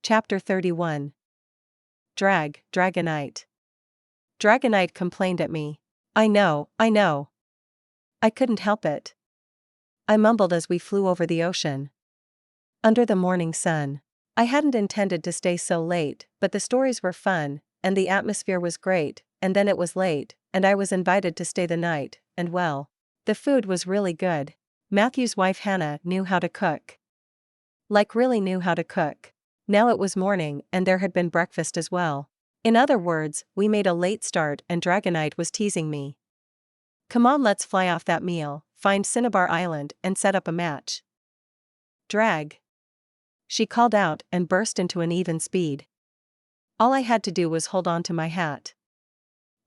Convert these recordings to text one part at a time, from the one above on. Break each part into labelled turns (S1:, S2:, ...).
S1: Chapter 31. Dragonite. Dragonite complained at me. I know. I couldn't help it. I mumbled as we flew over the ocean. Under the morning sun. I hadn't intended to stay so late, but the stories were fun, and the atmosphere was great, and then it was late, and I was invited to stay the night, and well, the food was really good. Matthew's wife Hannah knew how to cook. Like really knew how to cook. Now it was morning and there had been breakfast as well. In other words, we made a late start and Dragonite was teasing me. Come on, let's fly off that meal, find Cinnabar Island and set up a match. Drag. She called out and burst into an even speed. All I had to do was hold on to my hat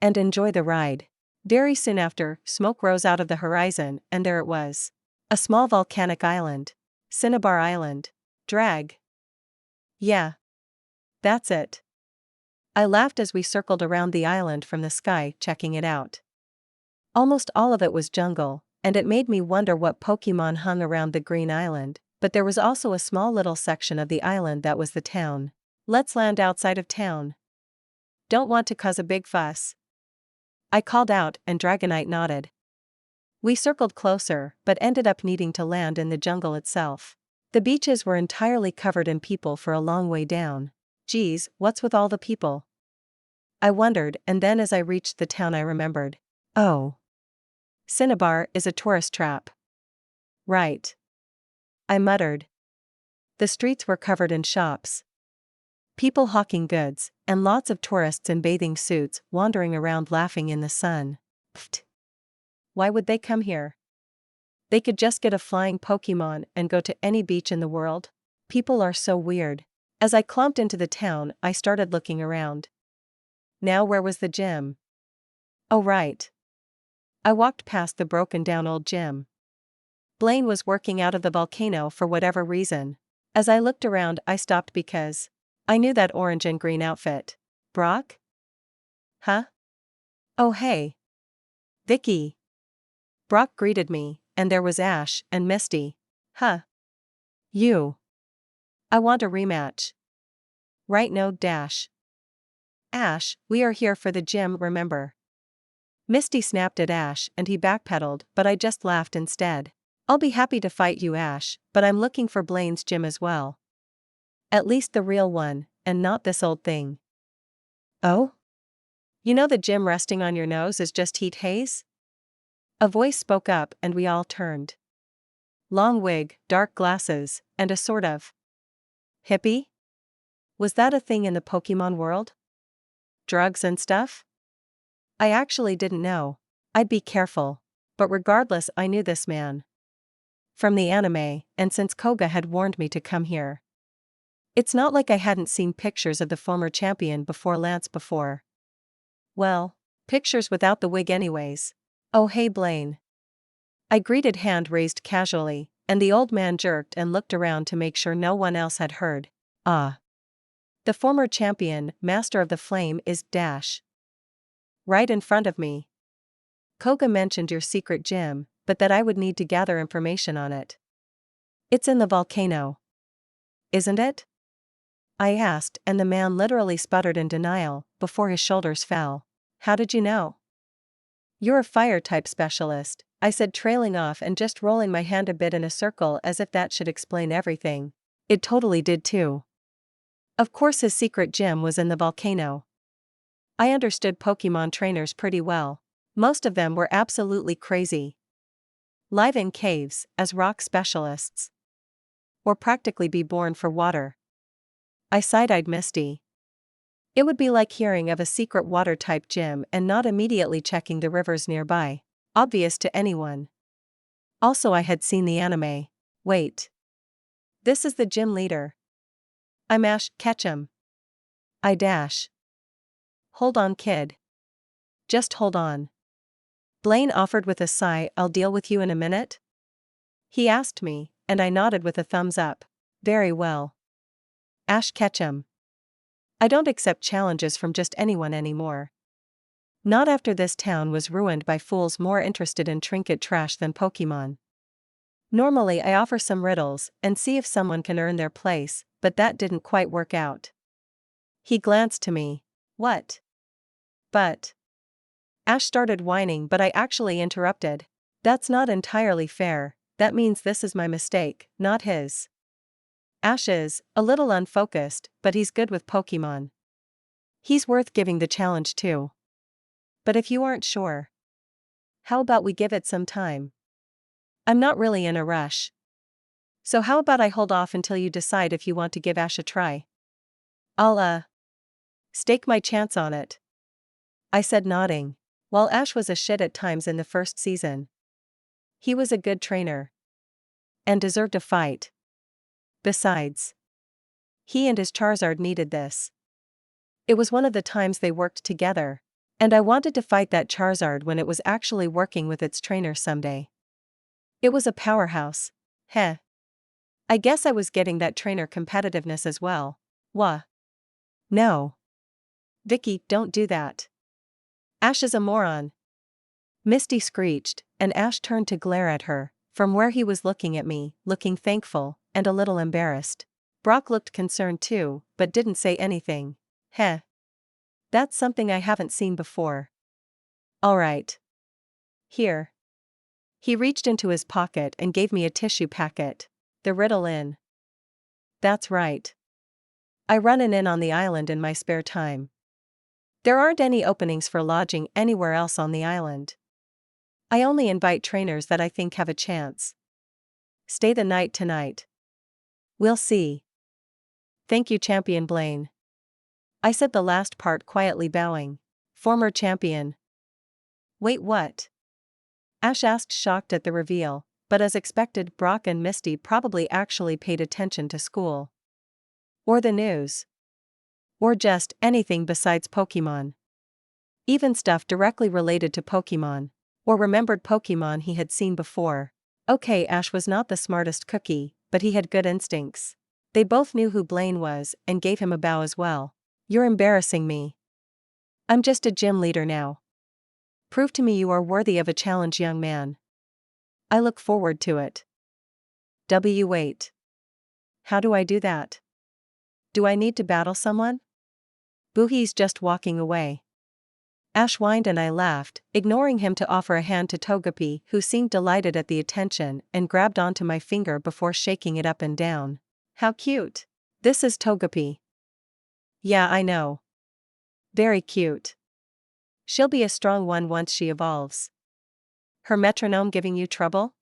S1: and enjoy the ride. Very soon after, smoke rose out of the horizon and there it was. A small volcanic island. Cinnabar Island. Drag. Yeah. That's it. I laughed as we circled around the island from the sky, checking it out. Almost all of it was jungle, and it made me wonder what Pokemon hung around the green island, but there was also a small little section of the island that was the town. Let's land outside of town. Don't want to cause a big fuss. I called out and Dragonite nodded. We circled closer, but ended up needing to land in the jungle itself. The beaches were entirely covered in people for a long way down. Geez, what's with all the people? I wondered, and then as I reached the town I remembered. Oh. Cinnabar is a tourist trap. Right. I muttered. The streets were covered in shops. People hawking goods, and lots of tourists in bathing suits wandering around laughing in the sun. Pfft. Why would they come here? They could just get a flying Pokemon and go to any beach in the world. People are so weird. As I clumped into the town, I started looking around. Now where was the gym? Oh right. I walked past the broken down old gym. Blaine was working out of the volcano for whatever reason. As I looked around I stopped because I knew that orange and green outfit. Brock? Huh? Oh hey. Vicky. Brock greeted me, and there was Ash and Misty. Huh. You. I want a rematch. Right no dash. Ash, we are here for the gym, remember? Misty snapped at Ash and he backpedaled, but I just laughed instead. I'll be happy to fight you, Ash, but I'm looking for Blaine's gym as well. At least the real one, and not this old thing. Oh? You know the gym resting on your nose is just heat haze? A voice spoke up and we all turned. Long wig, dark glasses, and a sort of hippie? Was that a thing in the Pokemon world? Drugs and stuff? I actually didn't know. I'd be careful. But regardless, I knew this man. From the anime, and since Koga had warned me to come here. It's not like I hadn't seen pictures of the former champion before Lance before. Well, pictures without the wig anyways. Oh hey Blaine. I greeted, hand raised casually, and the old man jerked and looked around to make sure no one else had heard. Ah. The former champion, master of the flame, is dash. Right in front of me. Koga mentioned your secret gym, but that I would need to gather information on it. It's in the volcano. Isn't it? I asked, and the man literally sputtered in denial, before his shoulders fell. How did you know? You're a fire-type specialist, I said, trailing off and just rolling my hand a bit in a circle as if that should explain everything. It totally did too. Of course his secret gym was in the volcano. I understood Pokemon trainers pretty well. Most of them were absolutely crazy. Live in caves, as rock specialists. Or practically be born for water. I side-eyed Misty. It would be like hearing of a secret water-type gym and not immediately checking the rivers nearby. Obvious to anyone. Also I had seen the anime. Wait. This is the gym leader. I'm Ash Ketchum. I dash. Hold on kid. Just hold on. Blaine offered with a sigh, I'll deal with you in a minute? He asked me, and I nodded with a thumbs up. Very well. Ash Ketchum. I don't accept challenges from just anyone anymore. Not after this town was ruined by fools more interested in trinket trash than Pokemon. Normally I offer some riddles and see if someone can earn their place, but that didn't quite work out. He glanced to me. What? But. Ash started whining, but I actually interrupted. That's not entirely fair, that means this is my mistake, not his. Ash is a little unfocused, but he's good with Pokemon. He's worth giving the challenge to. But if you aren't sure, how about we give it some time? I'm not really in a rush. So how about I hold off until you decide if you want to give Ash a try? I'll, stake my chance on it, I said, nodding. While Ash was a shit at times in the first season, he was a good trainer. And deserved a fight. Besides, he and his Charizard needed this. It was one of the times they worked together, and I wanted to fight that Charizard when it was actually working with its trainer someday. It was a powerhouse. Heh. I guess I was getting that trainer competitiveness as well. Wah. No. Vicky, don't do that. Ash is a moron. Misty screeched, and Ash turned to glare at her, from where he was looking at me, looking thankful, and a little embarrassed. Brock looked concerned too, but didn't say anything. Heh. That's something I haven't seen before. Alright. Here. He reached into his pocket and gave me a tissue packet. The riddle in. That's right. I run in on the island in my spare time. There aren't any openings for lodging anywhere else on the island. I only invite trainers that I think have a chance. Stay the night tonight. We'll see. Thank you, Champion Blaine. I said the last part quietly, bowing. Former champion. Wait, what? Ash asked, shocked at the reveal, but as expected, Brock and Misty probably actually paid attention to school. Or the news. Or just anything besides Pokemon. Even stuff directly related to Pokemon. Or remembered Pokemon he had seen before. Okay, Ash was not the smartest cookie, but he had good instincts. They both knew who Blaine was and gave him a bow as well. You're embarrassing me. I'm just a gym leader now. Prove to me you are worthy of a challenge, young man. I look forward to it. Wait. How do I do that? Do I need to battle someone? Boohie's just walking away. Ash whined and I laughed, ignoring him to offer a hand to Togepi, who seemed delighted at the attention and grabbed onto my finger before shaking it up and down. How cute. This is Togepi. Yeah, I know. Very cute. She'll be a strong one once she evolves. Her metronome giving you trouble?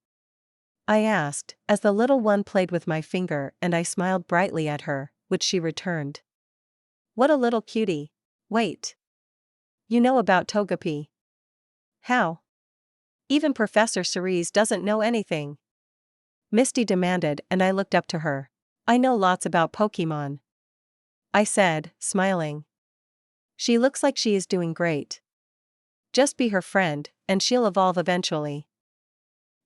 S1: I asked, as the little one played with my finger and I smiled brightly at her, which she returned. What a little cutie. Wait. You know about Togepi? How? Even Professor Seras doesn't know anything. Misty demanded, and I looked up to her. I know lots about Pokemon, I said, smiling. She looks like she is doing great. Just be her friend, and she'll evolve eventually.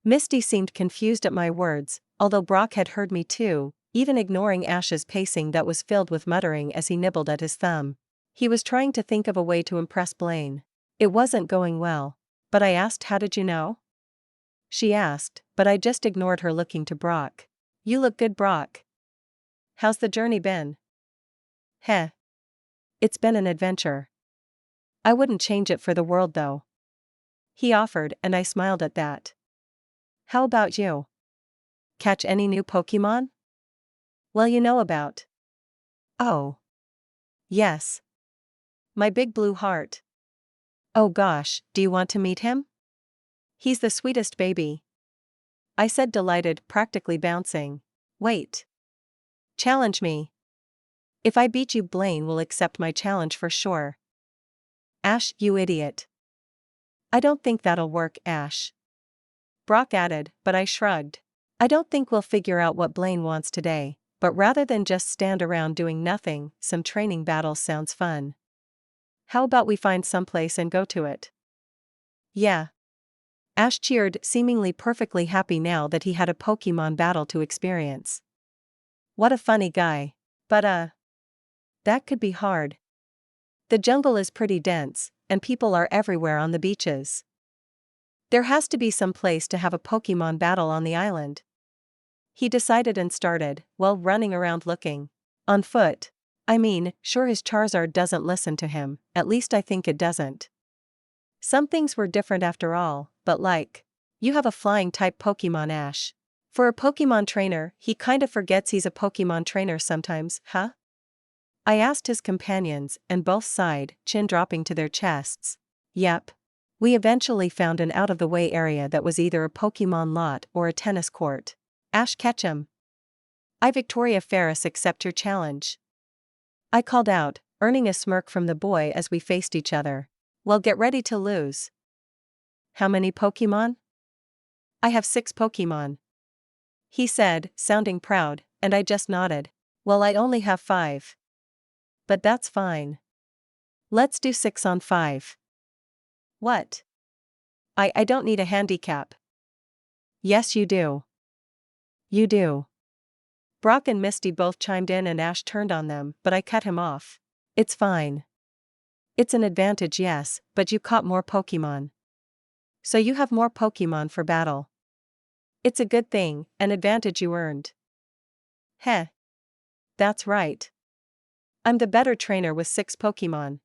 S1: Misty seemed confused at my words, although Brock had heard me too, even ignoring Ash's pacing that was filled with muttering as he nibbled at his thumb. He was trying to think of a way to impress Blaine. It wasn't going well. But I asked, how did you know? She asked, but I just ignored her, looking to Brock. You look good, Brock. How's the journey been? Heh. It's been an adventure. I wouldn't change it for the world though. He offered, and I smiled at that. How about you? Catch any new Pokemon? Well, you know about. Oh. Yes. My big blue heart. Oh gosh, do you want to meet him? He's the sweetest baby. I said, delighted, practically bouncing. Wait. Challenge me. If I beat you, Blaine will accept my challenge for sure. Ash, you idiot. I don't think that'll work, Ash. Brock added, but I shrugged. I don't think we'll figure out what Blaine wants today, but rather than just stand around doing nothing, some training battles sounds fun. How about we find someplace and go to it? Yeah. Ash cheered, seemingly perfectly happy now that he had a Pokemon battle to experience. What a funny guy. But that could be hard. The jungle is pretty dense, and people are everywhere on the beaches. There has to be some place to have a Pokemon battle on the island. He decided and started, running around looking. On foot. I mean, sure his Charizard doesn't listen to him, at least I think it doesn't. Some things were different after all, but like, you have a flying type Pokemon Ash. For a Pokemon trainer, he kinda forgets he's a Pokemon trainer sometimes, huh? I asked his companions, and both sighed, chin dropping to their chests. Yep. We eventually found an out-of-the-way area that was either a Pokemon lot or a tennis court. Ash Ketchum. I Victoria Ferrous accept your challenge. I called out, earning a smirk from the boy as we faced each other. Well, get ready to lose. How many Pokemon? I have 6 Pokemon. He said, sounding proud, and I just nodded. Well, I only have 5. But that's fine. Let's do 6 on 5. What? I don't need a handicap. Yes, you do. You do. Brock and Misty both chimed in and Ash turned on them, but I cut him off. It's fine. It's an advantage, yes, but you caught more Pokemon. So you have more Pokemon for battle. It's a good thing, an advantage you earned. Heh. That's right. I'm the better trainer with 6 Pokemon.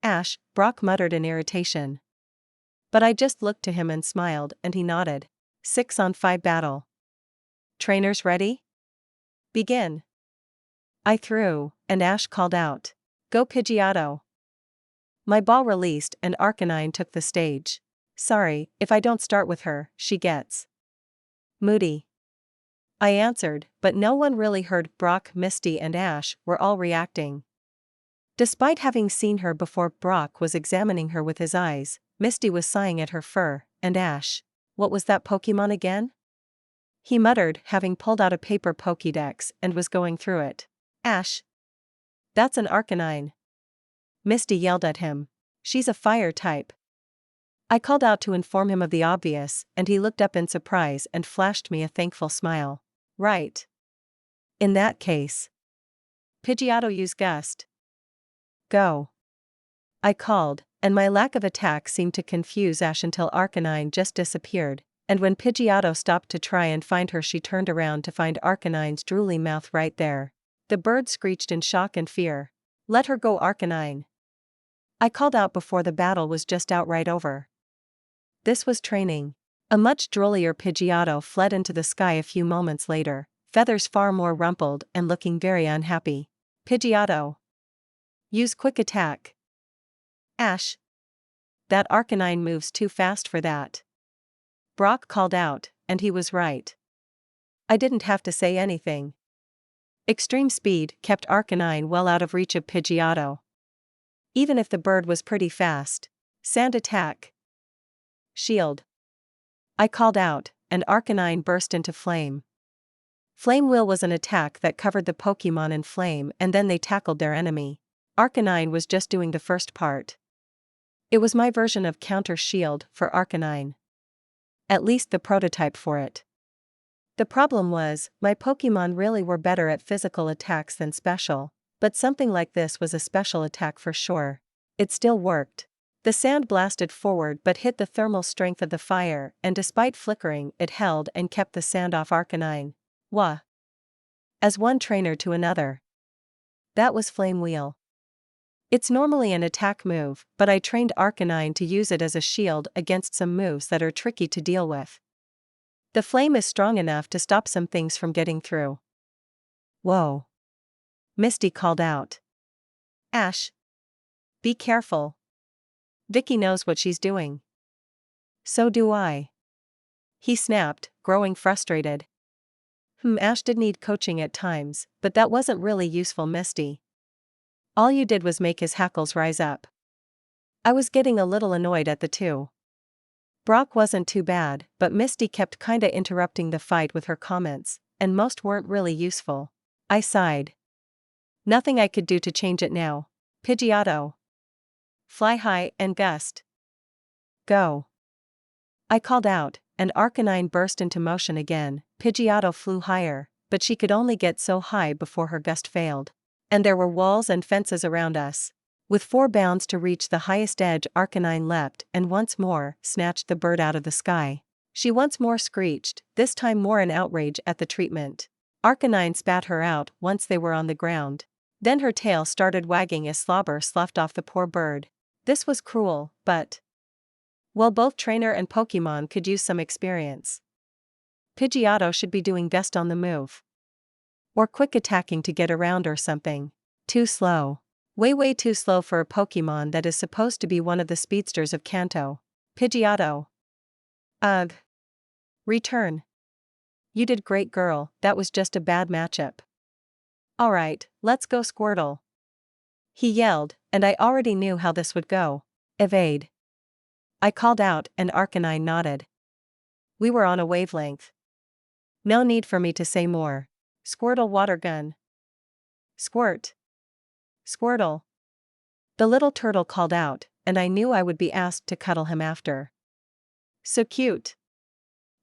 S1: Ash, Brock muttered in irritation. But I just looked to him and smiled, and he nodded. 6 on 5 battle. Trainers ready? Begin. I threw, and Ash called out. Go Pidgeotto. My ball released and Arcanine took the stage. Sorry, if I don't start with her, she gets moody. I answered, but no one really heard. Brock, Misty and Ash were all reacting. Despite having seen her before, Brock was examining her with his eyes, Misty was sighing at her fur, and Ash, what was that Pokemon again? He muttered, having pulled out a paper Pokédex and was going through it. Ash. That's an Arcanine. Misty yelled at him. She's a fire type. I called out to inform him of the obvious, and he looked up in surprise and flashed me a thankful smile. Right. In that case. Pidgeotto use Gust. Go. I called, and my lack of attack seemed to confuse Ash until Arcanine just disappeared, and when Pidgeotto stopped to try and find her, she turned around to find Arcanine's drooly mouth right there. The bird screeched in shock and fear. Let her go, Arcanine. I called out before the battle was just outright over. This was training. A much drollier Pidgeotto fled into the sky a few moments later, feathers far more rumpled and looking very unhappy. Pidgeotto. Use quick attack. Ash. That Arcanine moves too fast for that. Brock called out, and he was right. I didn't have to say anything. Extreme speed kept Arcanine well out of reach of Pidgeotto. Even if the bird was pretty fast. Sand attack. Shield. I called out, and Arcanine burst into flame. Flame Wheel was an attack that covered the Pokemon in flame and then they tackled their enemy. Arcanine was just doing the first part. It was my version of Counter Shield for Arcanine. At least the prototype for it. The problem was, my Pokemon really were better at physical attacks than special, but something like this was a special attack for sure. It still worked. The sand blasted forward but hit the thermal strength of the fire, and despite flickering, it held and kept the sand off Arcanine. Wah! As one trainer to another. That was Flame Wheel. It's normally an attack move, but I trained Arcanine to use it as a shield against some moves that are tricky to deal with. The flame is strong enough to stop some things from getting through. Whoa! Misty called out. Ash. Be careful. Vicky knows what she's doing. So do I. He snapped, growing frustrated. Ash did need coaching at times, but that wasn't really useful, Misty. All you did was make his hackles rise up. I was getting a little annoyed at the two. Brock wasn't too bad, but Misty kept kinda interrupting the fight with her comments, and most weren't really useful. I sighed. Nothing I could do to change it now. Pidgeotto. Fly high and gust. Go. I called out, and Arcanine burst into motion again. Pidgeotto flew higher, but she could only get so high before her gust failed. And there were walls and fences around us. With 4 bounds to reach the highest edge, Arcanine leapt and once more snatched the bird out of the sky. She once more screeched, this time more in outrage at the treatment. Arcanine spat her out once they were on the ground. Then her tail started wagging as slobber sloughed off the poor bird. This was cruel, but well, both trainer and Pokemon could use some experience. Pidgeotto should be doing best on the move. Or quick attacking to get around or something. Too slow. Way too slow for a Pokemon that is supposed to be one of the speedsters of Kanto. Pidgeotto. Ugh. Return. You did great, girl, that was just a bad matchup. Alright, let's go, Squirtle. He yelled, and I already knew how this would go. Evade. I called out, and Arcanine nodded. We were on a wavelength. No need for me to say more. Squirtle water gun. Squirt. Squirtle. The little turtle called out, and I knew I would be asked to cuddle him after. So cute.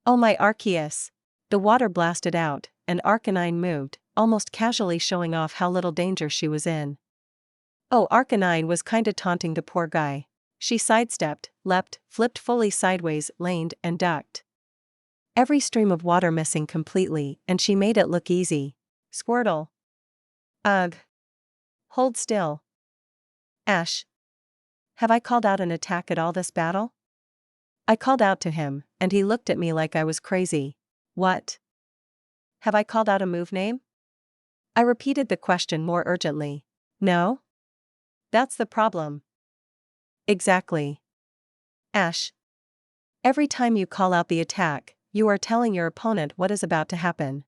S1: Oh my Arceus. The water blasted out, and Arcanine moved, almost casually showing off how little danger she was in. Oh, Arcanine was kinda taunting the poor guy. She sidestepped, leapt, flipped fully sideways, laned, and ducked. Every stream of water missing completely, and she made it look easy. Squirtle. Ugh. Hold still. Ash. Have I called out an attack at all this battle? I called out to him, and he looked at me like I was crazy. What? Have I called out a move name? I repeated the question more urgently. No? That's the problem. Exactly. Ash. Every time you call out the attack, you are telling your opponent what is about to happen.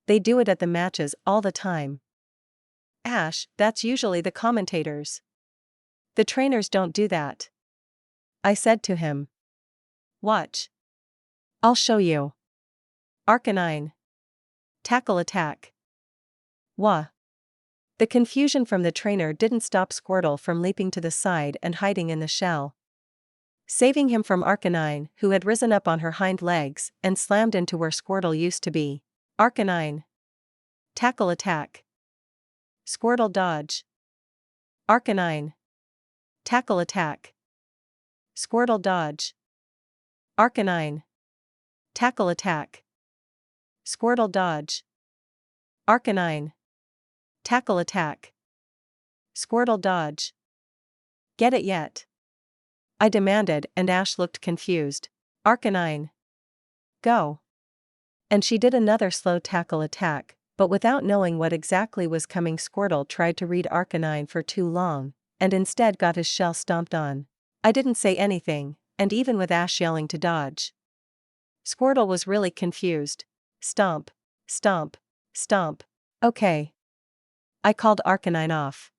S1: They do it at the matches all the time. Ash, that's usually the commentators. The trainers don't do that. I said to him. Watch. I'll show you. Arcanine. Tackle attack. Wah. The confusion from the trainer didn't stop Squirtle from leaping to the side and hiding in the shell. Saving him from Arcanine, who had risen up on her hind legs and slammed into where Squirtle used to be. Arcanine. Tackle attack. Squirtle dodge. Arcanine. Tackle attack. Squirtle dodge. Arcanine. Tackle attack. Squirtle dodge. Arcanine. Tackle attack. Squirtle dodge. Get it yet? I demanded, and Ash looked confused. Arcanine. Go. And she did another slow tackle attack, but without knowing what exactly was coming, Squirtle tried to read Arcanine for too long, and instead got his shell stomped on. I didn't say anything, and even with Ash yelling to dodge, Squirtle was really confused. Stomp. Stomp. Stomp. Okay. I called Arcanine off.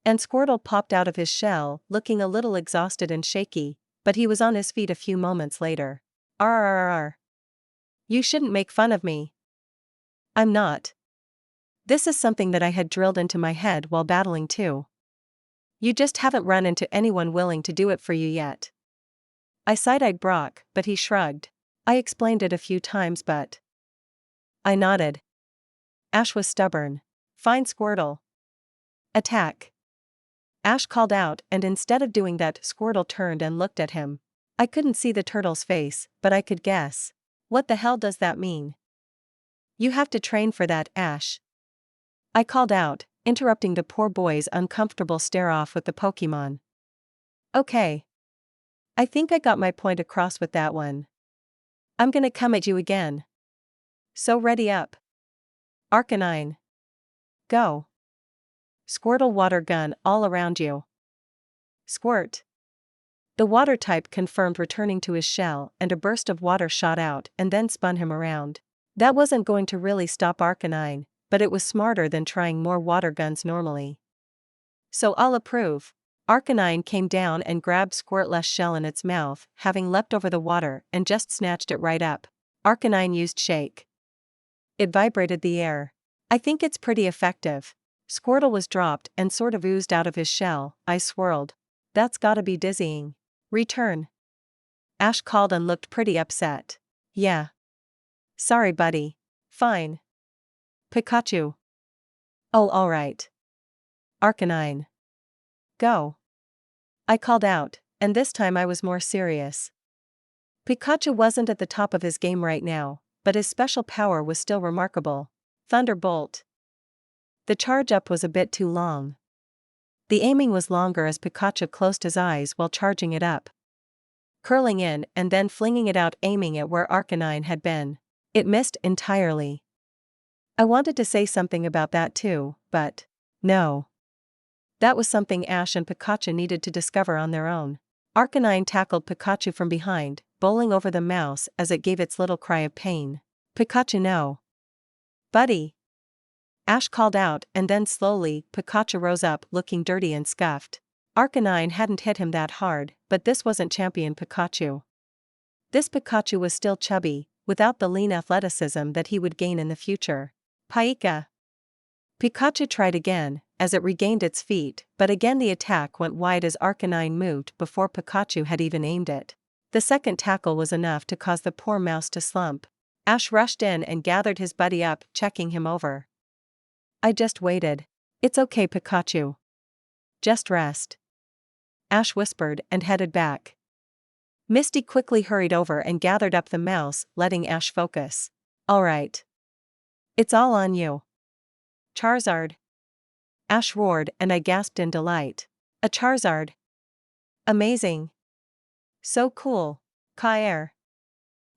S1: And Squirtle popped out of his shell, looking a little exhausted and shaky, but he was on his feet a few moments later. Arrrrrrr. You shouldn't make fun of me. I'm not. This is something that I had drilled into my head while battling too. You just haven't run into anyone willing to do it for you yet. I side-eyed Brock, but he shrugged. I explained it a few times, but I nodded. Ash was stubborn. Fine, Squirtle. Attack. Ash called out, and instead of doing that, Squirtle turned and looked at him. I couldn't see the turtle's face, but I could guess. What the hell does that mean? You have to train for that, Ash. I called out, interrupting the poor boy's uncomfortable stare-off with the Pokemon. Okay. I think I got my point across with that one. I'm gonna come at you again. So ready up. Arcanine. Go. Squirtle water gun all around you. Squirt. The water type confirmed returning to his shell, and a burst of water shot out and then spun him around. That wasn't going to really stop Arcanine, but it was smarter than trying more water guns normally. So I'll approve. Arcanine came down and grabbed Squirtle's shell in its mouth, having leapt over the water, and just snatched it right up. Arcanine used Shake. It vibrated the air. I think it's pretty effective. Squirtle was dropped and sort of oozed out of his shell. I swirled. That's gotta be dizzying. Return. Ash called and looked pretty upset. Yeah. Sorry, buddy. Fine. Pikachu. Oh, alright. Arcanine. Go. I called out, and this time I was more serious. Pikachu wasn't at the top of his game right now, but his special power was still remarkable. Thunderbolt. The charge up was a bit too long. The aiming was longer as Pikachu closed his eyes while charging it up. Curling in and then flinging it out, aiming at where Arcanine had been. It missed entirely. I wanted to say something about that too, but no. That was something Ash and Pikachu needed to discover on their own. Arcanine tackled Pikachu from behind, bowling over the mouse as it gave its little cry of pain. Pikachu, no. Buddy. Ash called out, and then slowly, Pikachu rose up looking dirty and scuffed. Arcanine hadn't hit him that hard, but this wasn't champion Pikachu. This Pikachu was still chubby, without the lean athleticism that he would gain in the future. Pika. Pikachu tried again, as it regained its feet, but again the attack went wide as Arcanine moved before Pikachu had even aimed it. The second tackle was enough to cause the poor mouse to slump. Ash rushed in and gathered his buddy up, checking him over. I just waited. It's okay, Pikachu. Just rest. Ash whispered and headed back. Misty quickly hurried over and gathered up the mouse, letting Ash focus. All right. It's all on you. Charizard. Ash roared and I gasped in delight. A Charizard. Amazing. So cool. Kair.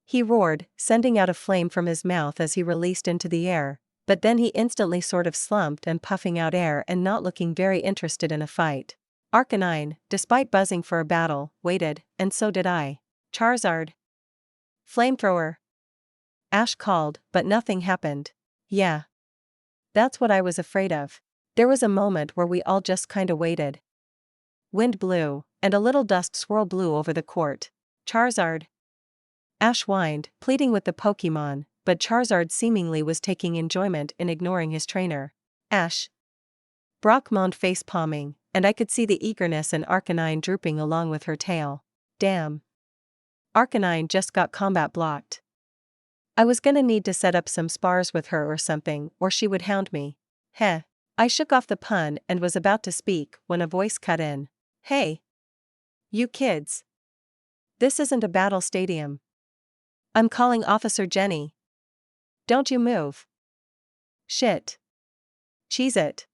S1: He roared, sending out a flame from his mouth as he released into the air, but then he instantly sort of slumped and puffing out air and not looking very interested in a fight. Arcanine, despite buzzing for a battle, waited, and so did I. Charizard. Flamethrower. Ash called, but nothing happened. Yeah. That's what I was afraid of. There was a moment where we all just kinda waited. Wind blew, and a little dust swirl blew over the court. Charizard. Ash whined, pleading with the Pokémon, but Charizard seemingly was taking enjoyment in ignoring his trainer. Ash. Brock moaned, face palming, and I could see the eagerness in Arcanine drooping along with her tail. Damn. Arcanine just got combat blocked. I was gonna need to set up some spars with her or something, or she would hound me. Heh. I shook off the pun and was about to speak when a voice cut in. Hey. You kids. This isn't a battle stadium. I'm calling Officer Jenny. Don't you move. Shit. Cheese it.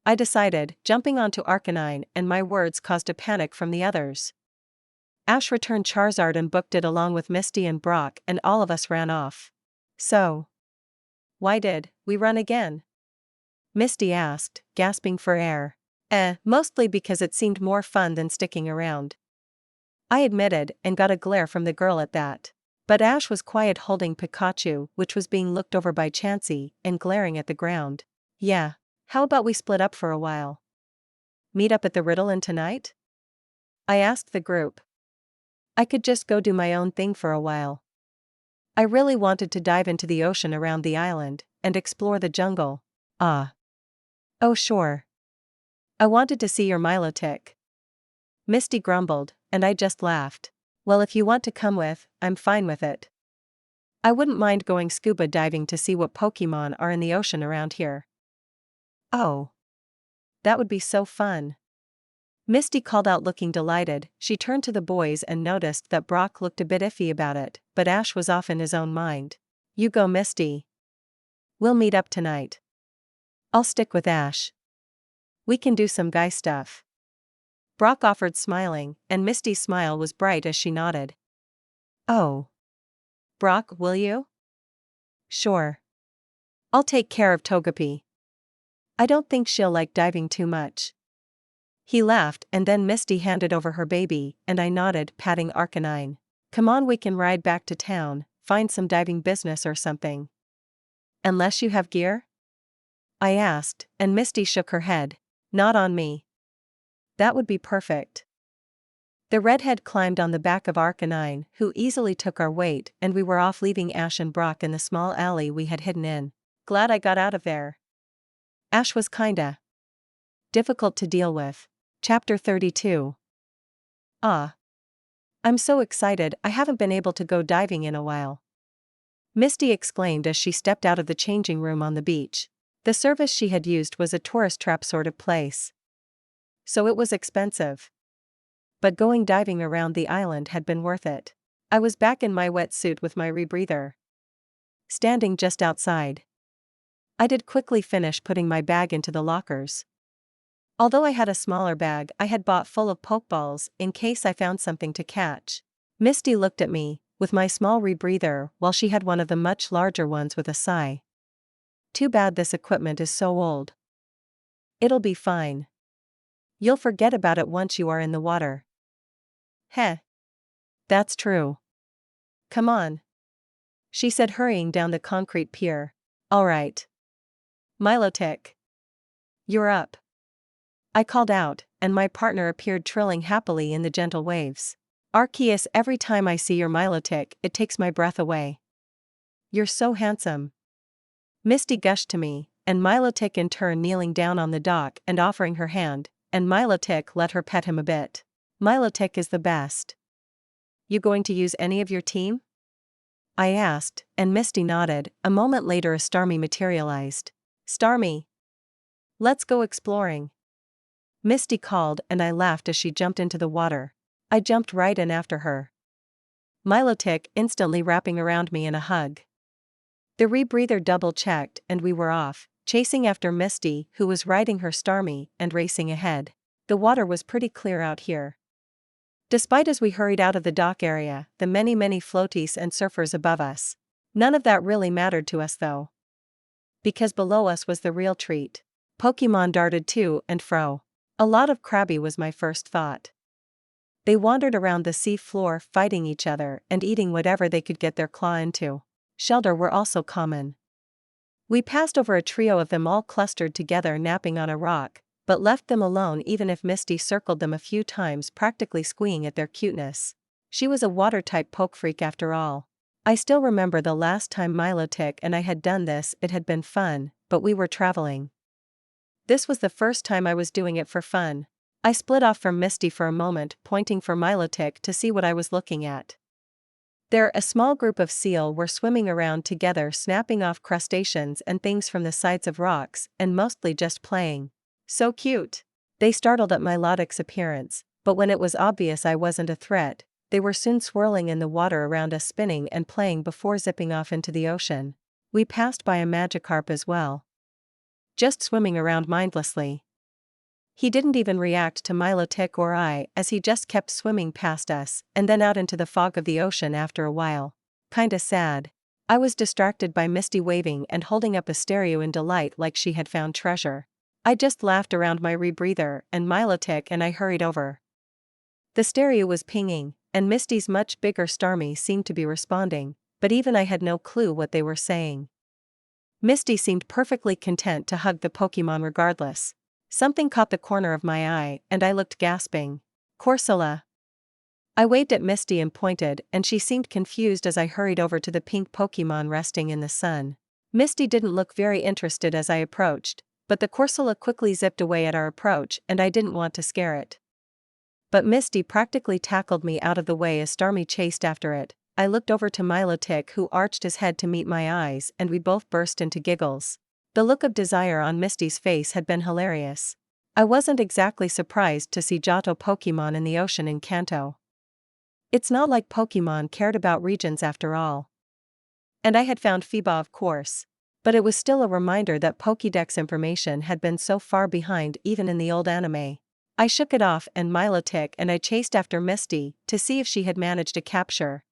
S1: I decided, jumping onto Arcanine, and my words caused a panic from the others. Ash returned Charizard and booked it along with Misty and Brock, and all of us ran off. So. Why did we run again? Misty asked, gasping for air. Mostly because it seemed more fun than sticking around. I admitted, and got a glare from the girl at that. But Ash was quiet, holding Pikachu, which was being looked over by Chansey, and glaring at the ground. Yeah. How about we split up for a while? Meet up at the Riddle Inn tonight? I asked the group. I could just go do my own thing for a while. I really wanted to dive into the ocean around the island, and explore the jungle. Ah. Oh sure. I wanted to see your Milotic. Misty grumbled, and I just laughed. Well, if you want to come with, I'm fine with it. I wouldn't mind going scuba diving to see what Pokémon are in the ocean around here. Oh. That would be so fun. Misty called out, looking delighted. She turned to the boys and noticed that Brock looked a bit iffy about it, but Ash was off in his own mind. You go, Misty. We'll meet up tonight. I'll stick with Ash. We can do some guy stuff. Brock offered, smiling, and Misty's smile was bright as she nodded. Oh. Brock, will you? Sure. I'll take care of Togepi. I don't think she'll like diving too much. He laughed, and then Misty handed over her baby, and I nodded, patting Arcanine. Come on, we can ride back to town, find some diving business or something. Unless you have gear? I asked, and Misty shook her head. Not on me. That would be perfect. The redhead climbed on the back of Arcanine, who easily took our weight, and we were off, leaving Ash and Brock in the small alley we had hidden in. Glad I got out of there. Ash was kinda difficult to deal with. Chapter 32. Ah. I'm so excited, I haven't been able to go diving in a while. Misty exclaimed as she stepped out of the changing room on the beach. The service she had used was a tourist trap sort of place. So it was expensive. But going diving around the island had been worth it. I was back in my wetsuit with my rebreather. standing just outside. I did quickly finish putting my bag into the lockers. Although I had a smaller bag I had bought full of pokeballs in case I found something to catch. Misty looked at me, with my small rebreather, while she had one of the much larger ones with a sigh. Too bad this equipment is so old. It'll be fine. You'll forget about it once you are in the water. Heh. That's true. Come on, she said, hurrying down the concrete pier. All right. Milotic. You're up. I called out, and my partner appeared trilling happily in the gentle waves. Arceus, every time I see your Milotic, it takes my breath away. You're so handsome. Misty gushed to me, and Milotic in turn kneeling down on the dock and offering her hand, and Milotic let her pet him a bit. Milotic is the best. You going to use any of your team? I asked, and Misty nodded. A moment later a Starmie materialized. Starmie. Let's go exploring. Misty called, and I laughed as she jumped into the water. I jumped right in after her. Milotic instantly wrapping around me in a hug. The rebreather double-checked and we were off, chasing after Misty, who was riding her Starmie and racing ahead. The water was pretty clear out here. Despite as we hurried out of the dock area, the many floaties and surfers above us. None of that really mattered to us though. Because below us was the real treat. Pokemon darted to and fro. A lot of Krabby was my first thought. They wandered around the sea floor fighting each other and eating whatever they could get their claw into. Shelter were also common. We passed over a trio of them all clustered together napping on a rock, but left them alone even if Misty circled them a few times, practically squeeing at their cuteness. She was a water-type poke freak after all. I still remember the last time Milotic and I had done this. It had been fun, but we were traveling. This was the first time I was doing it for fun. I split off from Misty for a moment, pointing for Milotic to see what I was looking at. There, a small group of seal were swimming around together, snapping off crustaceans and things from the sides of rocks, and mostly just playing. So cute. They startled at Milotic's appearance, but when it was obvious I wasn't a threat, they were soon swirling in the water around us, spinning and playing before zipping off into the ocean. We passed by a Magikarp as well. Just swimming around mindlessly. He didn't even react to Milotic or I, as he just kept swimming past us, and then out into the fog of the ocean after a while. Kinda sad. I was distracted by Misty waving and holding up a stereo in delight like she had found treasure. I just laughed around my rebreather, and Milotic and I hurried over. The stereo was pinging, and Misty's much bigger Starmie seemed to be responding, but even I had no clue what they were saying. Misty seemed perfectly content to hug the Pokemon regardless. Something caught the corner of my eye, and I looked, gasping. Corsola. I waved at Misty and pointed, and she seemed confused as I hurried over to the pink Pokemon resting in the sun. Misty didn't look very interested as I approached, but the Corsola quickly zipped away at our approach, and I didn't want to scare it. But Misty practically tackled me out of the way as Starmie chased after it. I looked over to Milotic, who arched his head to meet my eyes, and we both burst into giggles. The look of desire on Misty's face had been hilarious. I wasn't exactly surprised to see Johto Pokemon in the ocean in Kanto. It's not like Pokemon cared about regions after all. And I had found Phoeba, of course. But it was still a reminder that Pokédex information had been so far behind even in the old anime. I shook it off, and Milotic and I chased after Misty to see if she had managed to capture.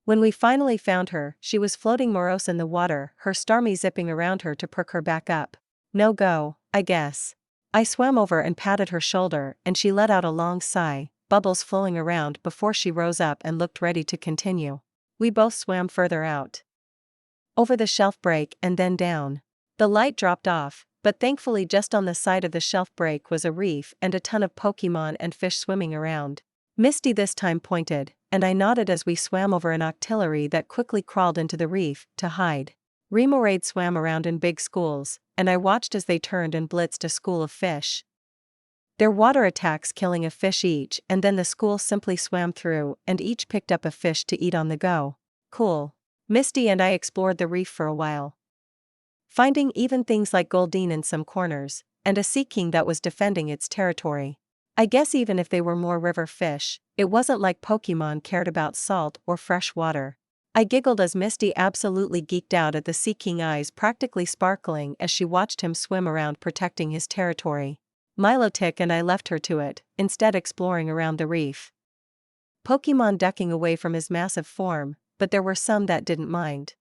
S1: When we finally found her, she was floating morose in the water, her Starmie zipping around her to perk her back up. No go, I guess. I swam over and patted her shoulder, and she let out a long sigh, bubbles flowing around before she rose up and looked ready to continue. We both swam further out. Over the shelf break and then down. The light dropped off, but thankfully just on the side of the shelf break was a reef and a ton of Pokemon and fish swimming around. Misty this time pointed, and I nodded as we swam over an octillery that quickly crawled into the reef to hide. Remoraid swam around in big schools, and I watched as they turned and blitzed a school of fish. Their water attacks killing a fish each, and then the school simply swam through and each picked up a fish to eat on the go. Cool. Misty and I explored the reef for a while, finding even things like Goldeen in some corners, and a sea king that was defending its territory. I guess even if they were more river fish, it wasn't like Pokemon cared about salt or fresh water. I giggled as Misty absolutely geeked out at the seeking eyes practically sparkling as she watched him swim around protecting his territory. Milotic and I left her to it, instead exploring around the reef. Pokemon ducking away from his massive form, but there were some that didn't mind.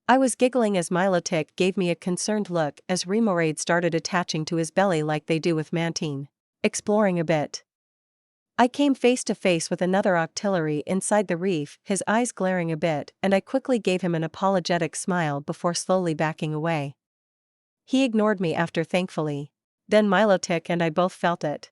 S1: I was giggling as Milotic gave me a concerned look as Remoraid started attaching to his belly like they do with Mantine. Exploring a bit. I came face to face with another Octillery inside the reef, his eyes glaring a bit, and I quickly gave him an apologetic smile before slowly backing away. He ignored me after thankfully. Then Milotic and I both felt it.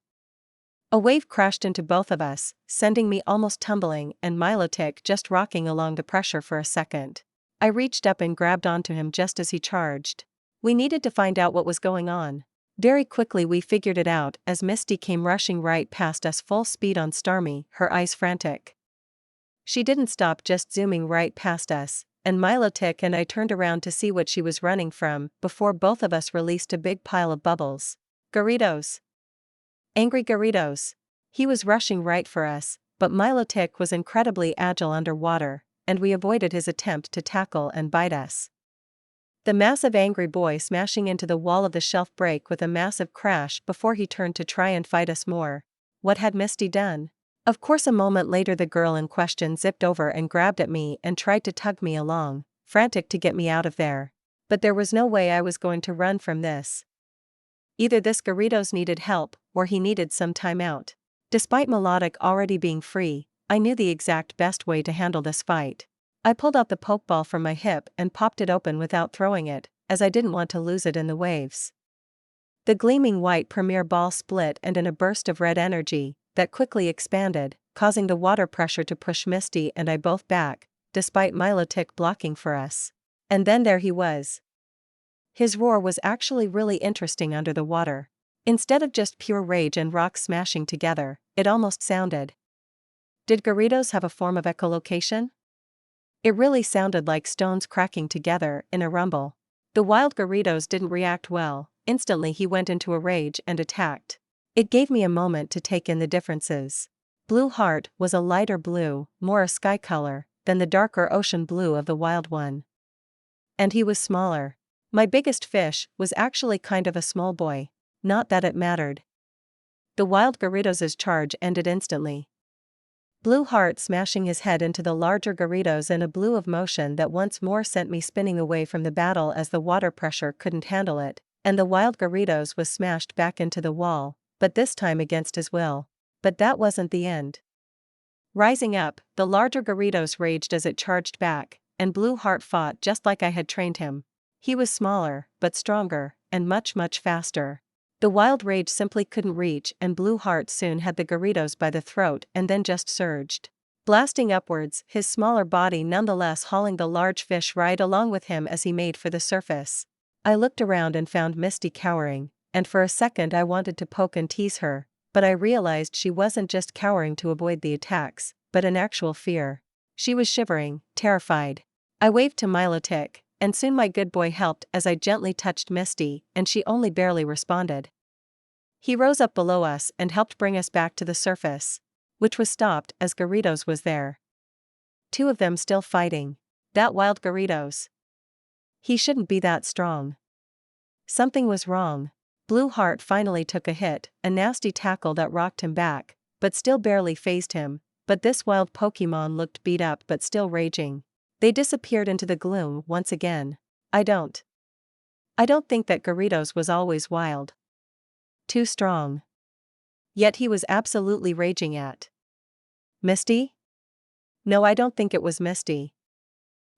S1: A wave crashed into both of us, sending me almost tumbling and Milotic just rocking along the pressure for a second. I reached up and grabbed onto him just as he charged. We needed to find out what was going on. Very quickly we figured it out as Misty came rushing right past us full speed on Starmie, her eyes frantic. She didn't stop, just zooming right past us, and Milotic and I turned around to see what she was running from before both of us released a big pile of bubbles. Gyarados! Angry Gyarados! He was rushing right for us, but Milotic was incredibly agile underwater, and we avoided his attempt to tackle and bite us. The massive angry boy smashing into the wall of the shelf break with a massive crash before he turned to try and fight us more. What had Misty done? Of course, a moment later the girl in question zipped over and grabbed at me and tried to tug me along, frantic to get me out of there. But there was no way I was going to run from this. Either this Gyarados needed help, or he needed some time out. Despite Melodic already being free, I knew the exact best way to handle this fight. I pulled out the Pokeball from my hip and popped it open without throwing it, as I didn't want to lose it in the waves. The gleaming white Premier Ball split and in a burst of red energy that quickly expanded, causing the water pressure to push Misty and I both back, despite Milotic blocking for us. And then there he was. His roar was actually really interesting under the water. Instead of just pure rage and rocks smashing together, it almost sounded. Did Gyarados have a form of echolocation? It really sounded like stones cracking together in a rumble. The wild Gyarados didn't react well. Instantly he went into a rage and attacked. It gave me a moment to take in the differences. Blue Heart was a lighter blue, more a sky color, than the darker ocean blue of the wild one. And he was smaller. My biggest fish was actually kind of a small boy. Not that it mattered. The wild Gyarados' charge ended instantly. Blue Heart smashing his head into the larger Gyarados in a blue of motion that once more sent me spinning away from the battle as the water pressure couldn't handle it, and the wild Gyarados was smashed back into the wall, but this time against his will. But that wasn't the end. Rising up, the larger Gyarados raged as it charged back, and Blue Heart fought just like I had trained him. He was smaller, but stronger, and much faster. The wild rage simply couldn't reach, and Blue Heart soon had the Gyarados by the throat and then just surged. Blasting upwards, his smaller body nonetheless hauling the large fish right along with him as he made for the surface. I looked around and found Misty cowering, and for a second I wanted to poke and tease her, but I realized she wasn't just cowering to avoid the attacks, but in actual fear. She was shivering, terrified. I waved to Milotic, and soon my good boy helped as I gently touched Misty, and she only barely responded. He rose up below us and helped bring us back to the surface, which was stopped as Gyarados was there. Two of them still fighting. That wild Gyarados. He shouldn't be that strong. Something was wrong. Blue Heart finally took a hit, a nasty tackle that rocked him back, but still barely fazed him, but this wild Pokemon looked beat up but still raging. They disappeared into the gloom once again. I don't think that Gyarados was always wild. Too strong. Yet he was absolutely raging at Misty? No, I don't think it was Misty.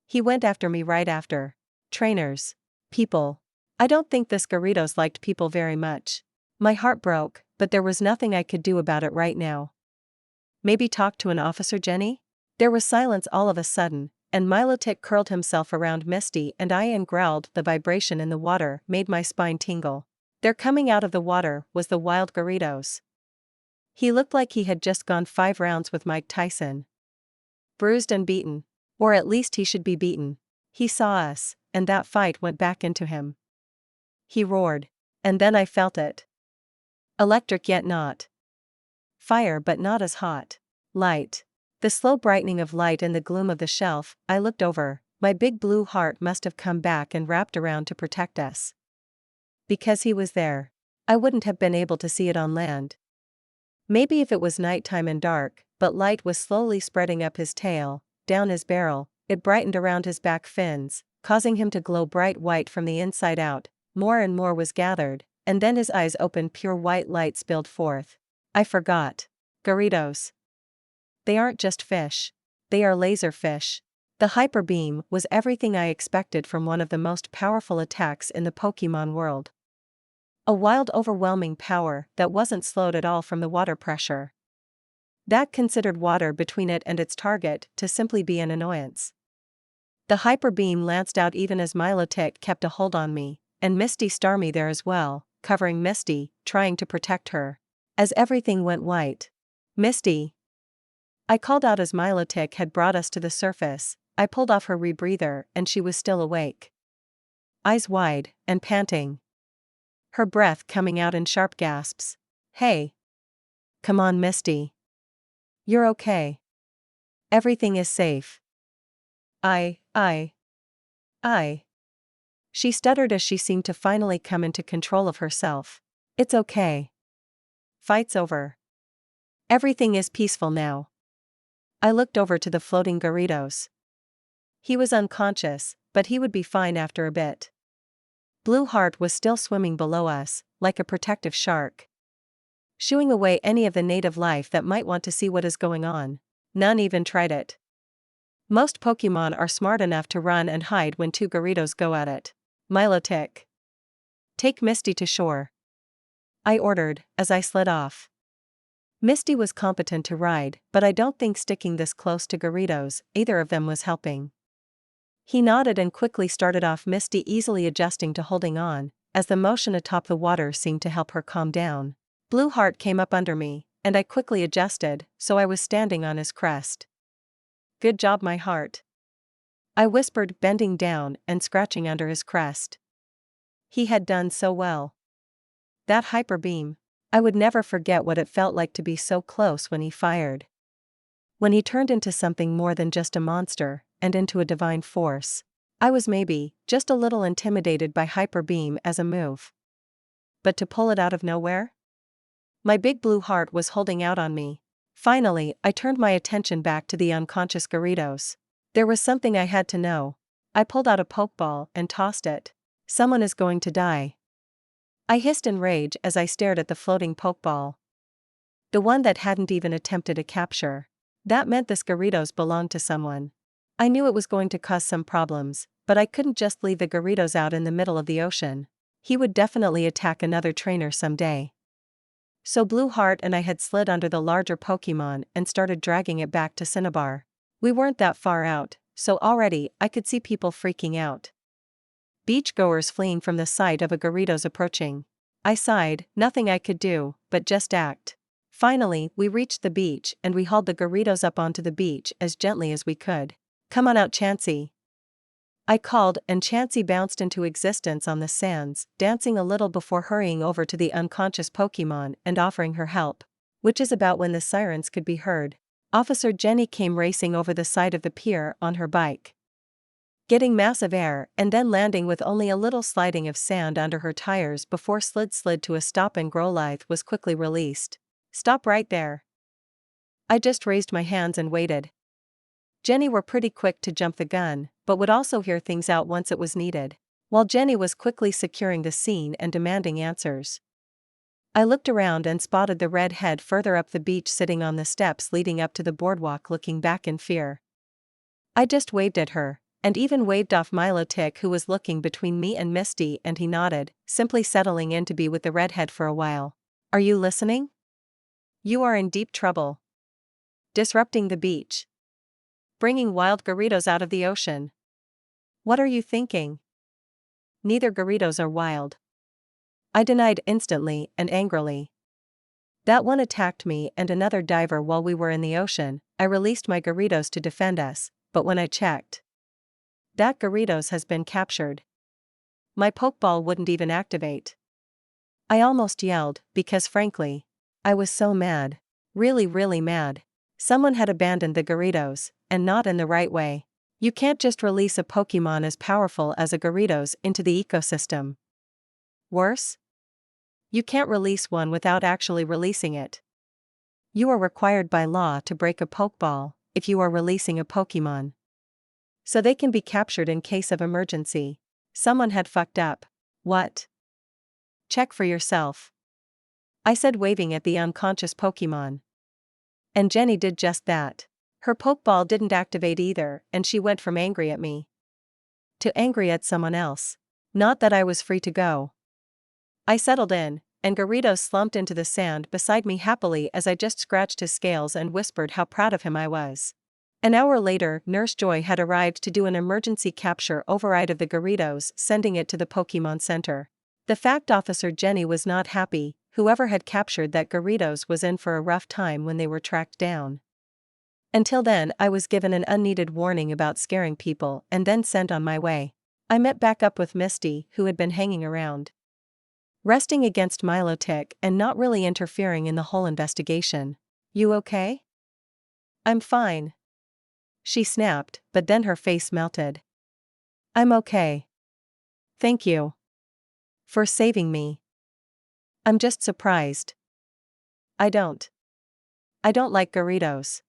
S1: He went after me right after. Trainers. People. I don't think this Gyarados liked people very much. My heart broke, but there was nothing I could do about it right now. Maybe talk to an officer, Jenny? There was silence all of a sudden, and Milotic curled himself around Misty and I and growled. The vibration in the water made my spine tingle. There coming out of the water was the wild Gyarados. He looked like he had just gone 5 rounds with Mike Tyson. Bruised and beaten. Or at least he should be beaten. He saw us, and that fight went back into him. He roared. And then I felt it. Electric yet not. Fire but not as hot. Light. The slow brightening of light in the gloom of the shelf. I looked over. My big blue heart must have come back and wrapped around to protect us. Because he was there. I wouldn't have been able to see it on land. Maybe if it was nighttime and dark, but light was slowly spreading up his tail, down his barrel. It brightened around his back fins, causing him to glow bright white from the inside out. More and more was gathered, and then his eyes opened, pure white light spilled forth. I forgot. Gyarados. They aren't just fish. They are laser fish. The hyper beam was everything I expected from one of the most powerful attacks in the Pokemon world. A wild, overwhelming power that wasn't slowed at all from the water pressure. That considered water between it and its target to simply be an annoyance. The hyper beam lanced out even as Milotic kept a hold on me, and Misty Starmie there as well, covering Misty, trying to protect her. As everything went white. Misty! I called out as Milotic had brought us to the surface. I pulled off her rebreather and she was still awake. Eyes wide, and panting. Her breath coming out in sharp gasps. Hey! Come on, Misty. You're okay. Everything is safe. I. She stuttered as she seemed to finally come into control of herself. It's okay. Fight's over. Everything is peaceful now. I looked over to the floating Gyarados. He was unconscious, but he would be fine after a bit. Blue Heart was still swimming below us, like a protective shark. Shooing away any of the native life that might want to see what is going on. None even tried it. Most Pokemon are smart enough to run and hide when two Gyarados go at it. Milotic. Take Misty to shore. I ordered, as I slid off. Misty was competent to ride, but I don't think sticking this close to Gyarados, either of them was helping. He nodded and quickly started off, Misty easily adjusting to holding on, as the motion atop the water seemed to help her calm down. Blue Heart came up under me, and I quickly adjusted, so I was standing on his crest. Good job, my heart. I whispered, bending down and scratching under his crest. He had done so well. That hyper beam. I would never forget what it felt like to be so close when he fired. When he turned into something more than just a monster, and into a divine force. I was maybe just a little intimidated by hyper beam as a move. But to pull it out of nowhere? My big blue heart was holding out on me. Finally, I turned my attention back to the unconscious Gyarados. There was something I had to know. I pulled out a Pokeball and tossed it. Someone is going to die. I hissed in rage as I stared at the floating Pokeball. The one that hadn't even attempted a capture. That meant this Gyarados belonged to someone. I knew it was going to cause some problems, but I couldn't just leave the Gyarados out in the middle of the ocean. He would definitely attack another trainer someday. So Blue Heart and I had slid under the larger Pokemon and started dragging it back to Cinnabar. We weren't that far out, so already I could see people freaking out. Beachgoers fleeing from the sight of a Gyarados approaching. I sighed, nothing I could do, but just act. Finally, we reached the beach and we hauled the Gyarados up onto the beach as gently as we could. Come on out, Chansey. I called, and Chansey bounced into existence on the sands, dancing a little before hurrying over to the unconscious Pokemon and offering her help. Which is about when the sirens could be heard. Officer Jenny came racing over the side of the pier on her bike. Getting massive air and then landing with only a little sliding of sand under her tires before slid to a stop, and Growlithe was quickly released. Stop right there. I just raised my hands and waited. Jenny were pretty quick to jump the gun, but would also hear things out once it was needed. While Jenny was quickly securing the scene and demanding answers. I looked around and spotted the red head further up the beach sitting on the steps leading up to the boardwalk, looking back in fear. I just waved at her, and even waved off Milotic, who was looking between me and Misty, and he nodded, simply settling in to be with the redhead for a while. Are you listening? You are in deep trouble. Disrupting the beach. Bringing wild Gyarados out of the ocean. What are you thinking? Neither Gyarados are wild. I denied instantly and angrily. That one attacked me and another diver while we were in the ocean. I released my Gyarados to defend us, but when I checked, that Gyarados has been captured. My Pokeball wouldn't even activate. I almost yelled, because frankly, I was so mad. Really, really mad. Someone had abandoned the Gyarados, and not in the right way. You can't just release a Pokemon as powerful as a Gyarados into the ecosystem. Worse? You can't release one without actually releasing it. You are required by law to break a Pokeball if you are releasing a Pokemon, so they can be captured in case of emergency. Someone had fucked up. What? Check for yourself, I said, waving at the unconscious Pokemon. And Jenny did just that. Her Pokeball didn't activate either, and she went from angry at me to angry at someone else. Not that I was free to go. I settled in, and Gyarados slumped into the sand beside me happily as I just scratched his scales and whispered how proud of him I was. An hour later, Nurse Joy had arrived to do an emergency capture override of the Gyarados, sending it to the Pokemon Center. The fact officer Jenny was not happy. Whoever had captured that Gyarados was in for a rough time when they were tracked down. Until then, I was given an unneeded warning about scaring people and then sent on my way. I met back up with Misty, who had been hanging around, resting against Milotic and not really interfering in the whole investigation. You okay? I'm fine, she snapped, but then her face melted. I'm okay. Thank you for saving me. I'm just surprised. I don't like Gyarados.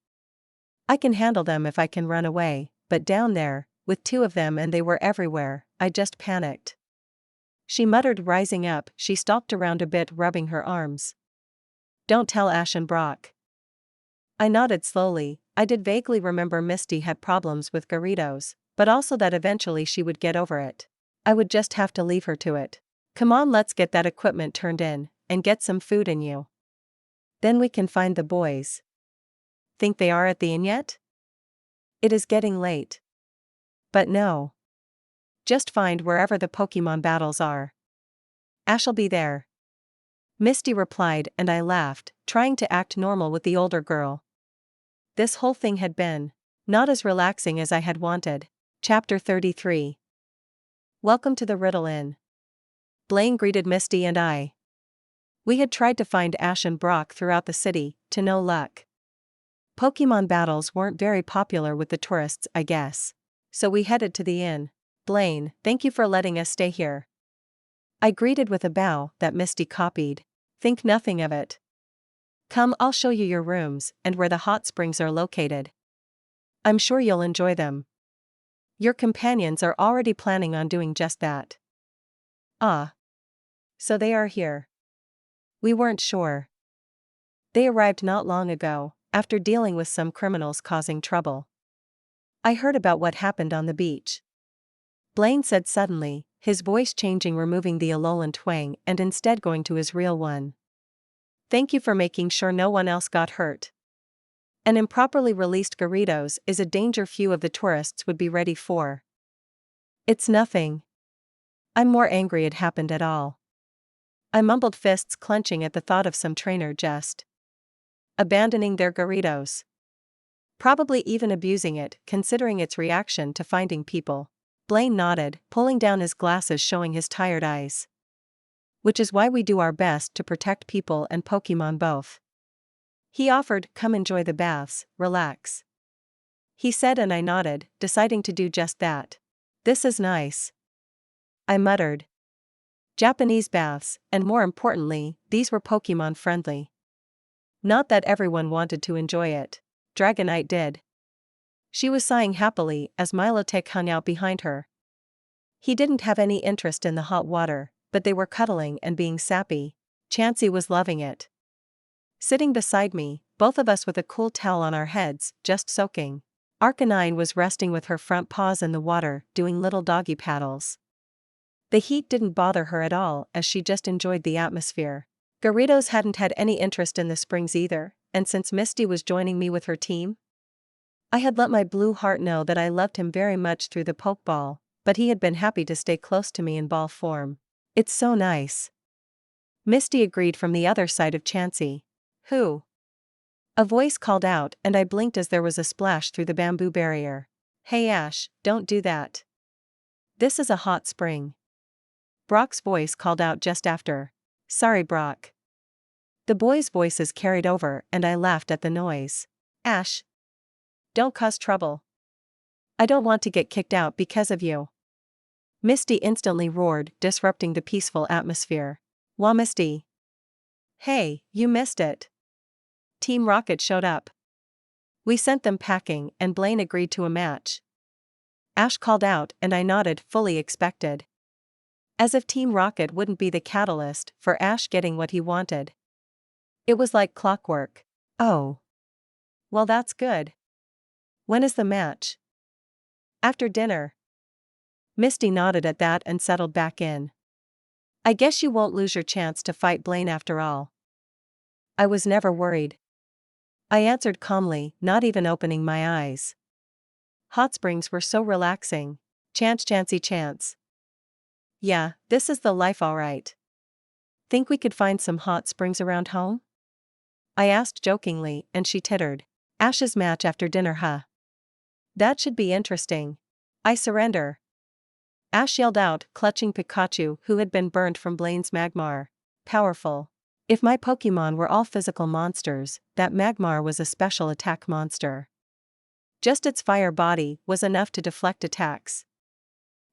S1: I can handle them if I can run away, but down there, with two of them and they were everywhere, I just panicked. She muttered, rising up. She stalked around a bit, rubbing her arms. Don't tell Ash and Brock. I nodded slowly. I did vaguely remember Misty had problems with Gyarados, but also that eventually she would get over it. I would just have to leave her to it. Come on, let's get that equipment turned in, and get some food in you. Then we can find the boys. Think they are at the inn yet? It is getting late. But no. Just find wherever the Pokemon battles are. Ash'll be there, Misty replied, and I laughed, trying to act normal with the older girl. This whole thing had been not as relaxing as I had wanted. Chapter 33. Welcome to the Riddle Inn, Blaine greeted Misty and I. We had tried to find Ash and Brock throughout the city, to no luck. Pokemon battles weren't very popular with the tourists, I guess. So we headed to the inn. Blaine, thank you for letting us stay here, I greeted with a bow that Misty copied. Think nothing of it. Come, I'll show you your rooms and where the hot springs are located. I'm sure you'll enjoy them. Your companions are already planning on doing just that. Ah. So they are here. We weren't sure. They arrived not long ago, after dealing with some criminals causing trouble. I heard about what happened on the beach, Blaine said suddenly, his voice changing, removing the Alolan twang and instead going to his real one. Thank you for making sure no one else got hurt. An improperly released Gyarados is a danger few of the tourists would be ready for. It's nothing. I'm more angry it happened at all, I mumbled, fists clenching at the thought of some trainer just abandoning their Gyarados. Probably even abusing it, considering its reaction to finding people. Blaine nodded, pulling down his glasses, showing his tired eyes. Which is why we do our best to protect people and Pokemon both. He offered, come enjoy the baths, relax, he said, and I nodded, deciding to do just that. This is nice, I muttered. Japanese baths, and more importantly, these were Pokemon friendly. Not that everyone wanted to enjoy it. Dragonite did. She was sighing happily as Milotic hung out behind her. He didn't have any interest in the hot water, but they were cuddling and being sappy. Chansey was loving it. Sitting beside me, both of us with a cool towel on our heads, just soaking. Arcanine was resting with her front paws in the water, doing little doggy paddles. The heat didn't bother her at all, as she just enjoyed the atmosphere. Gyarados hadn't had any interest in the springs either, and since Misty was joining me with her team, I had let my blue heart know that I loved him very much through the Pokeball, but he had been happy to stay close to me in ball form. It's so nice, Misty agreed from the other side of Chansey. Who? A voice called out, and I blinked as there was a splash through the bamboo barrier. Hey Ash, don't do that. This is a hot spring, Brock's voice called out just after. Sorry, Brock. The boys' voices carried over, and I laughed at the noise. Ash. Don't cause trouble. I don't want to get kicked out because of you. Misty instantly roared, disrupting the peaceful atmosphere. Wah, Misty. Hey, you missed it. Team Rocket showed up. We sent them packing and Blaine agreed to a match. Ash called out and I nodded, fully expected. As if Team Rocket wouldn't be the catalyst for Ash getting what he wanted. It was like clockwork. Oh. Well, that's good. When is the match? After dinner. Misty nodded at that and settled back in. I guess you won't lose your chance to fight Blaine after all. I was never worried. I answered calmly, not even opening my eyes. Hot springs were so relaxing. Chancey chance. Yeah, this is the life alright. Think we could find some hot springs around home? I asked jokingly, and she tittered. Ash's match after dinner, huh? That should be interesting. I surrender. Ash yelled out, clutching Pikachu, who had been burned from Blaine's Magmar. Powerful. If my Pokémon were all physical monsters, that Magmar was a special attack monster. Just its fire body was enough to deflect attacks.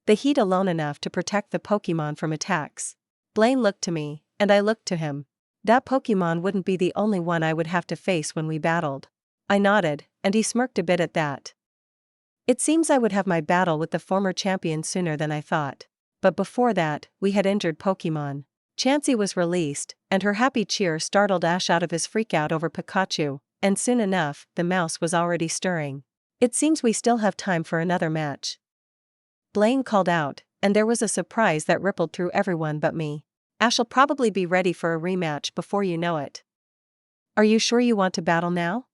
S1: The heat alone enough to protect the Pokémon from attacks. Blaine looked to me, and I looked to him. That Pokémon wouldn't be the only one I would have to face when we battled. I nodded, and he smirked a bit at that. It seems I would have my battle with the former champion sooner than I thought. But before that, we had injured Pokémon. Chansey was released, and her happy cheer startled Ash out of his freakout over Pikachu, and soon enough, the mouse was already stirring. It seems we still have time for another match. Blaine called out, and there was a surprise that rippled through everyone but me. Ash'll probably be ready for a rematch before you know it. Are you sure you want to battle now?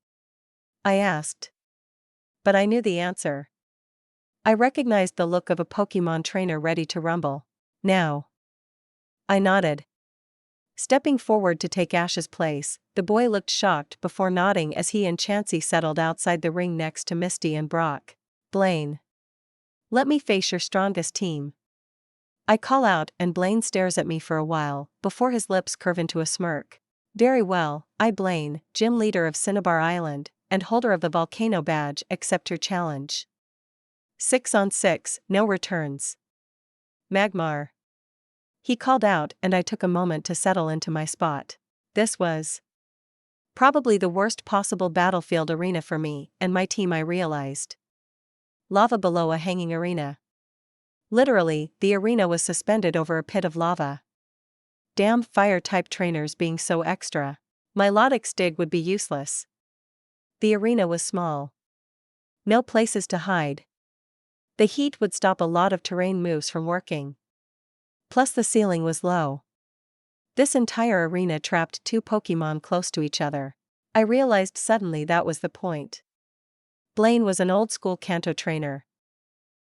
S1: I asked. But I knew the answer. I recognized the look of a Pokémon trainer ready to rumble. Now. I nodded. Stepping forward to take Ash's place, the boy looked shocked before nodding as he and Chansey settled outside the ring next to Misty and Brock. Blaine. Let me face your strongest team. I call out and Blaine stares at me for a while, before his lips curve into a smirk. Very well, I Blaine, gym leader of Cinnabar Island, and holder of the Volcano Badge, accept your challenge. 6-on-6, no returns. Magmar. He called out and I took a moment to settle into my spot. This was probably the worst possible battlefield arena for me and my team, I realized. Lava below a hanging arena. Literally, the arena was suspended over a pit of lava. Damn fire-type trainers being so extra. My Lodix dig would be useless. The arena was small. No places to hide. The heat would stop a lot of terrain moves from working. Plus the ceiling was low. This entire arena trapped two Pokémon close to each other. I realized suddenly that was the point. Blaine was an old-school Kanto trainer.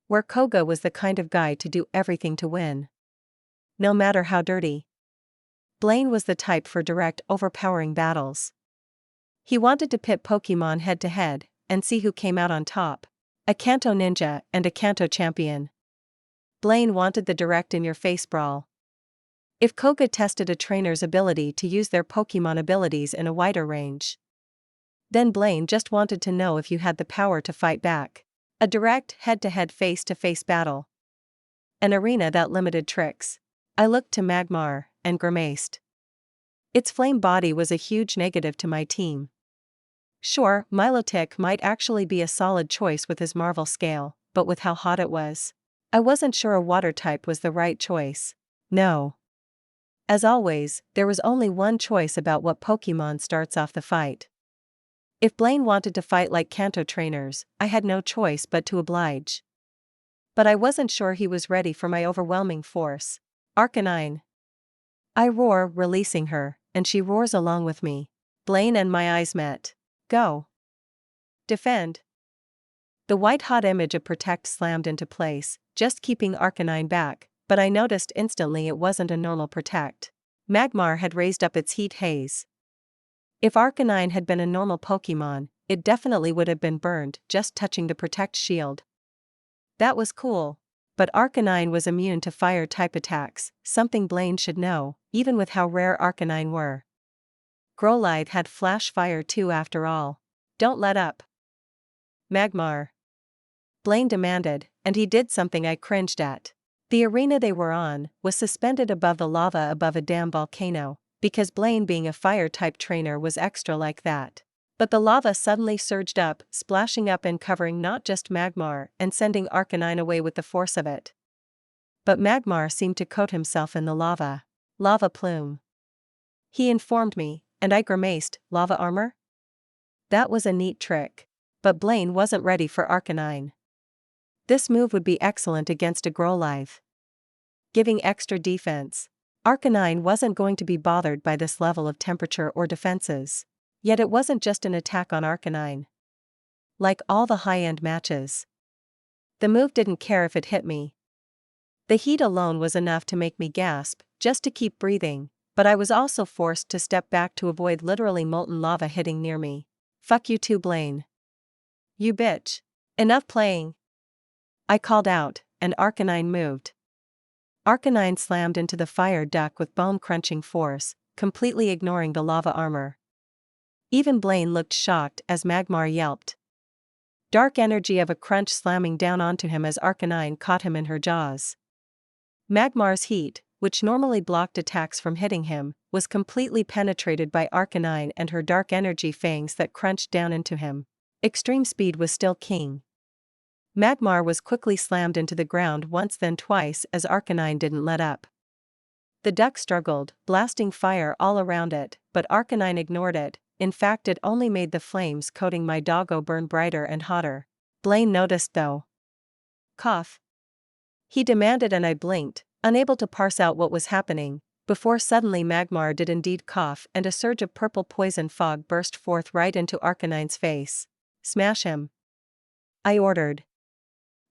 S1: Where Koga was the kind of guy to do everything to win. No matter how dirty. Blaine was the type for direct, overpowering battles. He wanted to pit Pokémon head-to-head, and see who came out on top. A Kanto ninja and a Kanto champion. Blaine wanted the direct in-your-face brawl. If Koga tested a trainer's ability to use their Pokémon abilities in a wider range. Then Blaine just wanted to know if you had the power to fight back. A direct, head-to-head face-to-face battle. An arena that limited tricks. I looked to Magmar, and grimaced. Its flame body was a huge negative to my team. Sure, Milotic might actually be a solid choice with his Marvel scale, but with how hot it was. I wasn't sure a water type was the right choice. No. As always, there was only one choice about what Pokémon starts off the fight. If Blaine wanted to fight like Kanto trainers, I had no choice but to oblige. But I wasn't sure he was ready for my overwhelming force. Arcanine. I roar, releasing her, and she roars along with me. Blaine and my eyes met. Go. Defend. The white-hot image of Protect slammed into place, just keeping Arcanine back, but I noticed instantly it wasn't a normal Protect. Magmar had raised up its heat haze. If Arcanine had been a normal Pokémon, it definitely would have been burned just touching the Protect shield. That was cool. But Arcanine was immune to fire-type attacks, something Blaine should know, even with how rare Arcanine were. Growlithe had flash fire too after all. Don't let up. Magmar. Blaine demanded, and he did something I cringed at. The arena they were on was suspended above the lava above a damn volcano, because Blaine, being a fire-type trainer, was extra like that. But the lava suddenly surged up, splashing up and covering not just Magmar and sending Arcanine away with the force of it. But Magmar seemed to coat himself in the lava. Lava plume. He informed me, and I grimaced. Lava armor? That was a neat trick. But Blaine wasn't ready for Arcanine. This move would be excellent against a Growlithe, giving extra defense. Arcanine wasn't going to be bothered by this level of temperature or defenses. Yet it wasn't just an attack on Arcanine. Like all the high-end matches, the move didn't care if it hit me. The heat alone was enough to make me gasp, just to keep breathing, but I was also forced to step back to avoid literally molten lava hitting near me. Fuck you too, Blaine. You bitch. Enough playing. I called out, and Arcanine moved. Arcanine slammed into the fire duct with bone-crunching force, completely ignoring the lava armor. Even Blaine looked shocked as Magmar yelped. Dark energy of a crunch slamming down onto him as Arcanine caught him in her jaws. Magmar's heat, which normally blocked attacks from hitting him, was completely penetrated by Arcanine and her dark energy fangs that crunched down into him. Extreme speed was still king. Magmar was quickly slammed into the ground once then twice as Arcanine didn't let up. The duck struggled, blasting fire all around it, but Arcanine ignored it. In fact, it only made the flames coating my doggo burn brighter and hotter. Blaine noticed though. Cough. He demanded, and I blinked, unable to parse out what was happening, before suddenly Magmar did indeed cough and a surge of purple poison fog burst forth right into Arcanine's face. Smash him, I ordered.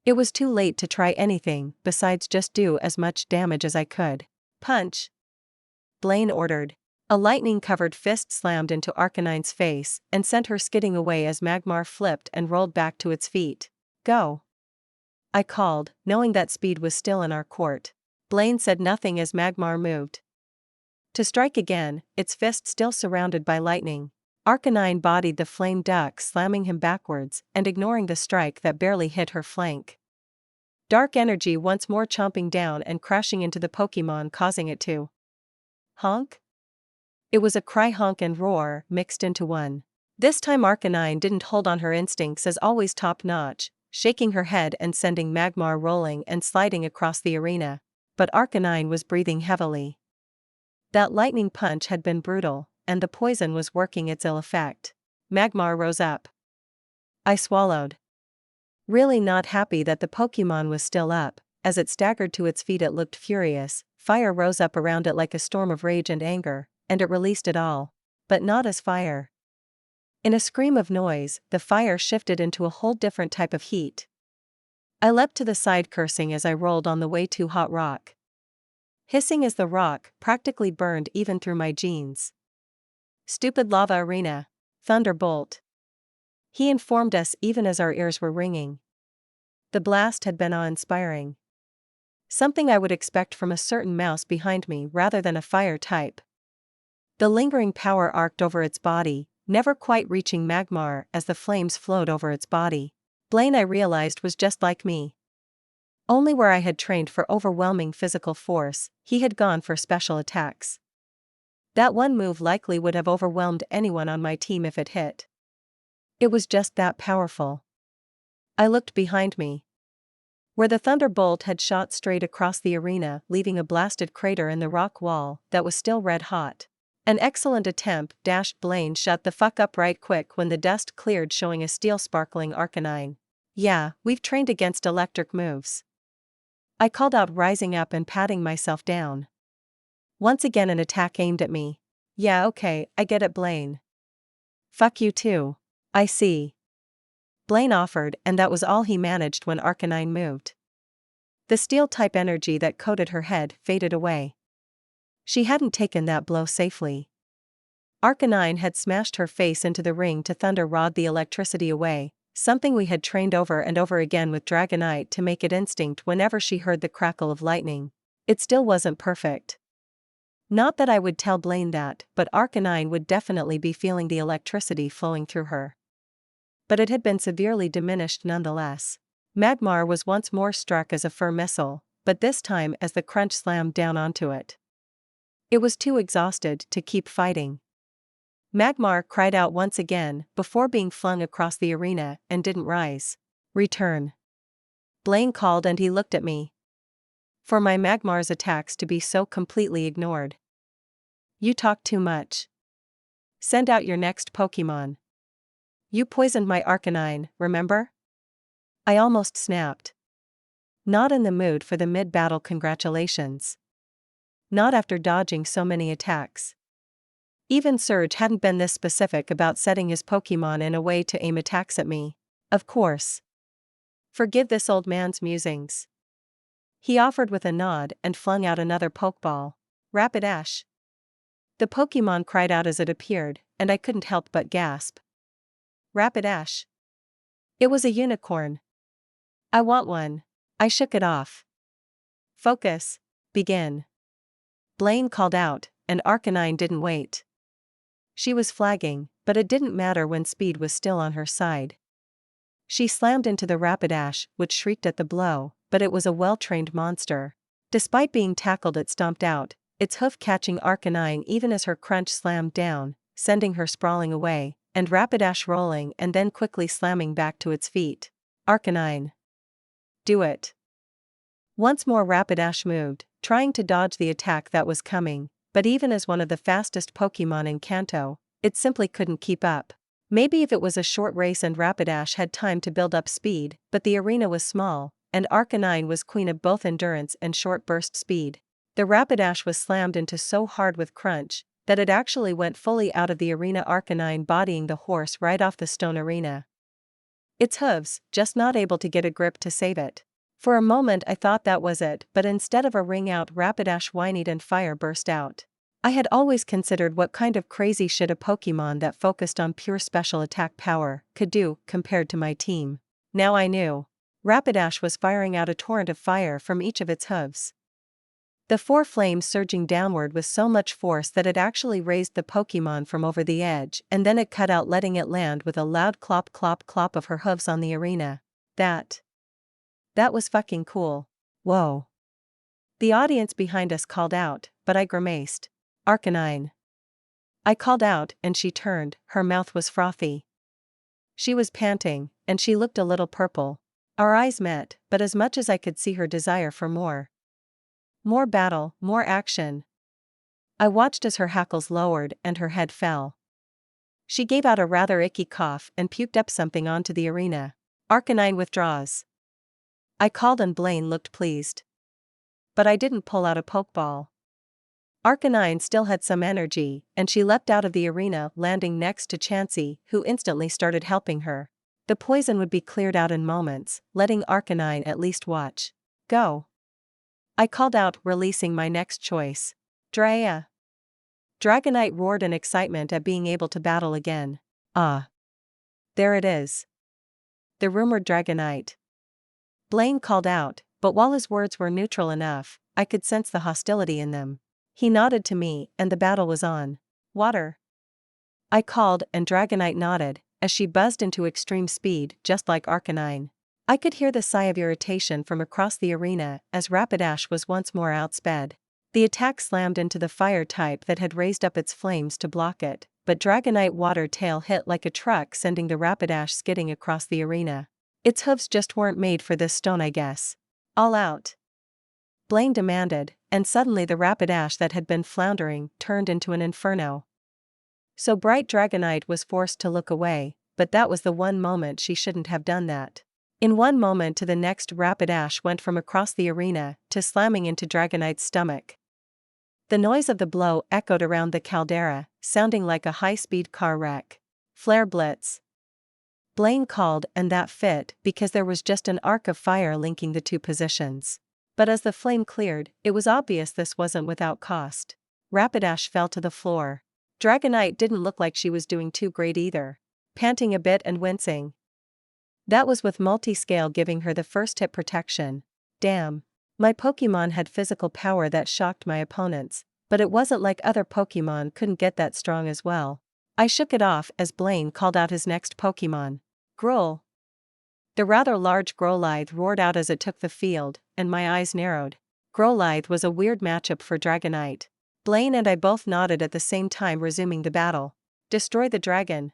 S1: It was too late to try anything besides just do as much damage as I could. Punch, Blaine ordered. A lightning-covered fist slammed into Arcanine's face and sent her skidding away as Magmar flipped and rolled back to its feet. Go, I called, knowing that speed was still in our court. Blaine said nothing as Magmar moved to strike again, its fist still surrounded by lightning. Arcanine bodied the flame duck, slamming him backwards and ignoring the strike that barely hit her flank. Dark energy once more chomping down and crashing into the Pokémon, causing it to honk. It was a cry, honk, and roar mixed into one. This time Arcanine didn't hold on her instincts as always top-notch, shaking her head and sending Magmar rolling and sliding across the arena. But Arcanine was breathing heavily. That lightning punch had been brutal, and the poison was working its ill effect. Magmar rose up. I swallowed. Really not happy that the Pokémon was still up. As it staggered to its feet, it looked furious. Fire rose up around it like a storm of rage and anger, and it released it all. But not as fire. In a scream of noise, the fire shifted into a whole different type of heat. I leapt to the side, cursing as I rolled on the way too hot rock. Hissing as the rock practically burned even through my jeans. Stupid lava arena. Thunderbolt, he informed us even as our ears were ringing. The blast had been awe-inspiring. Something I would expect from a certain mouse behind me rather than a fire type. The lingering power arced over its body, never quite reaching Magmar as the flames flowed over its body. Blaine, I realized, was just like me. Only where I had trained for overwhelming physical force, he had gone for special attacks. That one move likely would have overwhelmed anyone on my team if it hit. It was just that powerful. I looked behind me, where the thunderbolt had shot straight across the arena, leaving a blasted crater in the rock wall that was still red hot. An excellent attempt, dashed Blaine shut the fuck up right quick when the dust cleared, showing a steel-sparkling Arcanine. Yeah, we've trained against electric moves, I called out, rising up and patting myself down. Once again an attack aimed at me. Yeah, okay, I get it, Blaine. Fuck you too. I see, Blaine offered, and that was all he managed when Arcanine moved. The steel-type energy that coated her head faded away. She hadn't taken that blow safely. Arcanine had smashed her face into the ring to thunder rod the electricity away, something we had trained over and over again with Dragonite to make it instinct whenever she heard the crackle of lightning. It still wasn't perfect. Not that I would tell Blaine that, but Arcanine would definitely be feeling the electricity flowing through her. but it had been severely diminished nonetheless. Magmar was once more struck as a fur missile, but this time as the crunch slammed down onto it. It was too exhausted to keep fighting. Magmar cried out once again before being flung across the arena and didn't rise. Return. Blaine called and he looked at me. For my Magmar's attacks to be so completely ignored. You talk too much. Send out your next Pokemon. You poisoned my Arcanine, remember? I almost snapped. Not in the mood for the mid-battle congratulations. Not after dodging so many attacks. Even Surge hadn't been this specific about setting his Pokemon in a way to aim attacks at me. Of course. Forgive this old man's musings. He offered with a nod and flung out another Pokeball. Rapidash. The Pokemon cried out as it appeared, and I couldn't help but gasp. Rapidash. It was a unicorn. I want one. I shook it off. Focus. Begin. Blaine called out, and Arcanine didn't wait. She was flagging, but it didn't matter when speed was still on her side. She slammed into the Rapidash, which shrieked at the blow, but it was a well-trained monster. Despite being tackled, it stomped out, its hoof catching Arcanine even as her crunch slammed down, sending her sprawling away, and Rapidash rolling and then quickly slamming back to its feet. Arcanine. Do it. Once more Rapidash moved, trying to dodge the attack that was coming, but even as one of the fastest Pokemon in Kanto, it simply couldn't keep up. Maybe if it was a short race and Rapidash had time to build up speed, but the arena was small, and Arcanine was queen of both endurance and short burst speed. The Rapidash was slammed into so hard with crunch, that it actually went fully out of the arena, Arcanine bodying the horse right off the stone arena. Its hooves, just not able to get a grip to save it. For a moment I thought that was it, but instead of a ring out, Rapidash whinnied and fire burst out. I had always considered what kind of crazy shit a Pokemon that focused on pure special attack power could do compared to my team. Now I knew. Rapidash was firing out a torrent of fire from each of its hooves. The four flames surging downward with so much force that it actually raised the Pokemon from over the edge, and then it cut out, letting it land with a loud clop clop clop of her hooves on the arena. That was fucking cool. Whoa. The audience behind us called out, but I grimaced. Arcanine. I called out, and she turned, her mouth was frothy. She was panting, and she looked a little purple. Our eyes met, but as much as I could see her desire for more. More battle, more action. I watched as her hackles lowered and her head fell. She gave out a rather icky cough and puked up something onto the arena. Arcanine withdraws. I called and Blaine looked pleased. But I didn't pull out a Pokeball. Arcanine still had some energy, and she leapt out of the arena, landing next to Chansey, who instantly started helping her. The poison would be cleared out in moments, letting Arcanine at least watch. Go. I called out, releasing my next choice. Drea. Dragonite roared in excitement at being able to battle again. Ah. There it is. The rumored Dragonite. Blaine called out, but while his words were neutral enough, I could sense the hostility in them. He nodded to me, and the battle was on. Water. I called, and Dragonite nodded, as she buzzed into extreme speed, just like Arcanine. I could hear the sigh of irritation from across the arena as Rapidash was once more outsped. The attack slammed into the fire type that had raised up its flames to block it, but Dragonite Water Tail hit like a truck, sending the Rapidash skidding across the arena. Its hooves just weren't made for this stone, I guess. All out. Blaine demanded, and suddenly the Rapidash that had been floundering turned into an inferno. So bright Dragonite was forced to look away, but that was the one moment she shouldn't have done that. In one moment to the next, Rapidash went from across the arena to slamming into Dragonite's stomach. The noise of the blow echoed around the caldera, sounding like a high-speed car wreck. Flare Blitz. Blaine called, and that fit because there was just an arc of fire linking the two positions. But as the flame cleared, it was obvious this wasn't without cost. Rapidash fell to the floor. Dragonite didn't look like she was doing too great either. Panting a bit and wincing. That was with multi-scale giving her the first hit protection. Damn. My Pokemon had physical power that shocked my opponents, but it wasn't like other Pokemon couldn't get that strong as well. I shook it off as Blaine called out his next Pokemon. Gruel. The rather large Growlithe roared out as it took the field, and my eyes narrowed. Growlithe was a weird matchup for Dragonite. Blaine and I both nodded at the same time, resuming the battle. Destroy the dragon.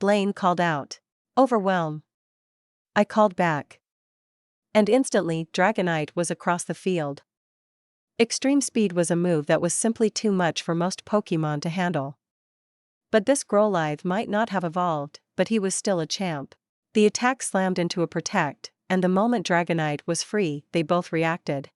S1: Blaine called out. Overwhelm. I called back. And instantly, Dragonite was across the field. Extreme speed was a move that was simply too much for most Pokemon to handle. But this Growlithe might not have evolved, but he was still a champ. The attack slammed into a protect, and the moment Dragonite was free, they both reacted.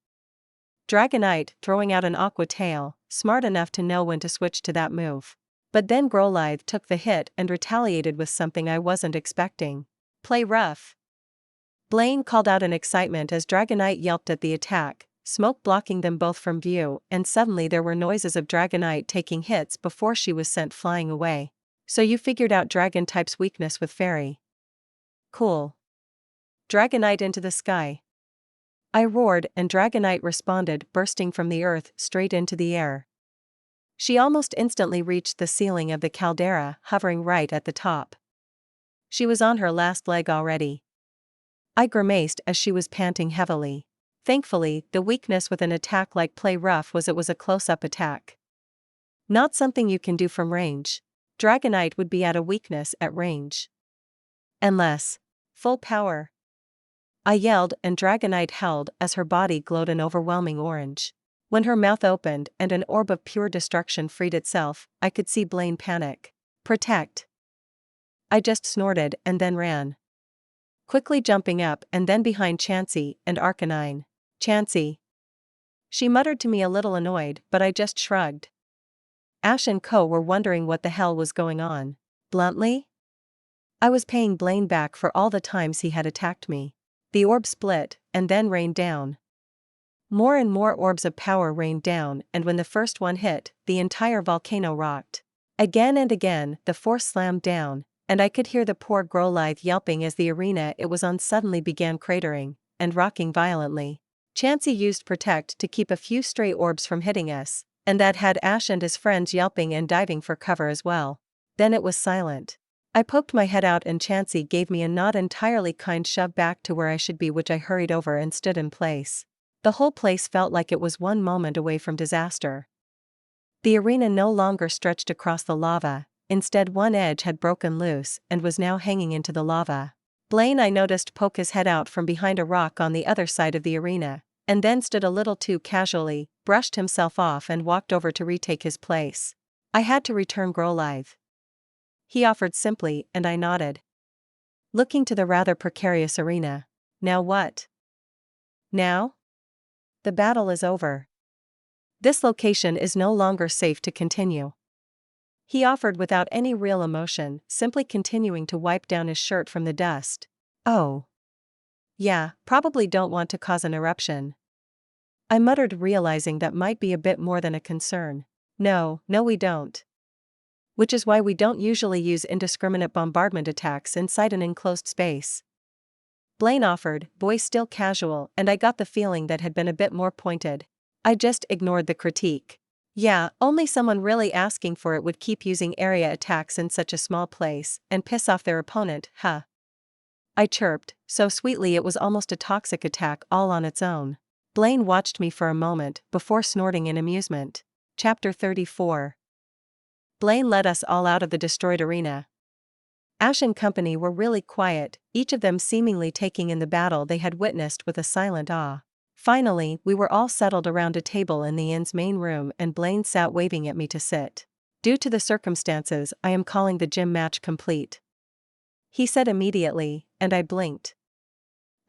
S1: Dragonite throwing out an Aqua Tail, smart enough to know when to switch to that move. But then Growlithe took the hit and retaliated with something I wasn't expecting. Play rough. Blaine called out in excitement as Dragonite yelped at the attack, smoke blocking them both from view, and suddenly there were noises of Dragonite taking hits before she was sent flying away. So you figured out Dragon type's weakness with Fairy. Cool. Dragonite into the sky. I roared, and Dragonite responded, bursting from the earth straight into the air. She almost instantly reached the ceiling of the caldera, hovering right at the top. She was on her last leg already. I grimaced as she was panting heavily. Thankfully, the weakness with an attack like Play Rough was it was a close-up attack. Not something you can do from range. Dragonite would be at a weakness at range. Unless full power. I yelled, and Dragonite held as her body glowed an overwhelming orange. When her mouth opened and an orb of pure destruction freed itself, I could see Blaine panic. Protect. I just snorted and then ran. Quickly jumping up and then behind Chansey and Arcanine. Chansey. She muttered to me a little annoyed, but I just shrugged. Ash and Co were wondering what the hell was going on. Bluntly? I was paying Blaine back for all the times he had attacked me. The orb split, and then rained down. More and more orbs of power rained down, and when the first one hit, the entire volcano rocked. Again and again, the force slammed down, and I could hear the poor Growlithe yelping as the arena it was on suddenly began cratering and rocking violently. Chansey used Protect to keep a few stray orbs from hitting us, and that had Ash and his friends yelping and diving for cover as well. Then it was silent. I poked my head out and Chansey gave me a not entirely kind shove back to where I should be, which I hurried over and stood in place. The whole place felt like it was one moment away from disaster. The arena no longer stretched across the lava, instead one edge had broken loose and was now hanging into the lava. Blaine, I noticed, poke his head out from behind a rock on the other side of the arena, and then stood a little too casually, brushed himself off and walked over to retake his place. I had to return Growlithe. He offered simply, and I nodded. Looking to the rather precarious arena. Now what? Now? The battle is over. This location is no longer safe to continue. He offered without any real emotion, simply continuing to wipe down his shirt from the dust. Oh. Yeah, probably don't want to cause an eruption. I muttered, realizing that might be a bit more than a concern. No, we don't. Which is why we don't usually use indiscriminate bombardment attacks inside an enclosed space. Blaine offered, voice still casual, and I got the feeling that had been a bit more pointed. I just ignored the critique. Yeah, only someone really asking for it would keep using area attacks in such a small place and piss off their opponent, huh? I chirped, so sweetly it was almost a toxic attack all on its own. Blaine watched me for a moment before snorting in amusement. Chapter 34. Blaine led us all out of the destroyed arena. Ash and company were really quiet, each of them seemingly taking in the battle they had witnessed with a silent awe. Finally, we were all settled around a table in the inn's main room and Blaine sat waving at me to sit. Due to the circumstances, I am calling the gym match complete. He said immediately, and I blinked.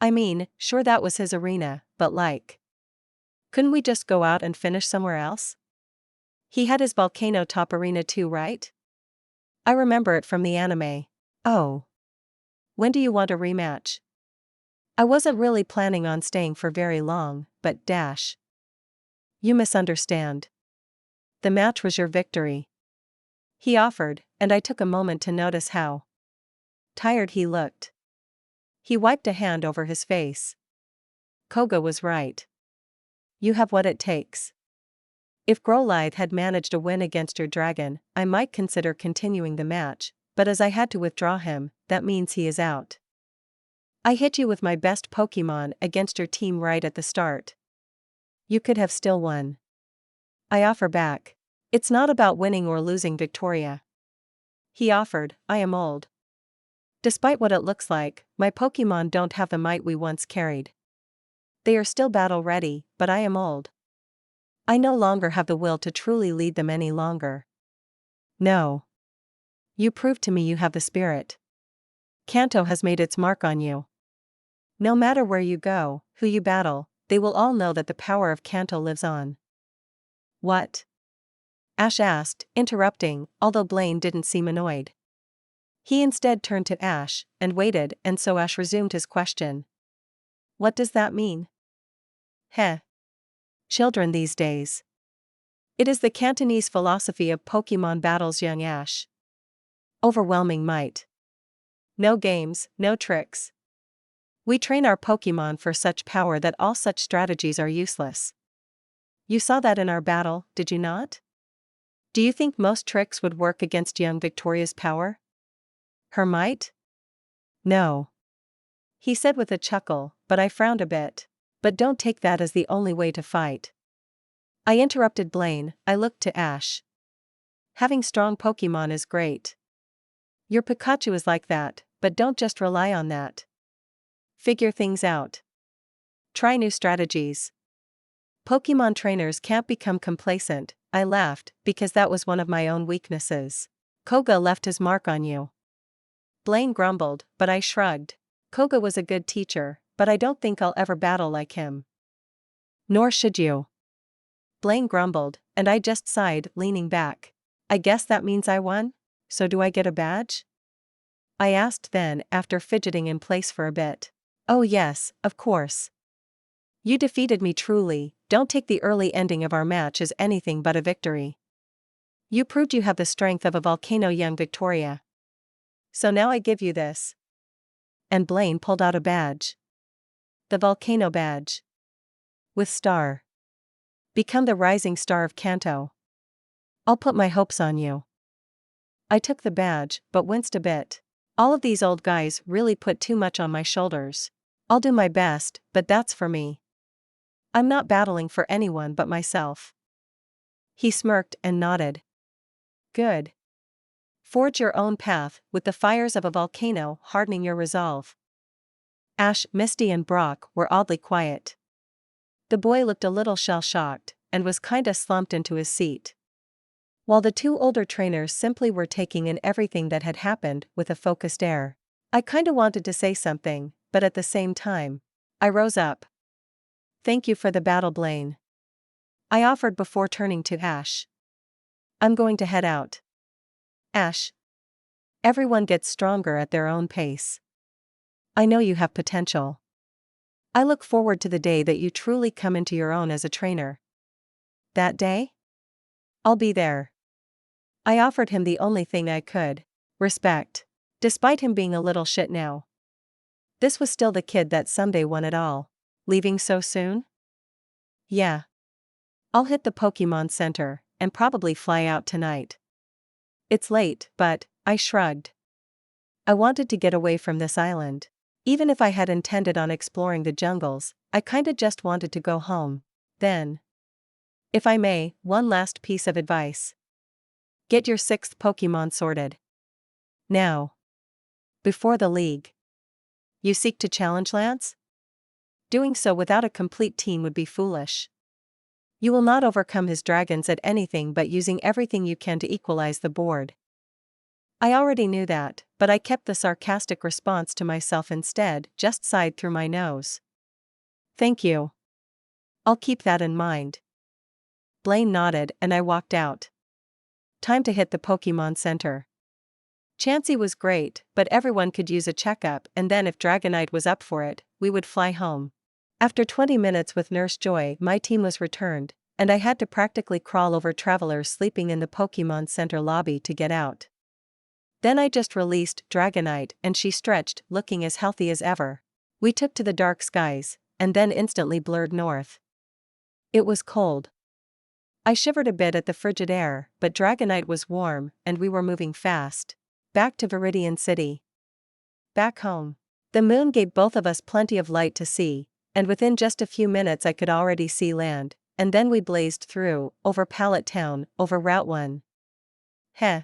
S1: I mean, sure that was his arena, but couldn't we just go out and finish somewhere else? He had his volcano top arena too, right? I remember it from the anime. Oh. When do you want a rematch? I wasn't really planning on staying for very long, but You misunderstand. The match was your victory. He offered, and I took a moment to notice how tired he looked. He wiped a hand over his face. Koga was right. You have what it takes. If Growlithe had managed a win against your dragon, I might consider continuing the match, but as I had to withdraw him, that means he is out. I hit you with my best Pokemon against your team right at the start. You could have still won. I offer back. It's not about winning or losing, Victoria. He offered, I am old. Despite what it looks like, my Pokemon don't have the might we once carried. They are still battle ready, but I am old. I no longer have the will to truly lead them any longer. No. You proved to me you have the spirit. Kanto has made its mark on you. No matter where you go, who you battle, they will all know that the power of Kanto lives on. What? Ash asked, interrupting, although Blaine didn't seem annoyed. He instead turned to Ash, and waited, and so Ash resumed his question. What does that mean? Heh. Children these days. It is the Cantonese philosophy of Pokemon battles, young Ash. Overwhelming might. No games, no tricks. We train our Pokemon for such power that all such strategies are useless. You saw that in our battle, did you not? Do you think most tricks would work against young Victoria's power? Her might? No. He said with a chuckle, but I frowned a bit. But don't take that as the only way to fight. I interrupted Blaine. I looked to Ash. Having strong Pokemon is great. Your Pikachu is like that, but don't just rely on that. Figure things out. Try new strategies. Pokemon trainers can't become complacent, I laughed, because that was one of my own weaknesses. Koga left his mark on you. Blaine grumbled, but I shrugged. Koga was a good teacher, but I don't think I'll ever battle like him. Nor should you. Blaine grumbled, and I just sighed, leaning back. I guess that means I won? So do I get a badge? I asked then, after fidgeting in place for a bit. Oh yes, of course. You defeated me truly, don't take the early ending of our match as anything but a victory. You proved you have the strength of a volcano, young Victoria. So now I give you this. And Blaine pulled out a badge. The volcano badge. With star. Become the rising star of Kanto. I'll put my hopes on you. I took the badge, but winced a bit. All of these old guys really put too much on my shoulders. I'll do my best, but that's for me. I'm not battling for anyone but myself. He smirked and nodded. Good. Forge your own path, with the fires of a volcano hardening your resolve. Ash, Misty and Brock were oddly quiet. The boy looked a little shell-shocked, and was kinda slumped into his seat. While the two older trainers simply were taking in everything that had happened with a focused air. I kinda wanted to say something, but at the same time, I rose up. Thank you for the battle, Blaine. I offered before turning to Ash. I'm going to head out. Ash. Everyone gets stronger at their own pace. I know you have potential. I look forward to the day that you truly come into your own as a trainer. That day? I'll be there. I offered him the only thing I could. Respect. Despite him being a little shit now. This was still the kid that someday won it all. Leaving so soon? Yeah. I'll hit the Pokemon Center, and probably fly out tonight. It's late, but, I shrugged. I wanted to get away from this island. Even if I had intended on exploring the jungles, I kinda just wanted to go home. Then. If I may, one last piece of advice. Get your 6th Pokemon sorted. Now. Before the league. You seek to challenge Lance? Doing so without a complete team would be foolish. You will not overcome his dragons at anything but using everything you can to equalize the board. I already knew that, but I kept the sarcastic response to myself instead, just sighed through my nose. Thank you. I'll keep that in mind. Blaine nodded and I walked out. Time to hit the Pokemon Center. Chansey was great, but everyone could use a checkup, and then if Dragonite was up for it, we would fly home. After 20 minutes with Nurse Joy, my team was returned, and I had to practically crawl over travelers sleeping in the Pokemon Center lobby to get out. Then I just released Dragonite and she stretched, looking as healthy as ever. We took to the dark skies, and then instantly blurred north. It was cold. I shivered a bit at the frigid air, but Dragonite was warm, and we were moving fast. Back to Viridian City. Back home. The moon gave both of us plenty of light to see, and within just a few minutes I could already see land, and then we blazed through, over Pallet Town, over Route 1. Heh.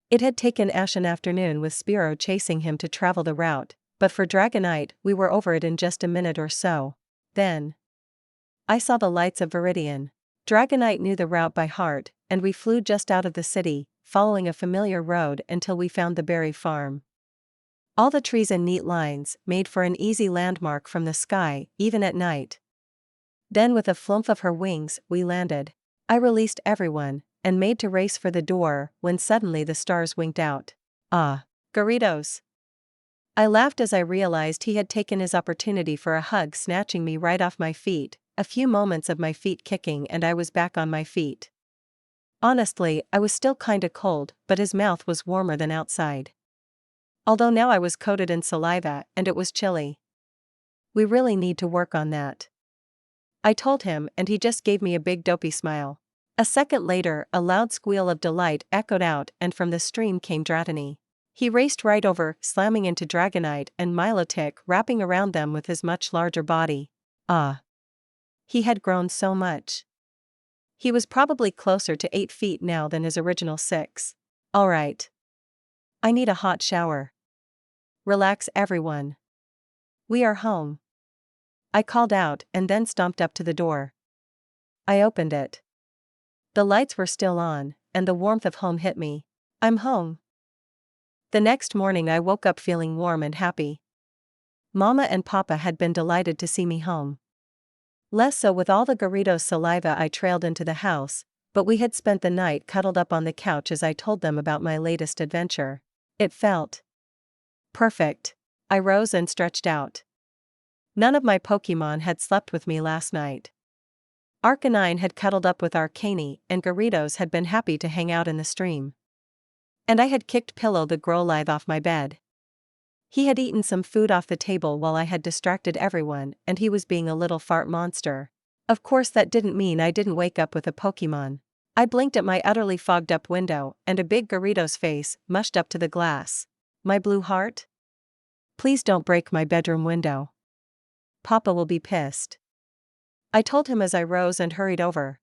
S1: It had taken Ash an afternoon with Spearow chasing him to travel the route, but for Dragonite we were over it in just a minute or so. Then I saw the lights of Viridian. Dragonite knew the route by heart, and we flew just out of the city, following a familiar road until we found the berry farm. All the trees in neat lines, made for an easy landmark from the sky, even at night. Then with a flump of her wings, we landed. I released everyone, and made to race for the door, when suddenly the stars winked out. Ah! Gyarados! I laughed as I realized he had taken his opportunity for a hug, snatching me right off my feet. A few moments of my feet kicking and I was back on my feet. Honestly, I was still kinda cold, but his mouth was warmer than outside. Although now I was coated in saliva and it was chilly. We really need to work on that, I told him, and he just gave me a big dopey smile. A second later, a loud squeal of delight echoed out, and from the stream came Dratini. He raced right over, slamming into Dragonite and Milotic, wrapping around them with his much larger body. Ah! He had grown so much. He was probably closer to 8 feet now than his original 6. Alright. I need a hot shower. Relax everyone. We are home. I called out and then stomped up to the door. I opened it. The lights were still on, and the warmth of home hit me. I'm home. The next morning I woke up feeling warm and happy. Mama and Papa had been delighted to see me home. Less so with all the Gyarados saliva I trailed into the house, but we had spent the night cuddled up on the couch as I told them about my latest adventure. It felt perfect. I rose and stretched out. None of my Pokémon had slept with me last night. Arcanine had cuddled up with Arcanine, and Gyarados had been happy to hang out in the stream. And I had kicked Pillow the Growlithe off my bed. He had eaten some food off the table while I had distracted everyone, and he was being a little fart monster. Of course that didn't mean I didn't wake up with a Pokémon. I blinked at my utterly fogged up window, and a big Gyarados face mushed up to the glass. My blue heart? Please don't break my bedroom window. Papa will be pissed. I told him as I rose and hurried over,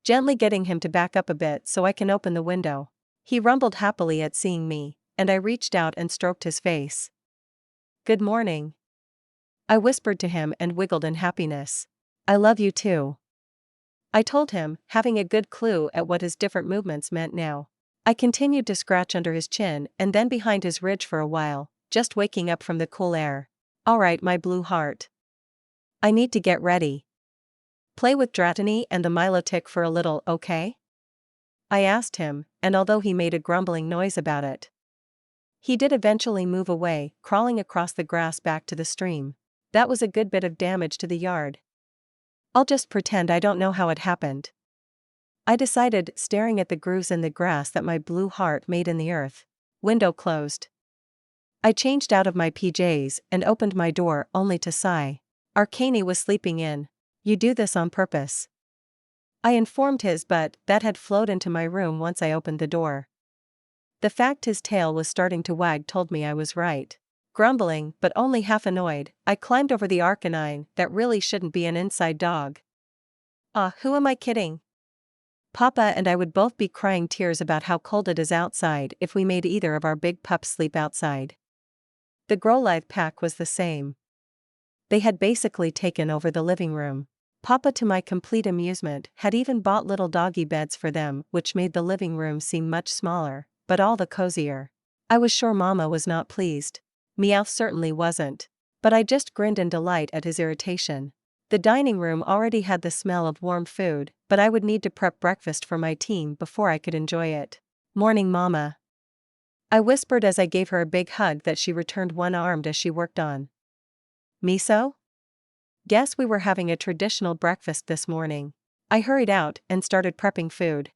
S1: gently getting him to back up a bit so I can open the window. He rumbled happily at seeing me, and I reached out and stroked his face. Good morning. I whispered to him and wiggled in happiness. I love you too. I told him, having a good clue at what his different movements meant now. I continued to scratch under his chin and then behind his ridge for a while, just waking up from the cool air. Alright, my blue heart. I need to get ready. Play with Dratini and the Milotic for a little, okay? I asked him, and although he made a grumbling noise about it, he did eventually move away, crawling across the grass back to the stream. That was a good bit of damage to the yard. I'll just pretend I don't know how it happened, I decided, staring at the grooves in the grass that my blue heart made in the earth. Window closed. I changed out of my PJs and opened my door only to sigh. Arcanine was sleeping in. You do this on purpose, I informed his, but that had flowed into my room once I opened the door. The fact his tail was starting to wag told me I was right. Grumbling, but only half annoyed, I climbed over the Arcanine that really shouldn't be an inside dog. Who am I kidding? Papa and I would both be crying tears about how cold it is outside if we made either of our big pups sleep outside. The Growlithe pack was the same. They had basically taken over the living room. Papa, to my complete amusement, had even bought little doggy beds for them, which made the living room seem much smaller, but all the cozier. I was sure Mama was not pleased. Meowth certainly wasn't. But I just grinned in delight at his irritation. The dining room already had the smell of warm food, but I would need to prep breakfast for my team before I could enjoy it. Morning, Mama. I whispered as I gave her a big hug that she returned one-armed as she worked on. Miso? Guess we were having a traditional breakfast this morning. I hurried out and started prepping food,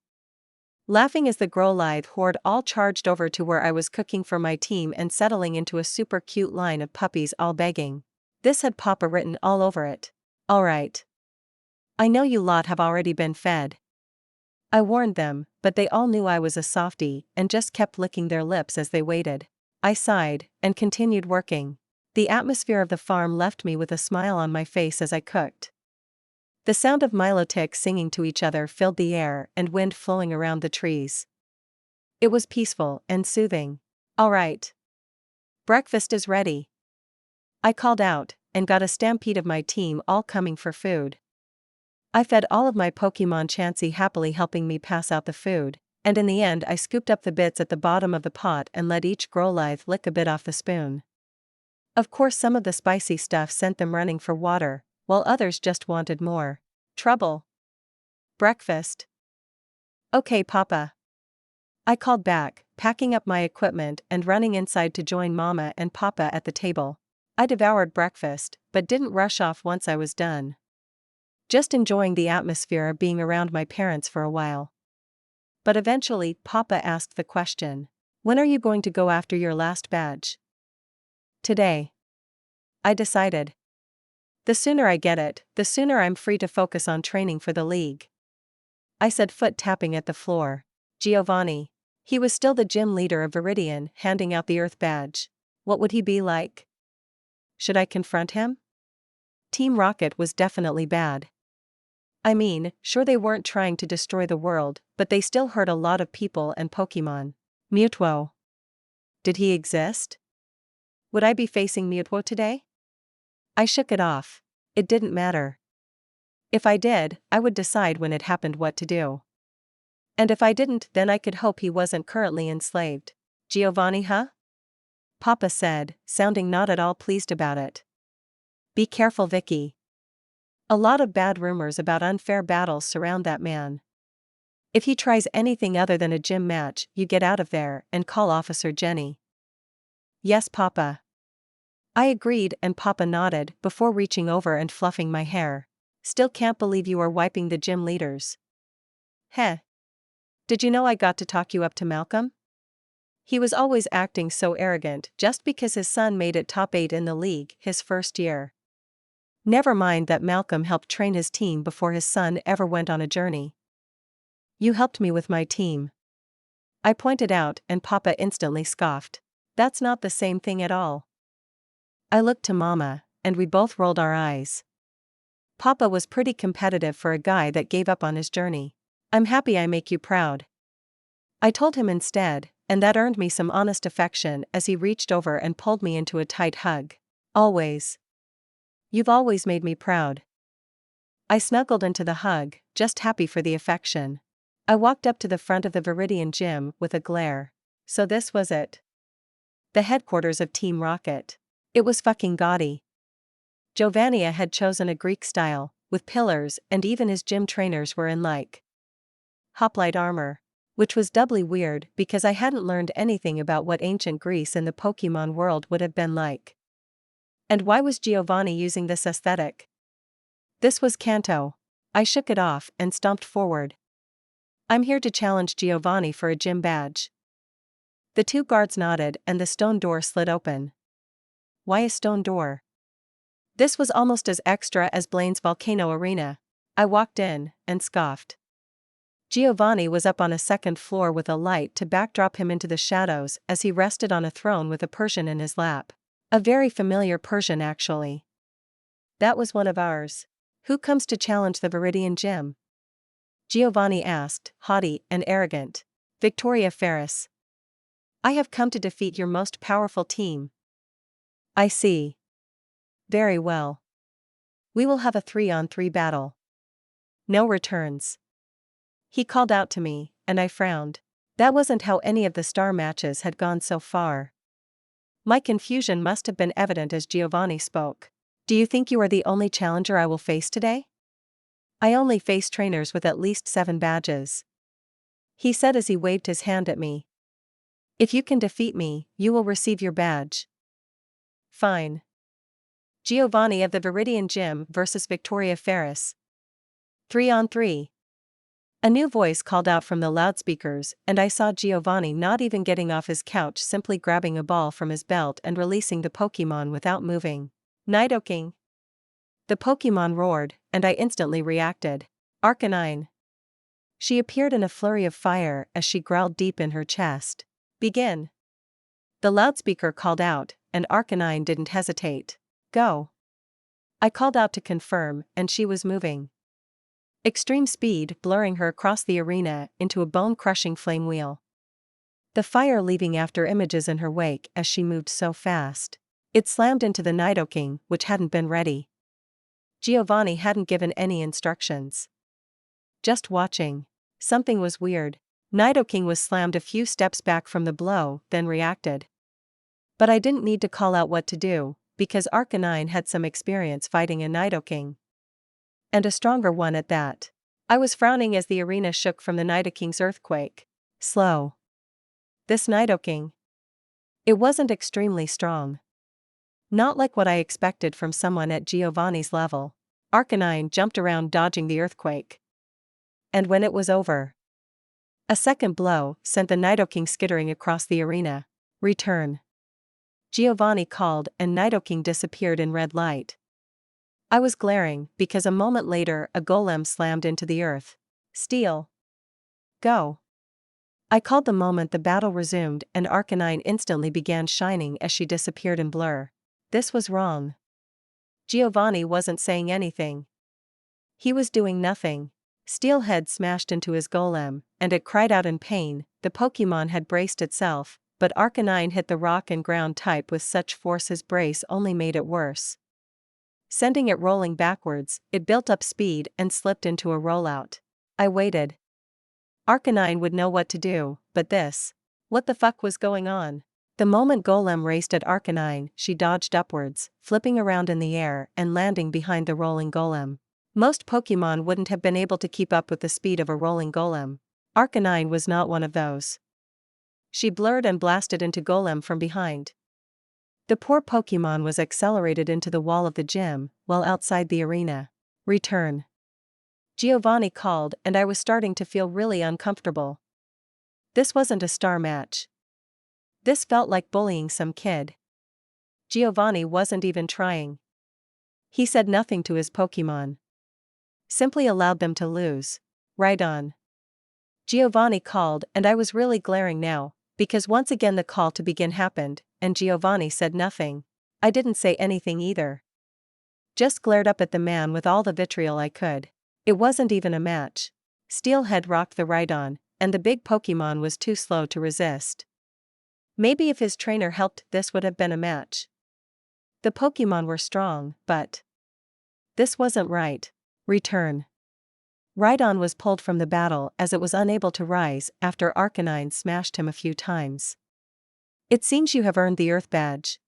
S1: laughing as the Growlithe horde all charged over to where I was cooking for my team and settling into a super cute line of puppies all begging. This had Papa written all over it. Alright. I know you lot have already been fed. I warned them, but they all knew I was a softie and just kept licking their lips as they waited. I sighed and continued working. The atmosphere of the farm left me with a smile on my face as I cooked. The sound of Milotics singing to each other filled the air and wind flowing around the trees. It was peaceful and soothing. All right. Breakfast is ready. I called out, and got a stampede of my team all coming for food. I fed all of my Pokemon Chansey happily helping me pass out the food, and in the end I scooped up the bits at the bottom of the pot and let each Growlithe lick a bit off the spoon. Of course some of the spicy stuff sent them running for water, while others just wanted more. Trouble. Breakfast. Okay, Papa. I called back, packing up my equipment and running inside to join Mama and Papa at the table. I devoured breakfast, but didn't rush off once I was done. Just enjoying the atmosphere of being around my parents for a while. But eventually, Papa asked the question, "When are you going to go after your last badge?" Today. I decided. The sooner I get it, the sooner I'm free to focus on training for the league. I said, foot tapping at the floor. Giovanni. He was still the gym leader of Viridian, handing out the Earth badge. What would he be like? Should I confront him? Team Rocket was definitely bad. I mean, sure they weren't trying to destroy the world, but they still hurt a lot of people and Pokemon. Mutwo. Did he exist? Would I be facing Mutwo today? I shook it off. It didn't matter. If I did, I would decide when it happened what to do. And if I didn't, then I could hope he wasn't currently enslaved. Giovanni, huh? Papa said, sounding not at all pleased about it. Be careful, Vicky. A lot of bad rumors about unfair battles surround that man. If he tries anything other than a gym match, you get out of there and call Officer Jenny. Yes, Papa. I agreed and Papa nodded before reaching over and fluffing my hair. Still can't believe you are wiping the gym leaders. Heh. Did you know I got to talk you up to Malcolm? He was always acting so arrogant just because his son made it top 8 in the league his first year. Never mind that Malcolm helped train his team before his son ever went on a journey. You helped me with my team. I pointed out and Papa instantly scoffed. That's not the same thing at all. I looked to Mama, and we both rolled our eyes. Papa was pretty competitive for a guy that gave up on his journey. I'm happy I make you proud. I told him instead, and that earned me some honest affection as he reached over and pulled me into a tight hug. Always. You've always made me proud. I snuggled into the hug, just happy for the affection. I walked up to the front of the Viridian gym with a glare. So this was it. The headquarters of Team Rocket. It was fucking gaudy. Giovannia had chosen a Greek style, with pillars, and even his gym trainers were in like hoplite armor. Which was doubly weird because I hadn't learned anything about what ancient Greece in the Pokemon world would have been like. And why was Giovanni using this aesthetic? This was Kanto. I shook it off and stomped forward. I'm here to challenge Giovanni for a gym badge. The two guards nodded and the stone door slid open. Why a stone door? This was almost as extra as Blaine's volcano arena. I walked in and scoffed. Giovanni was up on a second floor with a light to backdrop him into the shadows as he rested on a throne with a Persian in his lap. A very familiar Persian actually. That was one of ours. Who comes to challenge the Viridian gym? Giovanni asked, haughty and arrogant. Victoria Ferrous. I have come to defeat your most powerful team. I see. Very well. We will have a 3-on-3 battle. No returns. He called out to me, and I frowned. That wasn't how any of the star matches had gone so far. My confusion must have been evident as Giovanni spoke. Do you think you are the only challenger I will face today? I only face trainers with at least 7 badges. He said as he waved his hand at me. If you can defeat me, you will receive your badge. Fine. Giovanni of the Viridian Gym versus Victoria Ferrous. 3-on-3. A new voice called out from the loudspeakers, and I saw Giovanni not even getting off his couch, simply grabbing a ball from his belt and releasing the Pokemon without moving. Nidoking. The Pokemon roared, and I instantly reacted. Arcanine. She appeared in a flurry of fire as she growled deep in her chest. Begin. The loudspeaker called out, and Arcanine didn't hesitate. Go. I called out to confirm, and she was moving. Extreme speed blurring her across the arena into a bone-crushing flame wheel. The fire leaving after images in her wake as she moved so fast. It slammed into the Nidoking, which hadn't been ready. Giovanni hadn't given any instructions. Just watching. Something was weird. Nidoking was slammed a few steps back from the blow, then reacted. But I didn't need to call out what to do, because Arcanine had some experience fighting a Nidoking. And a stronger one at that. I was frowning as the arena shook from the Nidoking's earthquake. Slow. This Nidoking. It wasn't extremely strong. Not like what I expected from someone at Giovanni's level. Arcanine jumped around dodging the earthquake. And when it was over, a second blow sent the Nidoking skittering across the arena. Return. Giovanni called and Nidoking disappeared in red light. I was glaring because a moment later a golem slammed into the earth. Steel. Go. I called the moment the battle resumed and Arcanine instantly began shining as she disappeared in blur. This was wrong. Giovanni wasn't saying anything. He was doing nothing. Steelhead smashed into his golem, and it cried out in pain. The Pokémon had braced itself, but Arcanine hit the rock and ground type with such force his brace only made it worse. Sending it rolling backwards, it built up speed and slipped into a rollout. I waited. Arcanine would know what to do, but this. What the fuck was going on? The moment Golem raced at Arcanine, she dodged upwards, flipping around in the air and landing behind the rolling Golem. Most Pokémon wouldn't have been able to keep up with the speed of a rolling Golem. Arcanine was not one of those. She blurred and blasted into Golem from behind. The poor Pokémon was accelerated into the wall of the gym, while outside the arena. Return. Giovanni called and I was starting to feel really uncomfortable. This wasn't a star match. This felt like bullying some kid. Giovanni wasn't even trying. He said nothing to his Pokémon. Simply allowed them to lose. Right on. Giovanni called and I was really glaring now, because once again the call to begin happened, and Giovanni said nothing. I didn't say anything either. Just glared up at the man with all the vitriol I could. It wasn't even a match. Steelhead rocked the Rhydon, and the big Pokémon was too slow to resist. Maybe if his trainer helped this would have been a match. The Pokémon were strong, but this wasn't right. Return. Rhydon was pulled from the battle as it was unable to rise after Arcanine smashed him a few times. It seems you have earned the Earth Badge.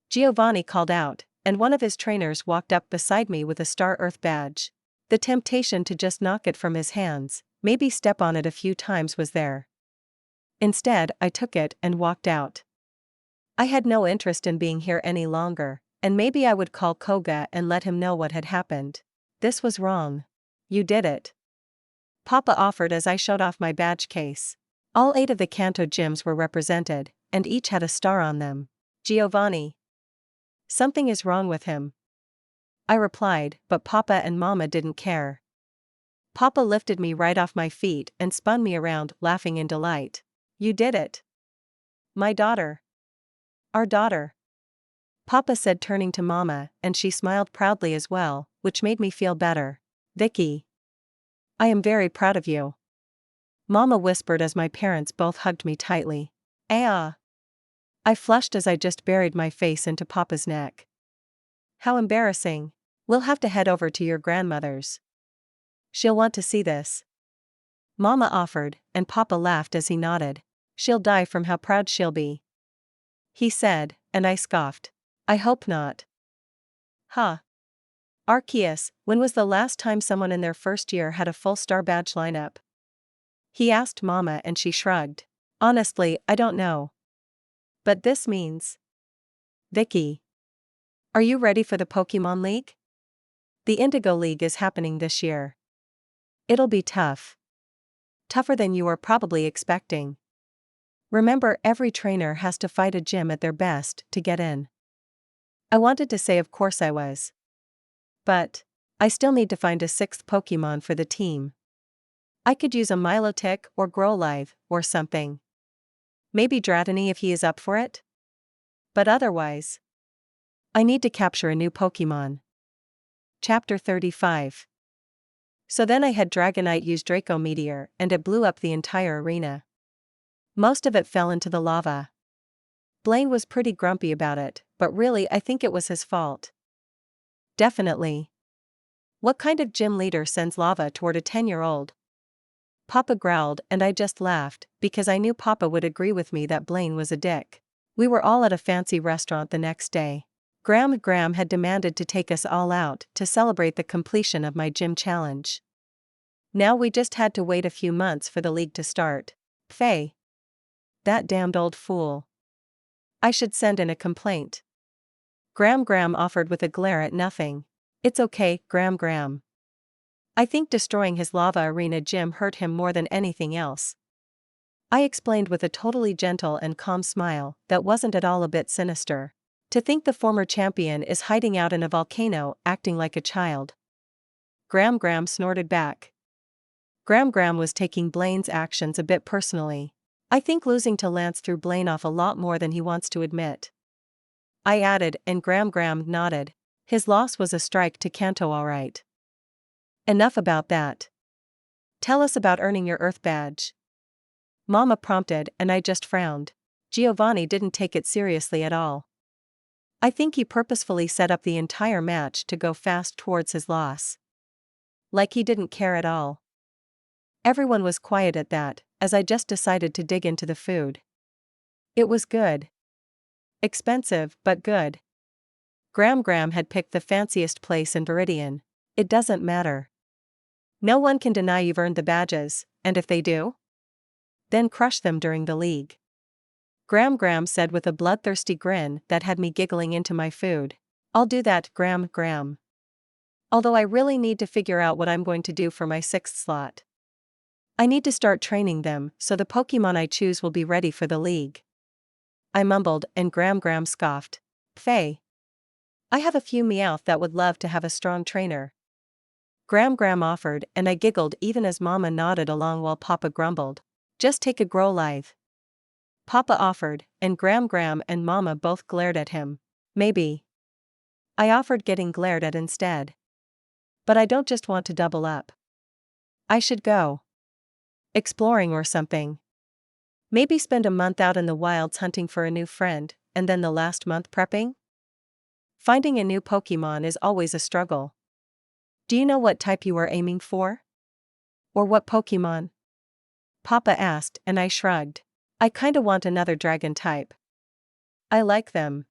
S1: Giovanni called out, and one of his trainers walked up beside me with a Star Earth Badge. The temptation to just knock it from his hands, maybe step on it a few times was there. Instead, I took it and walked out. I had no interest in being here any longer, and maybe I would call Koga and let him know what had happened. This was wrong. You did it. Papa offered as I showed off my badge case. All 8 of the Kanto gyms were represented, and each had a star on them. Giovanni. Something is wrong with him. I replied, but Papa and Mama didn't care. Papa lifted me right off my feet and spun me around, laughing in delight. You did it. My daughter. Our daughter. Papa said, turning to Mama, and she smiled proudly as well, which made me feel better. Vicky. I am very proud of you. Mama whispered as my parents both hugged me tightly. Ah. I flushed as I just buried my face into Papa's neck. How embarrassing. We'll have to head over to your grandmother's. She'll want to see this. Mama offered, and Papa laughed as he nodded. She'll die from how proud she'll be. He said, and I scoffed. I hope not. Huh. Arceus, when was the last time someone in their first year had a full star badge lineup? He asked Mama and she shrugged. Honestly, I don't know. But this means. Vicky. Are you ready for the Pokemon League? The Indigo League is happening this year. It'll be tough. Tougher than you are probably expecting. Remember, every trainer has to fight a gym at their best to get in. I wanted to say of course I was. But I still need to find a 6th Pokemon for the team. I could use a Milotic or Growlithe or something. Maybe Dratini if he is up for it? But otherwise, I need to capture a new Pokemon. Chapter 35. So then I had Dragonite use Draco Meteor and it blew up the entire arena. Most of it fell into the lava. Blaine was pretty grumpy about it, but really I think it was his fault. Definitely. What kind of gym leader sends lava toward a 10-year-old? Papa growled and I just laughed, because I knew Papa would agree with me that Blaine was a dick. We were all at a fancy restaurant the next day. Graham had demanded to take us all out to celebrate the completion of my gym challenge. Now we just had to wait a few months for the league to start. Faye. That damned old fool. I should send in a complaint. Graham offered with a glare at nothing. It's okay, Graham. I think destroying his lava arena gym hurt him more than anything else. I explained with a totally gentle and calm smile that wasn't at all a bit sinister. To think the former champion is hiding out in a volcano acting like a child. Graham snorted back. Graham was taking Blaine's actions a bit personally. I think losing to Lance threw Blaine off a lot more than he wants to admit. I added, and Graham nodded. His loss was a strike to Kanto, alright. Enough about that. Tell us about earning your Earth badge. Mama prompted and I just frowned. Giovanni didn't take it seriously at all. I think he purposefully set up the entire match to go fast towards his loss. Like he didn't care at all. Everyone was quiet at that, as I just decided to dig into the food. It was good. Expensive, but good. Graham had picked the fanciest place in Viridian. It doesn't matter. No one can deny you've earned the badges, and if they do, then crush them during the league. Graham said with a bloodthirsty grin that had me giggling into my food. I'll do that, Graham. Although I really need to figure out what I'm going to do for my 6th slot. I need to start training them so the Pokemon I choose will be ready for the league. I mumbled and Graham scoffed. Faye. I have a few Meowth that would love to have a strong trainer. Graham offered and I giggled even as Mama nodded along while Papa grumbled. Just take a Growlithe. Papa offered, and Graham and Mama both glared at him. Maybe. I offered getting glared at instead. But I don't just want to double up. I should go exploring or something. Maybe spend a month out in the wilds hunting for a new friend, and then the last month prepping? Finding a new Pokemon is always a struggle. Do you know what type you are aiming for? Or what Pokemon? Papa asked and I shrugged. I kinda want another dragon type. I like them.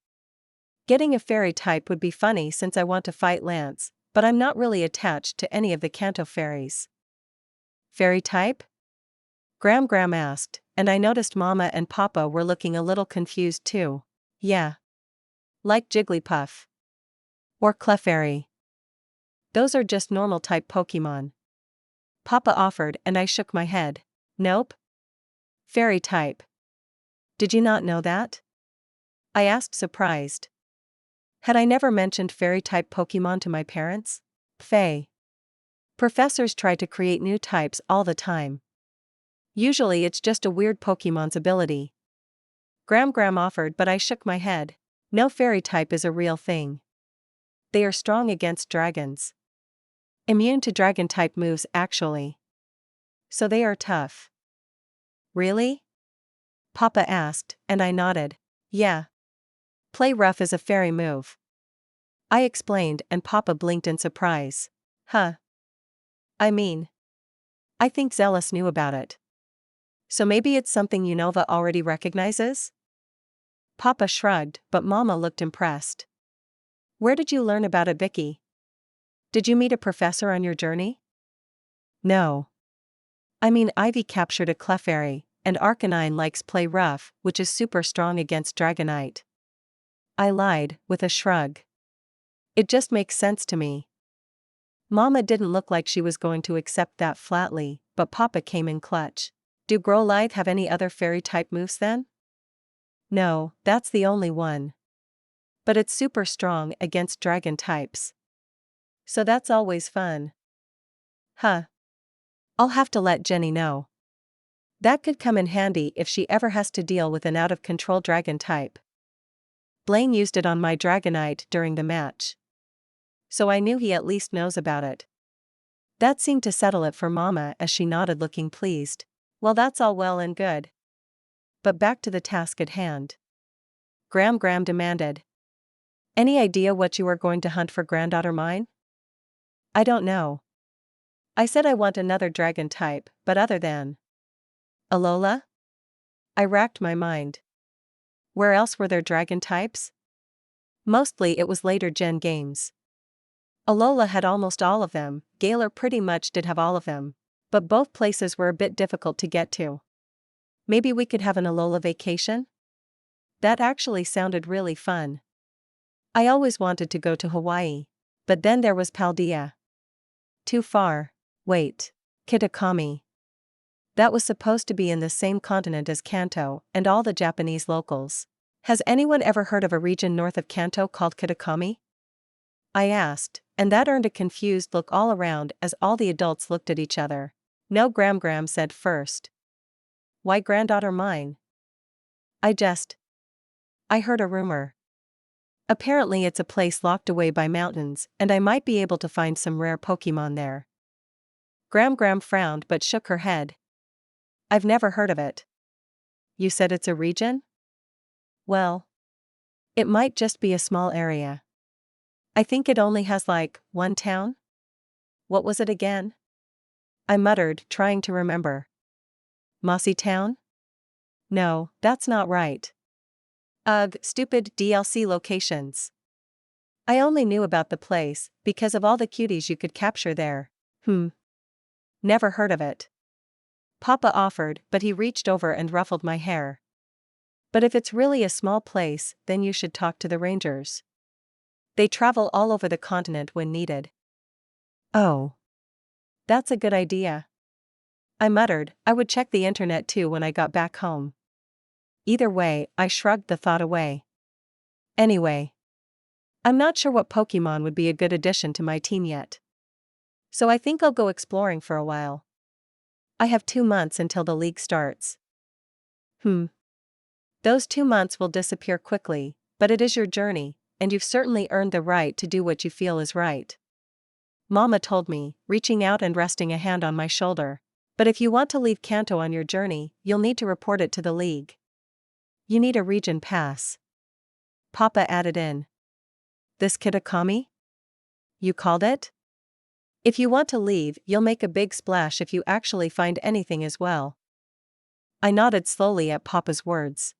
S1: Getting a fairy type would be funny since I want to fight Lance, but I'm not really attached to any of the Kanto fairies. Fairy type? Graham asked, and I noticed Mama and Papa were looking a little confused too. Yeah. Like Jigglypuff. Or Clefairy. Those are just normal type Pokemon. Papa offered and I shook my head. Nope. Fairy type. Did you not know that? I asked surprised. Had I never mentioned fairy type Pokemon to my parents? Faye. Professors try to create new types all the time. Usually it's just a weird Pokemon's ability. Graham offered but I shook my head. No fairy type is a real thing. They are strong against dragons. Immune to dragon type moves actually. So they are tough. Really? Papa asked, and I nodded. Yeah. Play rough is a fairy move. I explained and Papa blinked in surprise. Huh. I mean, I think Zealous knew about it. So maybe it's something Unova already recognizes? Papa shrugged, but Mama looked impressed. Where did you learn about it, Vicky? Did you meet a professor on your journey? No. I mean, Ivy captured a Clefairy, and Arcanine likes Play Rough, which is super strong against Dragonite. I lied, with a shrug. It just makes sense to me. Mama didn't look like she was going to accept that flatly, but Papa came in clutch. Do Growlithe have any other fairy-type moves then? No, that's the only one. But it's super strong against dragon types. So that's always fun. Huh. I'll have to let Jenny know. That could come in handy if she ever has to deal with an out-of-control dragon type. Blaine used it on my Dragonite during the match. So I knew he at least knows about it. That seemed to settle it for Mama as she nodded, looking pleased. Well, that's all well and good. But back to the task at hand. Gram demanded. Any idea what you are going to hunt for, granddaughter mine? I don't know. I said I want another dragon type, but other than Alola? I racked my mind. Where else were there dragon types? Mostly it was later gen games. Alola had almost all of them, Galar pretty much did have all of them. But both places were a bit difficult to get to. Maybe we could have an Alola vacation? That actually sounded really fun. I always wanted to go to Hawaii. But then there was Paldea. Too far. Wait. Kitakami. That was supposed to be in the same continent as Kanto and all the Japanese locals. Has anyone ever heard of a region north of Kanto called Kitakami? I asked, and that earned a confused look all around as all the adults looked at each other. No, Gram said first. Why, granddaughter mine? I heard a rumor. Apparently it's a place locked away by mountains, and I might be able to find some rare Pokemon there. Gram frowned but shook her head. I've never heard of it. You said it's a region? Well, it might just be a small area. I think it only has like one town? What was it again? I muttered, trying to remember. Mossy Town? No, that's not right. Ugh, stupid DLC locations. I only knew about the place because of all the cuties you could capture there. Never heard of it. Papa offered, but he reached over and ruffled my hair. But if it's really a small place, then you should talk to the rangers. They travel all over the continent when needed. Oh. That's a good idea. I muttered, I would check the internet too when I got back home. Either way, I shrugged the thought away. Anyway. I'm not sure what Pokemon would be a good addition to my team yet. So I think I'll go exploring for a while. I have 2 months until the league starts. Those 2 months will disappear quickly, but it is your journey, and you've certainly earned the right to do what you feel is right. Mama told me, reaching out and resting a hand on my shoulder. But if you want to leave Kanto on your journey, you'll need to report it to the league. You need a region pass. Papa added in. This Kitakami? You called it? If you want to leave, you'll make a big splash if you actually find anything as well. I nodded slowly at Papa's words.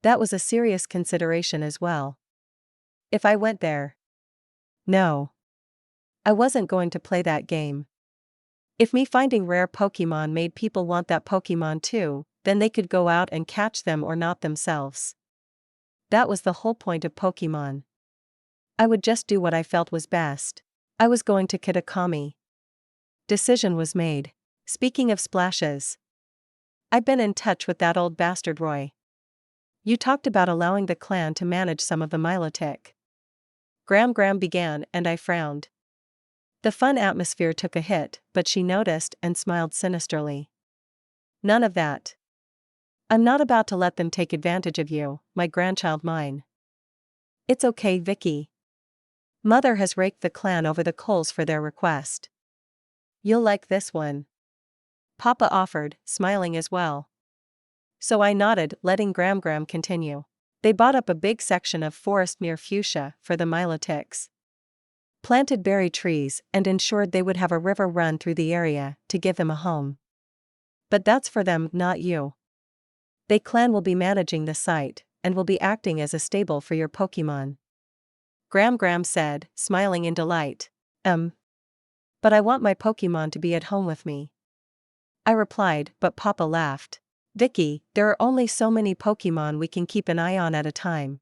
S1: That was a serious consideration as well. If I went there. No. I wasn't going to play that game. If me finding rare Pokemon made people want that Pokemon too, then they could go out and catch them or not themselves. That was the whole point of Pokemon. I would just do what I felt was best. I was going to Kitakami. Decision was made. Speaking of splashes. I've been in touch with that old bastard Roy. You talked about allowing the clan to manage some of the Milotic. Gram began and I frowned. The fun atmosphere took a hit, but she noticed and smiled sinisterly. None of that. I'm not about to let them take advantage of you, my grandchild mine. It's okay, Vicky. Mother has raked the clan over the coals for their request. You'll like this one. Papa offered, smiling as well. So I nodded, letting Gram continue. They bought up a big section of forest near Fuchsia for the Milotics. Planted berry trees and ensured they would have a river run through the area to give them a home. But that's for them, not you. They clan will be managing the site and will be acting as a stable for your Pokemon. Gram said, smiling in delight. But I want my Pokemon to be at home with me. I replied, but Papa laughed. Vicky, there are only so many Pokemon we can keep an eye on at a time.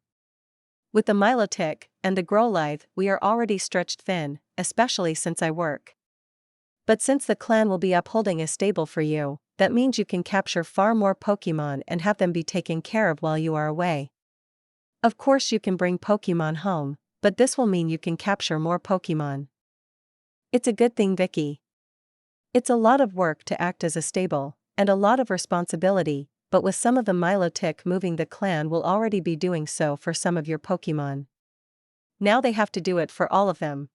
S1: With the Milotic and the Growlithe, we are already stretched thin, especially since I work. But since the clan will be upholding a stable for you, that means you can capture far more Pokemon and have them be taken care of while you are away. Of course you can bring Pokemon home, but this will mean you can capture more Pokemon. It's a good thing, Vicky. It's a lot of work to act as a stable, and a lot of responsibility, but with some of the Milotic moving, the clan will already be doing so for some of your Pokemon. Now they have to do it for all of them.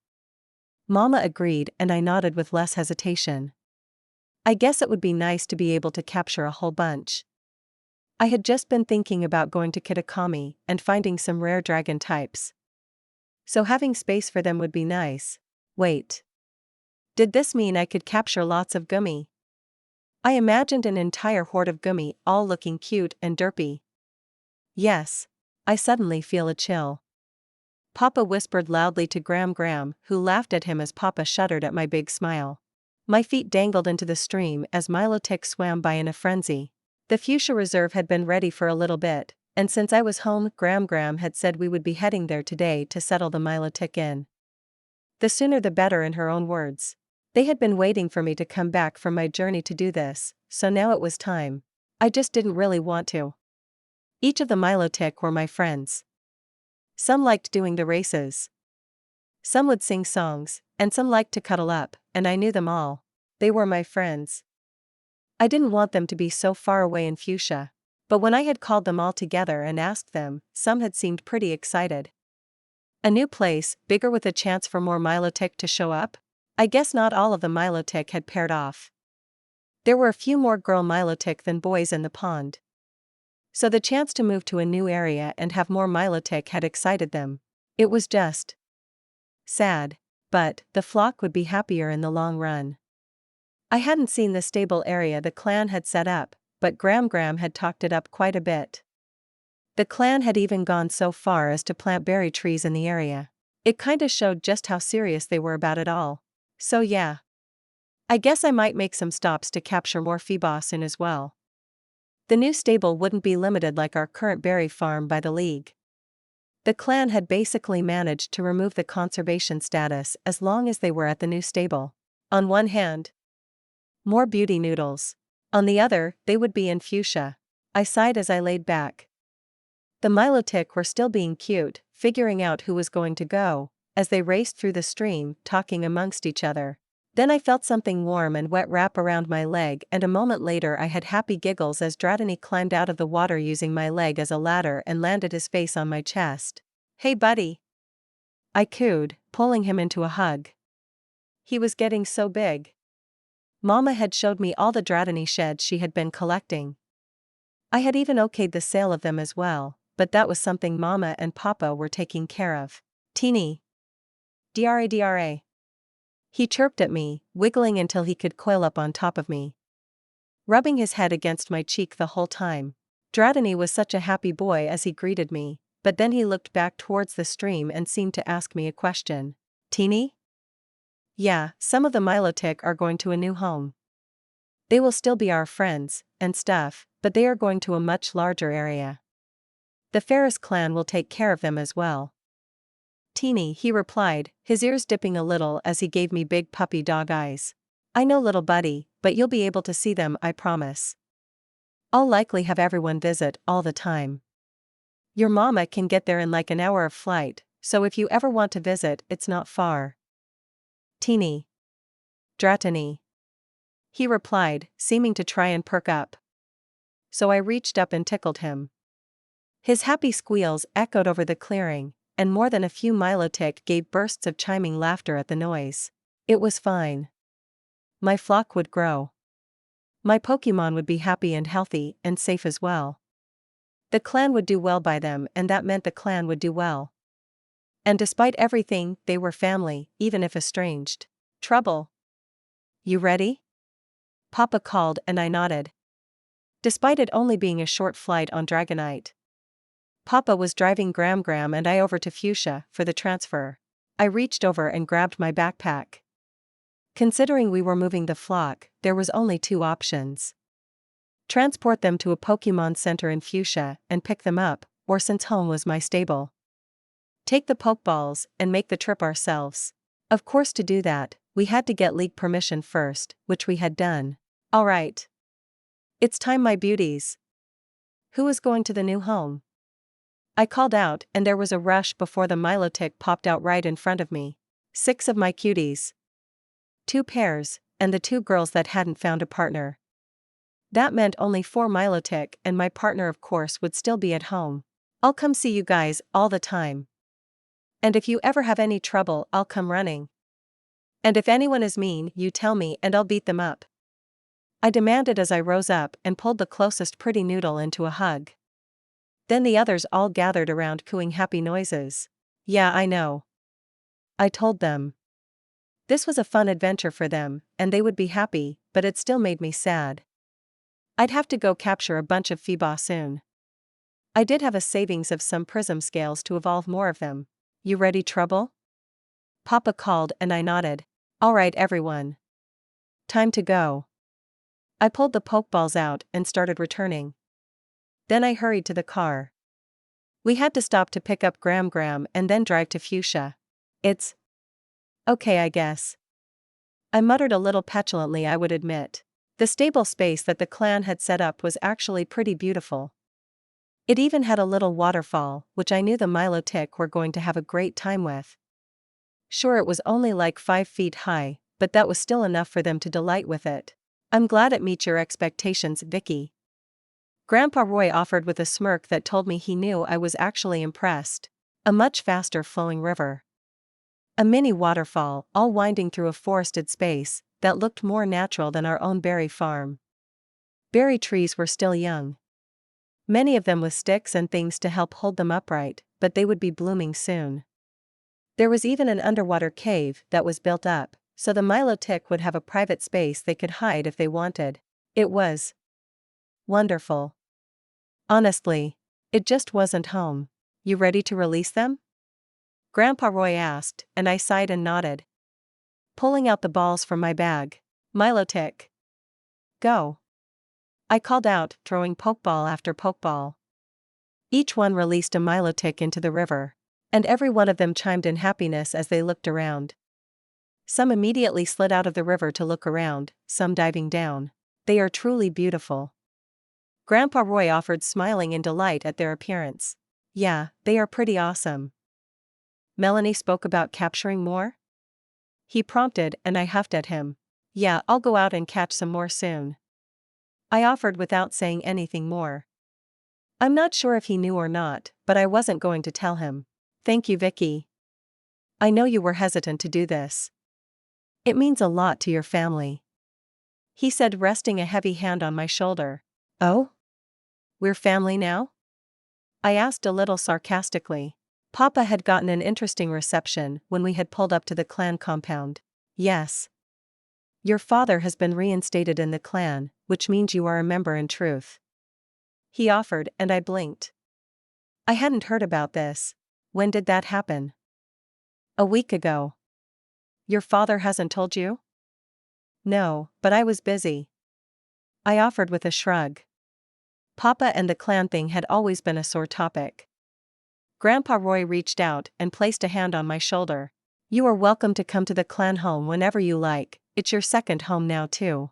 S1: Mama agreed, and I nodded with less hesitation. I guess it would be nice to be able to capture a whole bunch. I had just been thinking about going to Kitakami and finding some rare dragon types. So having space for them would be nice. Wait. Did this mean I could capture lots of gummy? I imagined an entire horde of gummy, all looking cute and derpy. Yes. I suddenly feel a chill. Papa whispered loudly to Gram, who laughed at him as Papa shuddered at my big smile. My feet dangled into the stream as Milotic swam by in a frenzy. The Fuchsia Reserve had been ready for a little bit, and since I was home, Gram had said we would be heading there today to settle the Milotic in. The sooner the better, in her own words. They had been waiting for me to come back from my journey to do this, so now it was time. I just didn't really want to. Each of the Milotic were my friends. Some liked doing the races. Some would sing songs, and some liked to cuddle up, and I knew them all. They were my friends. I didn't want them to be so far away in Fuchsia. But when I had called them all together and asked them, some had seemed pretty excited. A new place, bigger, with a chance for more Milotic to show up? I guess not all of the Milotic had paired off. There were a few more girl Milotic than boys in the pond. So the chance to move to a new area and have more Milotic had excited them. It was just sad. But the flock would be happier in the long run. I hadn't seen the stable area the clan had set up, but Gram had talked it up quite a bit. The clan had even gone so far as to plant berry trees in the area. It kinda showed just how serious they were about it all. So yeah. I guess I might make some stops to capture more Phoebos soon as well. The new stable wouldn't be limited like our current berry farm by the league. The clan had basically managed to remove the conservation status as long as they were at the new stable. On one hand, more beauty noodles. On the other, they would be in Fuchsia. I sighed as I laid back. The Milotic were still being cute, figuring out who was going to go, as they raced through the stream, talking amongst each other. Then I felt something warm and wet wrap around my leg, and a moment later I had happy giggles as Dratini climbed out of the water using my leg as a ladder and landed his face on my chest. "Hey buddy!" I cooed, pulling him into a hug. He was getting so big. Mama had showed me all the Dratini sheds she had been collecting. I had even okayed the sale of them as well, but that was something Mama and Papa were taking care of. "Teeny. Dra. He chirped at me, wiggling until he could coil up on top of me, rubbing his head against my cheek the whole time. Dratini was such a happy boy as he greeted me, but then he looked back towards the stream and seemed to ask me a question. "Teeny?" "Yeah, some of the Milotic are going to a new home. They will still be our friends, and stuff, but they are going to a much larger area. The Ferrous clan will take care of them as well." "Teeny," he replied, his ears dipping a little as he gave me big puppy dog eyes. "I know, little buddy, but you'll be able to see them, I promise. I'll likely have everyone visit all the time. Your mama can get there in like an hour of flight, so if you ever want to visit, it's not far." "Teeny. Dratini," he replied, seeming to try and perk up. So I reached up and tickled him. His happy squeals echoed over the clearing, and more than a few Milotic gave bursts of chiming laughter at the noise. It was fine. My flock would grow. My Pokemon would be happy and healthy and safe as well. The clan would do well by them, and that meant the clan would do well. And despite everything, they were family, even if estranged. "Trouble. You ready?" Papa called, and I nodded. Despite it only being a short flight on Dragonite, Papa was driving Gram and I over to Fuchsia for the transfer. I reached over and grabbed my backpack. Considering we were moving the flock, there was only two options. Transport them to a Pokemon Center in Fuchsia and pick them up, or since home was my stable, take the Pokeballs and make the trip ourselves. Of course, to do that, we had to get league permission first, which we had done. "Alright. It's time, my beauties. Who is going to the new home?" I called out, and there was a rush before the Milotic popped out right in front of me. 6 of my cuties. 2 pairs, and the 2 girls that hadn't found a partner. That meant only 4 Milotic, and my partner of course would still be at home. I'll come see you guys all the time. And if you ever have any trouble, I'll come running. And if anyone is mean, you tell me and I'll beat them up. I demanded as I rose up and pulled the closest pretty noodle into a hug. Then the others all gathered around cooing happy noises. Yeah, I know. I told them. This was a fun adventure for them, and they would be happy, but it still made me sad. I'd have to go capture a bunch of Phoeba soon. I did have a savings of some prism scales to evolve more of them. You ready, Trouble? Papa called and I nodded. All right, everyone. Time to go. I pulled the Pokeballs out and started returning. Then I hurried to the car. We had to stop to pick up Gram and then drive to Fuchsia. It's okay, I guess. I muttered a little petulantly, I would admit. The stable space that the clan had set up was actually pretty beautiful. It even had a little waterfall, which I knew the Milotic were going to have a great time with. Sure, it was only like 5 feet high, but that was still enough for them to delight with it. I'm glad it meets your expectations, Vicky. Grandpa Roy offered with a smirk that told me he knew I was actually impressed. A much faster flowing river. A mini waterfall, all winding through a forested space, that looked more natural than our own berry farm. Berry trees were still young. Many of them with sticks and things to help hold them upright, but they would be blooming soon. There was even an underwater cave that was built up, so the Milotic would have a private space they could hide if they wanted. It was wonderful. Honestly, it just wasn't home. You ready to release them? Grandpa Roy asked, and I sighed and nodded. Pulling out the balls from my bag. Milotic. Go. I called out, throwing Pokeball after Pokeball. Each one released a Milotic into the river, and every one of them chimed in happiness as they looked around. Some immediately slid out of the river to look around, some diving down. They are truly beautiful. Grandpa Roy offered, smiling in delight at their appearance. Yeah, they are pretty awesome. Melanie spoke about capturing more? He prompted, and I huffed at him. Yeah, I'll go out and catch some more soon. I offered without saying anything more. I'm not sure if he knew or not, but I wasn't going to tell him. Thank you, Vicky. I know you were hesitant to do this. It means a lot to your family. He said, resting a heavy hand on my shoulder. Oh? We're family now? I asked a little sarcastically. Papa had gotten an interesting reception when we had pulled up to the clan compound. Yes. Your father has been reinstated in the clan, which means you are a member in truth. He offered, and I blinked. I hadn't heard about this. When did that happen? A week ago. Your father hasn't told you? No, but I was busy. I offered with a shrug. Papa and the clan thing had always been a sore topic. Grandpa Roy reached out and placed a hand on my shoulder. You are welcome to come to the clan home whenever you like, it's your second home now too.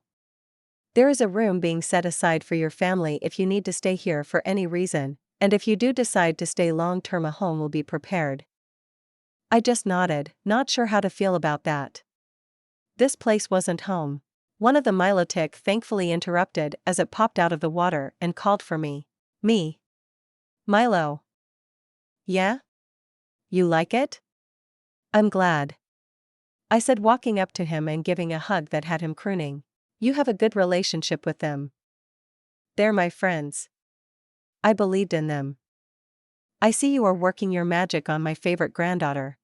S1: There is a room being set aside for your family if you need to stay here for any reason, and if you do decide to stay long-term, a home will be prepared. I just nodded, not sure how to feel about that. This place wasn't home. One of the Milotic thankfully interrupted as it popped out of the water and called for me. Me. Milo. Yeah? You like it? I'm glad. I said, walking up to him and giving a hug that had him crooning. You have a good relationship with them. They're my friends. I believed in them. I see you are working your magic on my favorite granddaughter.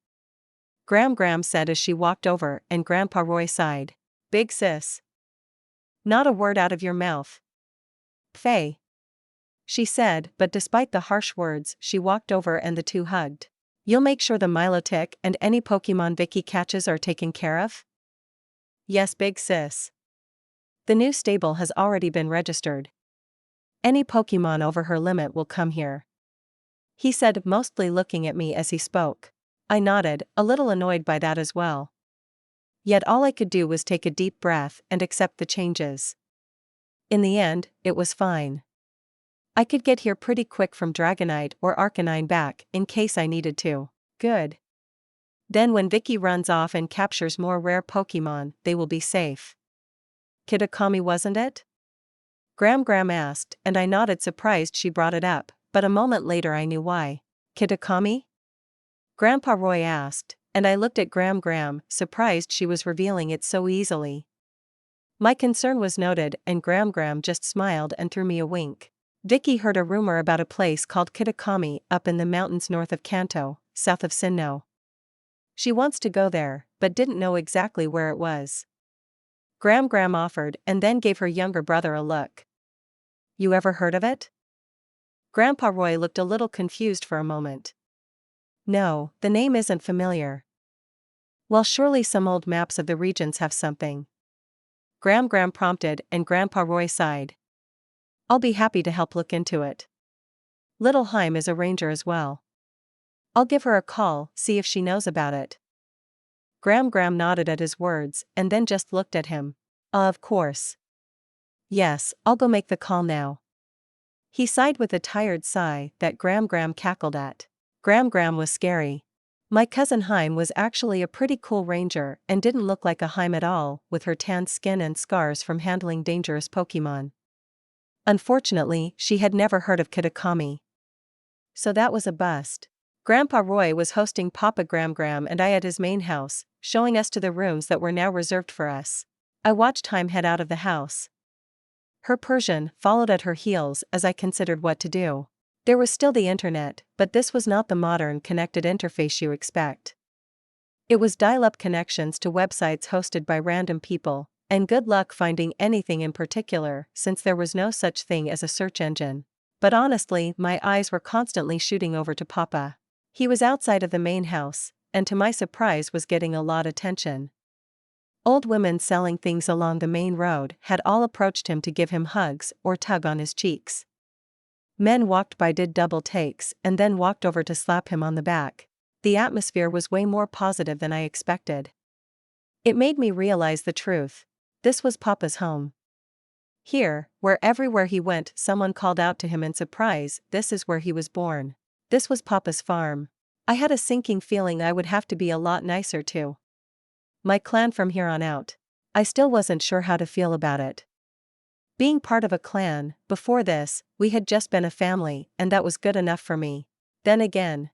S1: Gram said as she walked over, and Grandpa Roy sighed. Big sis. Not a word out of your mouth. Faye. She said, but despite the harsh words, she walked over and the two hugged. You'll make sure the Milotic and any Pokemon Vicky catches are taken care of? Yes, big sis. The new stable has already been registered. Any Pokemon over her limit will come here. He said, mostly looking at me as he spoke. I nodded, a little annoyed by that as well. Yet all I could do was take a deep breath and accept the changes. In the end, it was fine. I could get here pretty quick from Dragonite or Arcanine back, in case I needed to. Good. Then when Vicky runs off and captures more rare Pokemon, they will be safe. Kitakami, wasn't it? Gram asked, and I nodded, surprised she brought it up, but a moment later I knew why. Kitakami? Grandpa Roy asked, and I looked at Gram, surprised she was revealing it so easily. My concern was noted, and Gram just smiled and threw me a wink. Vicky heard a rumor about a place called Kitakami up in the mountains north of Kanto, south of Sinnoh. She wants to go there, but didn't know exactly where it was. Gram offered and then gave her younger brother a look. You ever heard of it? Grandpa Roy looked a little confused for a moment. No, the name isn't familiar. Well, surely some old maps of the regions have something. Gram prompted, and Grandpa Roy sighed. I'll be happy to help look into it. Little Heim is a ranger as well. I'll give her a call, see if she knows about it. Gram nodded at his words, and then just looked at him. Of course. Yes, I'll go make the call now. He sighed with a tired sigh that Gram cackled at. Gram was scary. My cousin Heim was actually a pretty cool ranger and didn't look like a Heim at all, with her tanned skin and scars from handling dangerous Pokemon. Unfortunately, she had never heard of Kitakami. So that was a bust. Grandpa Roy was hosting Papa Gram and I at his main house, showing us to the rooms that were now reserved for us. I watched Heim head out of the house. Her Persian followed at her heels as I considered what to do. There was still the internet, but this was not the modern connected interface you expect. It was dial-up connections to websites hosted by random people, and good luck finding anything in particular since there was no such thing as a search engine. But honestly, my eyes were constantly shooting over to Papa. He was outside of the main house, and to my surprise was getting a lot of attention. Old women selling things along the main road had all approached him to give him hugs or tug on his cheeks. Men walked by, did double takes, and then walked over to slap him on the back. The atmosphere was way more positive than I expected. It made me realize the truth. This was Papa's home. Here, where everywhere he went someone called out to him in surprise, this is where he was born. This was Papa's farm. I had a sinking feeling I would have to be a lot nicer to my clan from here on out. I still wasn't sure how to feel about it. Being part of a clan, before this, we had just been a family, and that was good enough for me. Then again,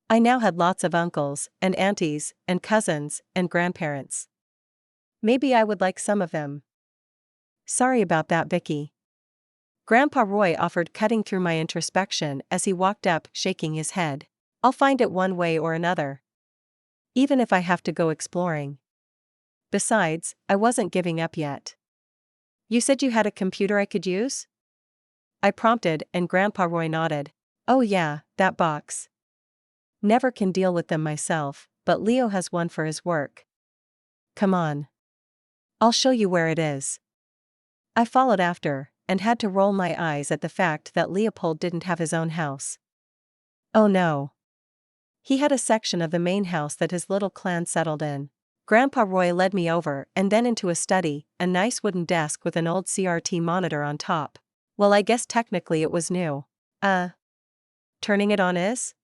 S1: I now had lots of uncles, and aunties, and cousins, and grandparents. Maybe I would like some of them. Sorry about that, Vicky. Grandpa Roy offered, cutting through my introspection as he walked up, shaking his head. I'll find it one way or another. Even if I have to go exploring. Besides, I wasn't giving up yet. You said you had a computer I could use? I prompted, and Grandpa Roy nodded. Oh yeah, that box. Never can deal with them myself, but Leo has one for his work. Come on. I'll show you where it is. I followed after, and had to roll my eyes at the fact that Leopold didn't have his own house. Oh no. He had a section of the main house that his little clan settled in. Grandpa Roy led me over and then into a study, a nice wooden desk with an old CRT monitor on top. Well, I guess technically it was new. Turning it on is?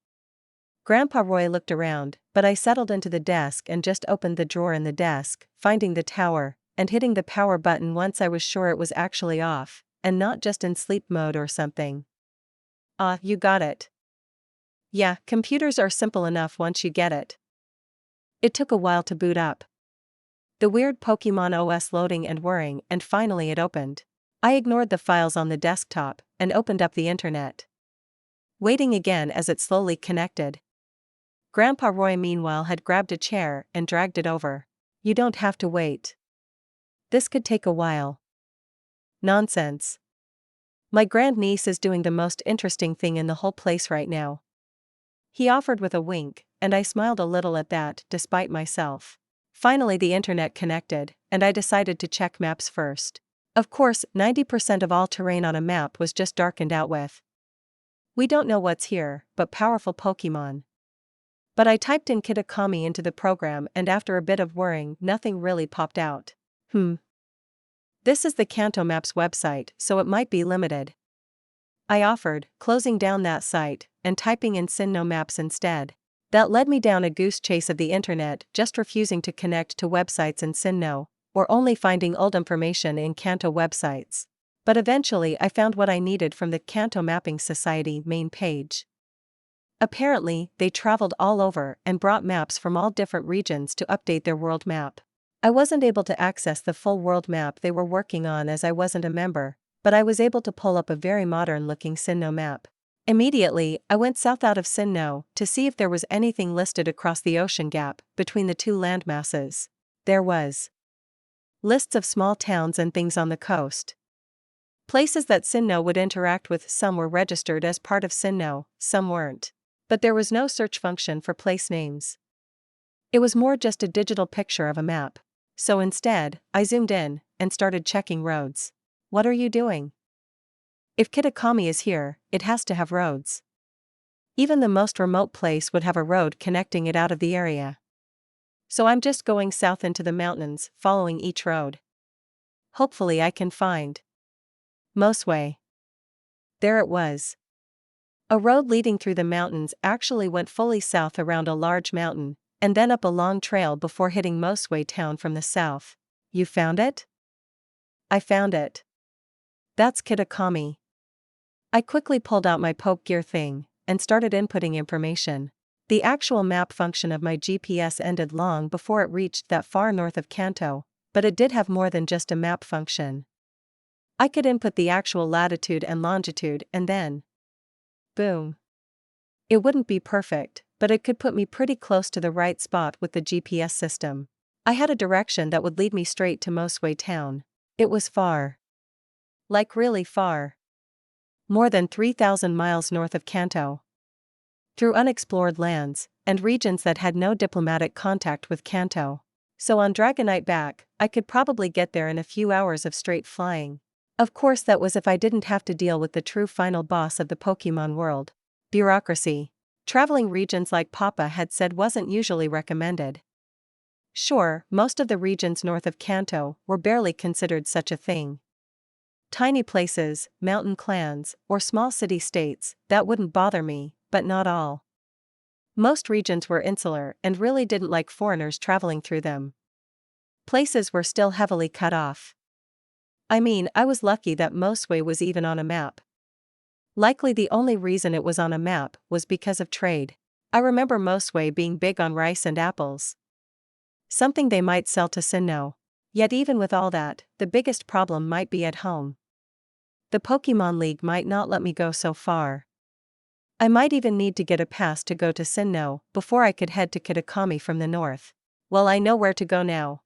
S1: Grandpa Roy looked around, but I settled into the desk and just opened the drawer in the desk, finding the tower, and hitting the power button once I was sure it was actually off, and not just in sleep mode or something. You got it. Yeah, computers are simple enough once you get it. It took a while to boot up. The weird Pokemon OS loading and whirring, and finally it opened. I ignored the files on the desktop, and opened up the internet. Waiting again as it slowly connected. Grandpa Roy meanwhile had grabbed a chair and dragged it over. You don't have to wait. This could take a while. Nonsense. My grandniece is doing the most interesting thing in the whole place right now. He offered with a wink, and I smiled a little at that, despite myself. Finally the internet connected, and I decided to check maps first. Of course, 90% of all terrain on a map was just darkened out with. We don't know what's here, but powerful Pokemon. But I typed in Kitakami into the program and after a bit of whirring, nothing really popped out. This is the Kanto Maps website, so it might be limited. I offered, closing down that site, and typing in Sinnoh Maps instead. That led me down a goose chase of the internet, just refusing to connect to websites in Sinnoh, or only finding old information in Kanto websites. But eventually I found what I needed from the Kanto Mapping Society main page. Apparently, they traveled all over and brought maps from all different regions to update their world map. I wasn't able to access the full world map they were working on as I wasn't a member, but I was able to pull up a very modern-looking Sinnoh map. Immediately, I went south out of Sinnoh to see if there was anything listed across the ocean gap between the two landmasses. There was. Lists of small towns and things on the coast. Places that Sinnoh would interact with. Some were registered as part of Sinnoh, some weren't. But there was no search function for place names. It was more just a digital picture of a map. So instead, I zoomed in and started checking roads. What are you doing? If Kitakami is here, it has to have roads. Even the most remote place would have a road connecting it out of the area. So I'm just going south into the mountains, following each road. Hopefully I can find Mosway. There it was. A road leading through the mountains actually went fully south around a large mountain, and then up a long trail before hitting Mosway town from the south. You found it? I found it. That's Kitakami. I quickly pulled out my poke gear thing and started inputting information. The actual map function of my GPS ended long before it reached that far north of Kanto, but it did have more than just a map function. I could input the actual latitude and longitude and then boom. It wouldn't be perfect, but it could put me pretty close to the right spot with the GPS system. I had a direction that would lead me straight to Mosway town. It was far. Like really far. More than 3,000 miles north of Kanto. Through unexplored lands, and regions that had no diplomatic contact with Kanto. So on Dragonite back, I could probably get there in a few hours of straight flying. Of course that was if I didn't have to deal with the true final boss of the Pokemon world. Bureaucracy. Traveling regions like Papa had said wasn't usually recommended. Sure, most of the regions north of Kanto were barely considered such a thing. Tiny places, mountain clans, or small city-states, that wouldn't bother me, but not all. Most regions were insular and really didn't like foreigners traveling through them. Places were still heavily cut off. I mean, I was lucky that Mosway was even on a map. Likely the only reason it was on a map was because of trade. I remember Mosway being big on rice and apples. Something they might sell to Sinnoh. Yet even with all that, the biggest problem might be at home. The Pokemon League might not let me go so far. I might even need to get a pass to go to Sinnoh before I could head to Kitakami from the north. Well, I know where to go now.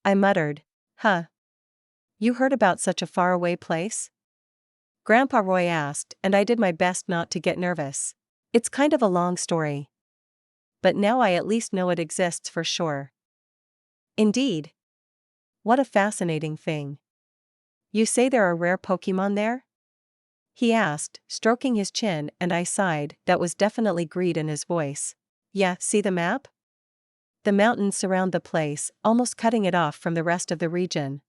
S1: I muttered. Huh. You heard about such a faraway place? Grandpa Roy asked, and I did my best not to get nervous. It's kind of a long story. But now I at least know it exists for sure. Indeed. What a fascinating thing. You say there are rare Pokemon there? He asked, stroking his chin, and I sighed. That was definitely greed in his voice. Yeah, see the map? The mountains surround the place, almost cutting it off from the rest of the region.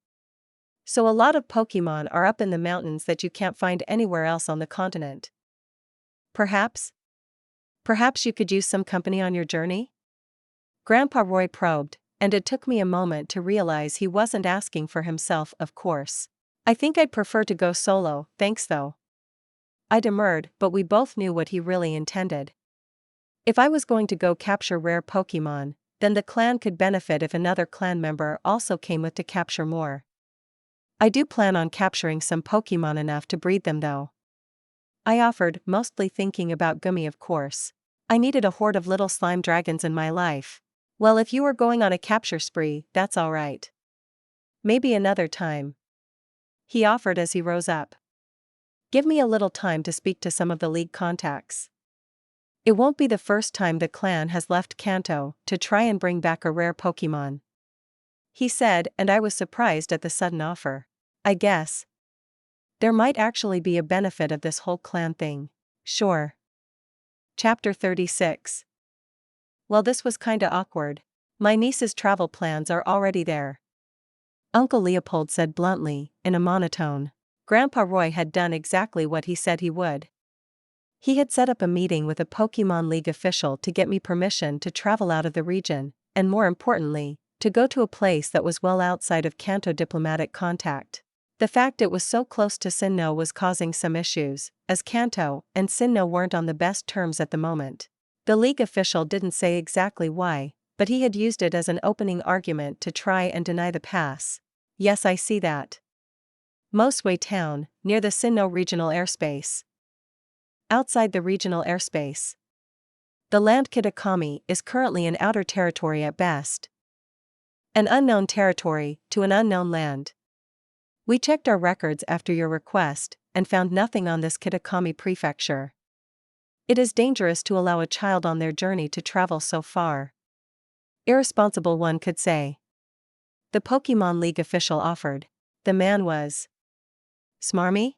S1: So a lot of Pokemon are up in the mountains that you can't find anywhere else on the continent. Perhaps you could use some company on your journey? Grandpa Roy probed, and it took me a moment to realize he wasn't asking for himself, of course. I think I'd prefer to go solo, thanks though. I demurred, but we both knew what he really intended. If I was going to go capture rare Pokemon, then the clan could benefit if another clan member also came with to capture more. I do plan on capturing some Pokemon enough to breed them though. I offered, mostly thinking about Gummy of course. I needed a horde of little slime dragons in my life. Well, if you were going on a capture spree, that's alright. Maybe another time. He offered as he rose up. Give me a little time to speak to some of the league contacts. It won't be the first time the clan has left Kanto to try and bring back a rare Pokemon. He said, and I was surprised at the sudden offer. I guess there might actually be a benefit of this whole clan thing. Sure. Chapter 36. Well, this was kinda awkward. My niece's travel plans are already there. Uncle Leopold said bluntly, in a monotone. Grandpa Roy had done exactly what he said he would. He had set up a meeting with a Pokemon League official to get me permission to travel out of the region, and more importantly, to go to a place that was well outside of Kanto diplomatic contact. The fact it was so close to Sinnoh was causing some issues, as Kanto and Sinnoh weren't on the best terms at the moment. The League official didn't say exactly why, but he had used it as an opening argument to try and deny the pass. Yes, I see that. Mosway Town, near the Sinnoh regional airspace. Outside the regional airspace. The land Kitakami is currently an outer territory at best. An unknown territory, to an unknown land. We checked our records after your request, and found nothing on this Kitakami prefecture. It is dangerous to allow a child on their journey to travel so far. Irresponsible, one could say. The Pokemon League official offered. The man was smarmy?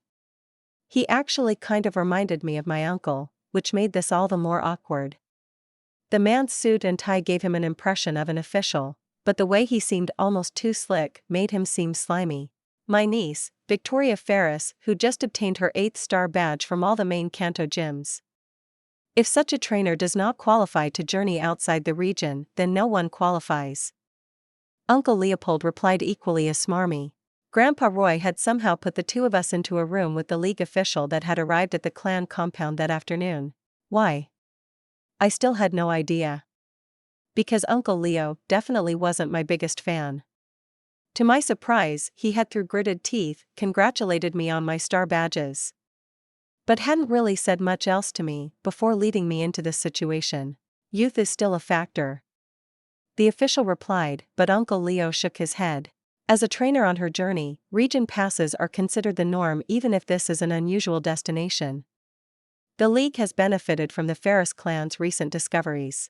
S1: He actually kind of reminded me of my uncle, which made this all the more awkward. The man's suit and tie gave him an impression of an official, but the way he seemed almost too slick made him seem slimy. My niece, Victoria Ferrous, who just obtained her 8th star badge from all the main Kanto gyms. If such a trainer does not qualify to journey outside the region, then no one qualifies. Uncle Leopold replied equally as smarmy. Grandpa Roy had somehow put the two of us into a room with the league official that had arrived at the clan compound that afternoon. Why? I still had no idea. Because Uncle Leo definitely wasn't my biggest fan. To my surprise, he had through gritted teeth congratulated me on my star badges. But hadn't really said much else to me before leading me into this situation. Youth is still a factor. The official replied, but Uncle Leo shook his head. As a trainer on her journey, region passes are considered the norm even if this is an unusual destination. The League has benefited from the Ferrous clan's recent discoveries.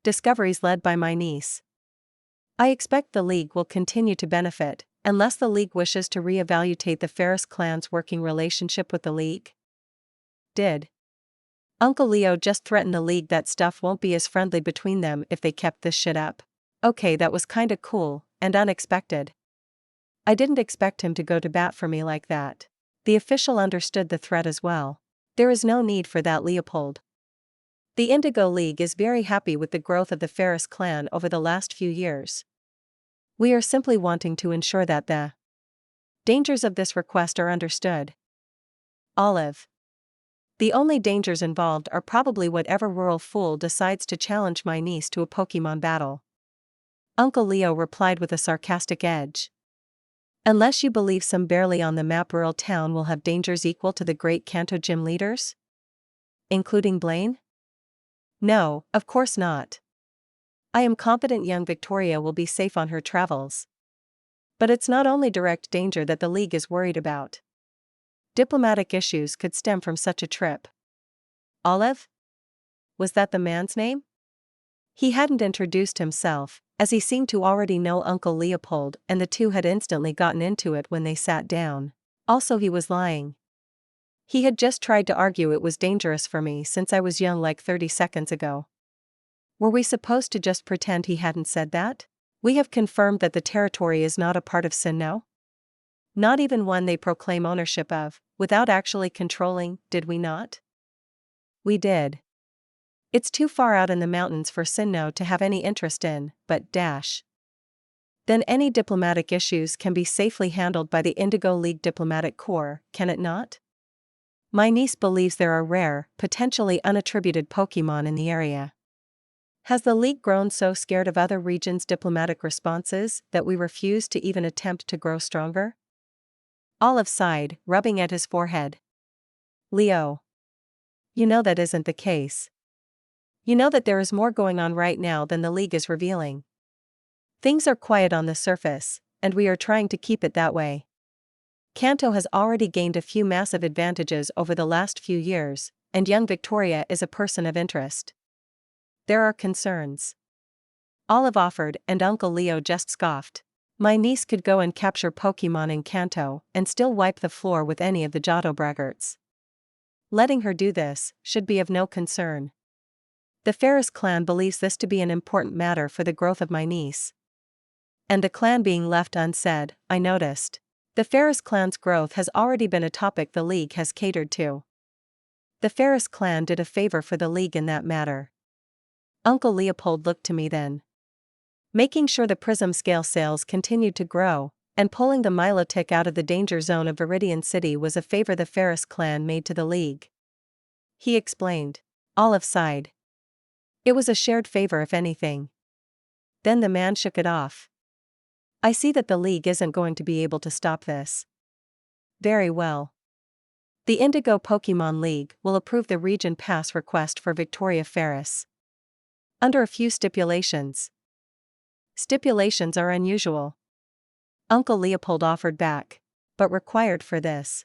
S1: Discoveries led by my niece. I expect the League will continue to benefit, unless the League wishes to re-evaluate the Ferrous clan's working relationship with the League. Did Uncle Leo just threaten the League that stuff won't be as friendly between them if they kept this shit up? Okay, that was kinda cool, and unexpected. I didn't expect him to go to bat for me like that. The official understood the threat as well. There is no need for that, Leopold. The Indigo League is very happy with the growth of the Ferrous clan over the last few years. We are simply wanting to ensure that the dangers of this request are understood. Olive. The only dangers involved are probably whatever rural fool decides to challenge my niece to a Pokemon battle. Uncle Leo replied with a sarcastic edge. Unless you believe some barely on the map rural town will have dangers equal to the great Kanto gym leaders? Including Blaine? No, of course not. I am confident young Victoria will be safe on her travels. But it's not only direct danger that the League is worried about. Diplomatic issues could stem from such a trip. Olive? Was that the man's name? He hadn't introduced himself, as he seemed to already know Uncle Leopold, and the two had instantly gotten into it when they sat down. Also, he was lying. He had just tried to argue it was dangerous for me since I was young like 30 seconds ago. Were we supposed to just pretend he hadn't said that? We have confirmed that the territory is not a part of Sinnoh? Not even one they proclaim ownership of, without actually controlling, did we not? We did. It's too far out in the mountains for Sinnoh to have any interest in, but then any diplomatic issues can be safely handled by the Indigo League Diplomatic Corps, can it not? My niece believes there are rare, potentially unattributed Pokemon in the area. Has the League grown so scared of other regions' diplomatic responses that we refuse to even attempt to grow stronger? Olive sighed, rubbing at his forehead. Leo. You know that isn't the case. You know that there is more going on right now than the League is revealing. Things are quiet on the surface, and we are trying to keep it that way. Kanto has already gained a few massive advantages over the last few years, and young Victoria is a person of interest. There are concerns. Olive offered, and Uncle Leo just scoffed. My niece could go and capture Pokemon in Kanto and still wipe the floor with any of the Johto braggarts. Letting her do this should be of no concern. The Ferrous clan believes this to be an important matter for the growth of my niece. And the clan being left unsaid, I noticed. The Ferrous clan's growth has already been a topic the League has catered to. The Ferrous clan did a favor for the League in that matter. Uncle Leopold looked to me then. Making sure the prism scale sales continued to grow, and pulling the Milotic out of the danger zone of Viridian City was a favor the Ferrous clan made to the League. He explained. Olive sighed. It was a shared favor if anything. Then the man shook it off. I see that the League isn't going to be able to stop this. Very well. The Indigo Pokemon League will approve the region pass request for Victoria Ferrous. Under a few stipulations. Stipulations are unusual. Uncle Leopold offered back. But required for this.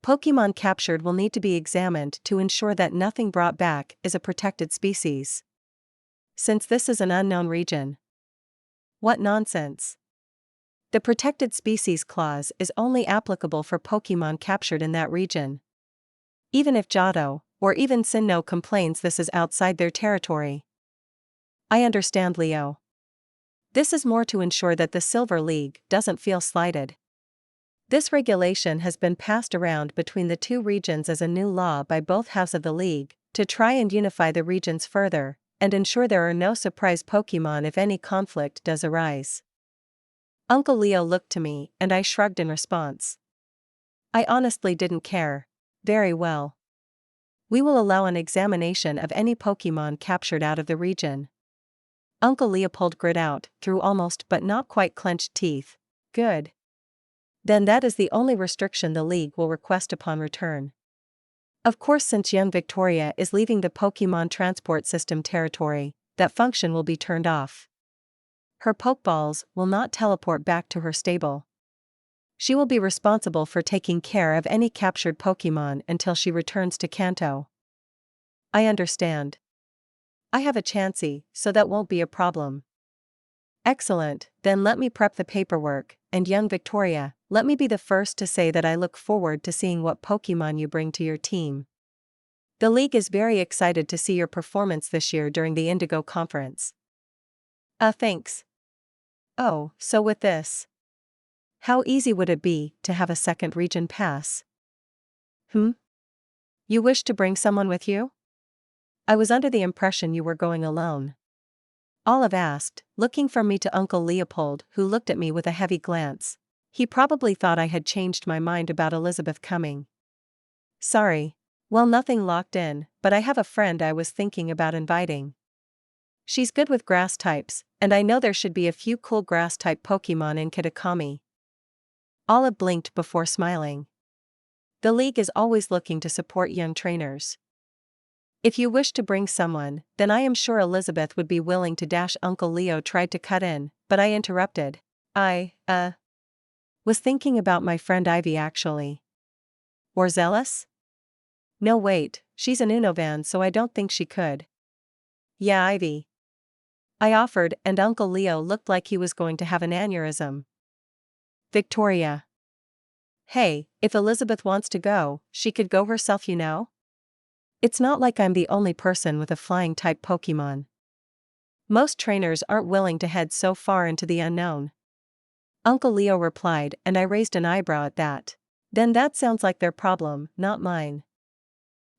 S1: Pokemon captured will need to be examined to ensure that nothing brought back is a protected species. Since this is an unknown region. What nonsense. The protected species clause is only applicable for Pokemon captured in that region. Even if Johto, or even Sinnoh complains this is outside their territory. I understand, Leo. This is more to ensure that the Silver League doesn't feel slighted. This regulation has been passed around between the two regions as a new law by both halves of the League, to try and unify the regions further, and ensure there are no surprise Pokemon if any conflict does arise. Uncle Leo looked to me, and I shrugged in response. I honestly didn't care. Very well. We will allow an examination of any Pokemon captured out of the region. Uncle Leopold grit out, through almost but not quite clenched teeth. Good. Then that is the only restriction the League will request upon return. Of course, since young Victoria is leaving the Pokemon Transport System territory, that function will be turned off. Her Pokeballs will not teleport back to her stable. She will be responsible for taking care of any captured Pokemon until she returns to Kanto. I understand. I have a Chansey, so that won't be a problem. Excellent, then let me prep the paperwork, and young Victoria, let me be the first to say that I look forward to seeing what Pokemon you bring to your team. The League is very excited to see your performance this year during the Indigo Conference. Thanks. Oh, so with this. How easy would it be to have a second region pass? You wish to bring someone with you? I was under the impression you were going alone. Olive asked, looking from me to Uncle Leopold, who looked at me with a heavy glance. He probably thought I had changed my mind about Elizabeth coming. Sorry. Well, nothing locked in, but I have a friend I was thinking about inviting. She's good with grass types, and I know there should be a few cool grass-type Pokemon in Kitakami. Olive blinked before smiling. The League is always looking to support young trainers. If you wish to bring someone, then I am sure Elizabeth would be willing to dash. Uncle Leo tried to cut in, but I interrupted. I was thinking about my friend Ivy actually. Or Zealous? No wait, she's an Unovan so I don't think she could. Yeah, Ivy. I offered, and Uncle Leo looked like he was going to have an aneurysm. Victoria. Hey, if Elizabeth wants to go, she could go herself, you know? It's not like I'm the only person with a flying-type Pokemon. Most trainers aren't willing to head so far into the unknown. Uncle Leo replied, and I raised an eyebrow at that. Then that sounds like their problem, not mine.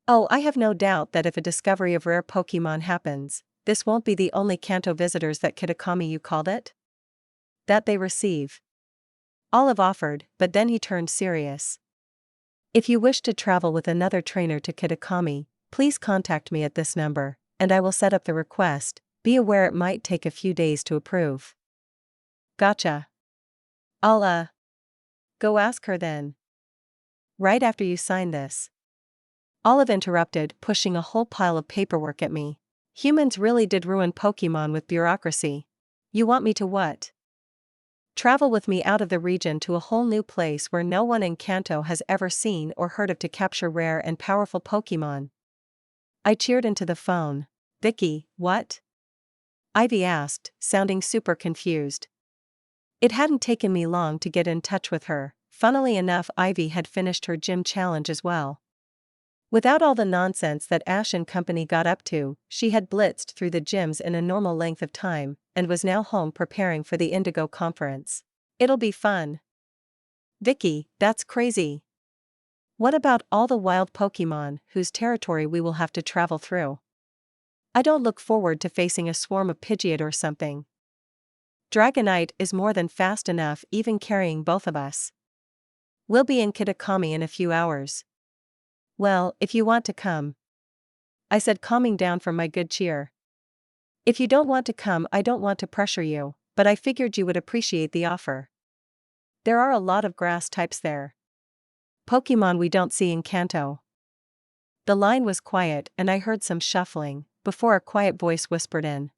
S1: Oh, I have no doubt that if a discovery of rare Pokemon happens, this won't be the only Kanto visitors that Kitakami you called it? That they receive. Olive offered, but then he turned serious. If you wish to travel with another trainer to Kitakami, please contact me at this number, and I will set up the request. Be aware it might take a few days to approve. Gotcha. I'll, go ask her then. Right after you sign this. Olive interrupted, pushing a whole pile of paperwork at me. Humans really did ruin Pokemon with bureaucracy. You want me to what? Travel with me out of the region to a whole new place where no one in Kanto has ever seen or heard of to capture rare and powerful Pokemon. I cheered into the phone. Vicky, what? Ivy asked, sounding super confused. It hadn't taken me long to get in touch with her. Funnily enough, Ivy had finished her gym challenge as well. Without all the nonsense that Ash and company got up to, she had blitzed through the gyms in a normal length of time, and was now home preparing for the Indigo Conference. It'll be fun. Vicky, that's crazy. What about all the wild Pokemon whose territory we will have to travel through? I don't look forward to facing a swarm of Pidgeot or something. Dragonite is more than fast enough even carrying both of us. We'll be in Kitakami in a few hours. Well, if you want to come, I said, calming down from my good cheer. If you don't want to come, I don't want to pressure you, but I figured you would appreciate the offer. There are a lot of grass types there. Pokemon we don't see in Kanto. The line was quiet and I heard some shuffling, before a quiet voice whispered in.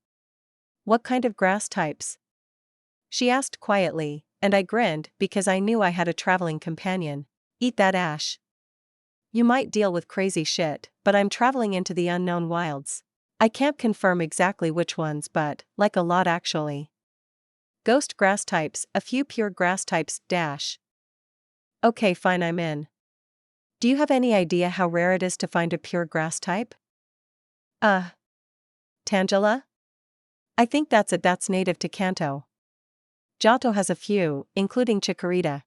S1: What kind of grass types? She asked quietly, and I grinned because I knew I had a traveling companion. Eat that, Ash. You might deal with crazy shit, but I'm traveling into the unknown wilds. I can't confirm exactly which ones, but, like a lot actually. Ghost grass types, a few pure grass types, dash. Okay, fine, I'm in. Do you have any idea how rare it is to find a pure grass type? Tangela? I think that's it, that's native to Kanto. Johto has a few, including Chikorita.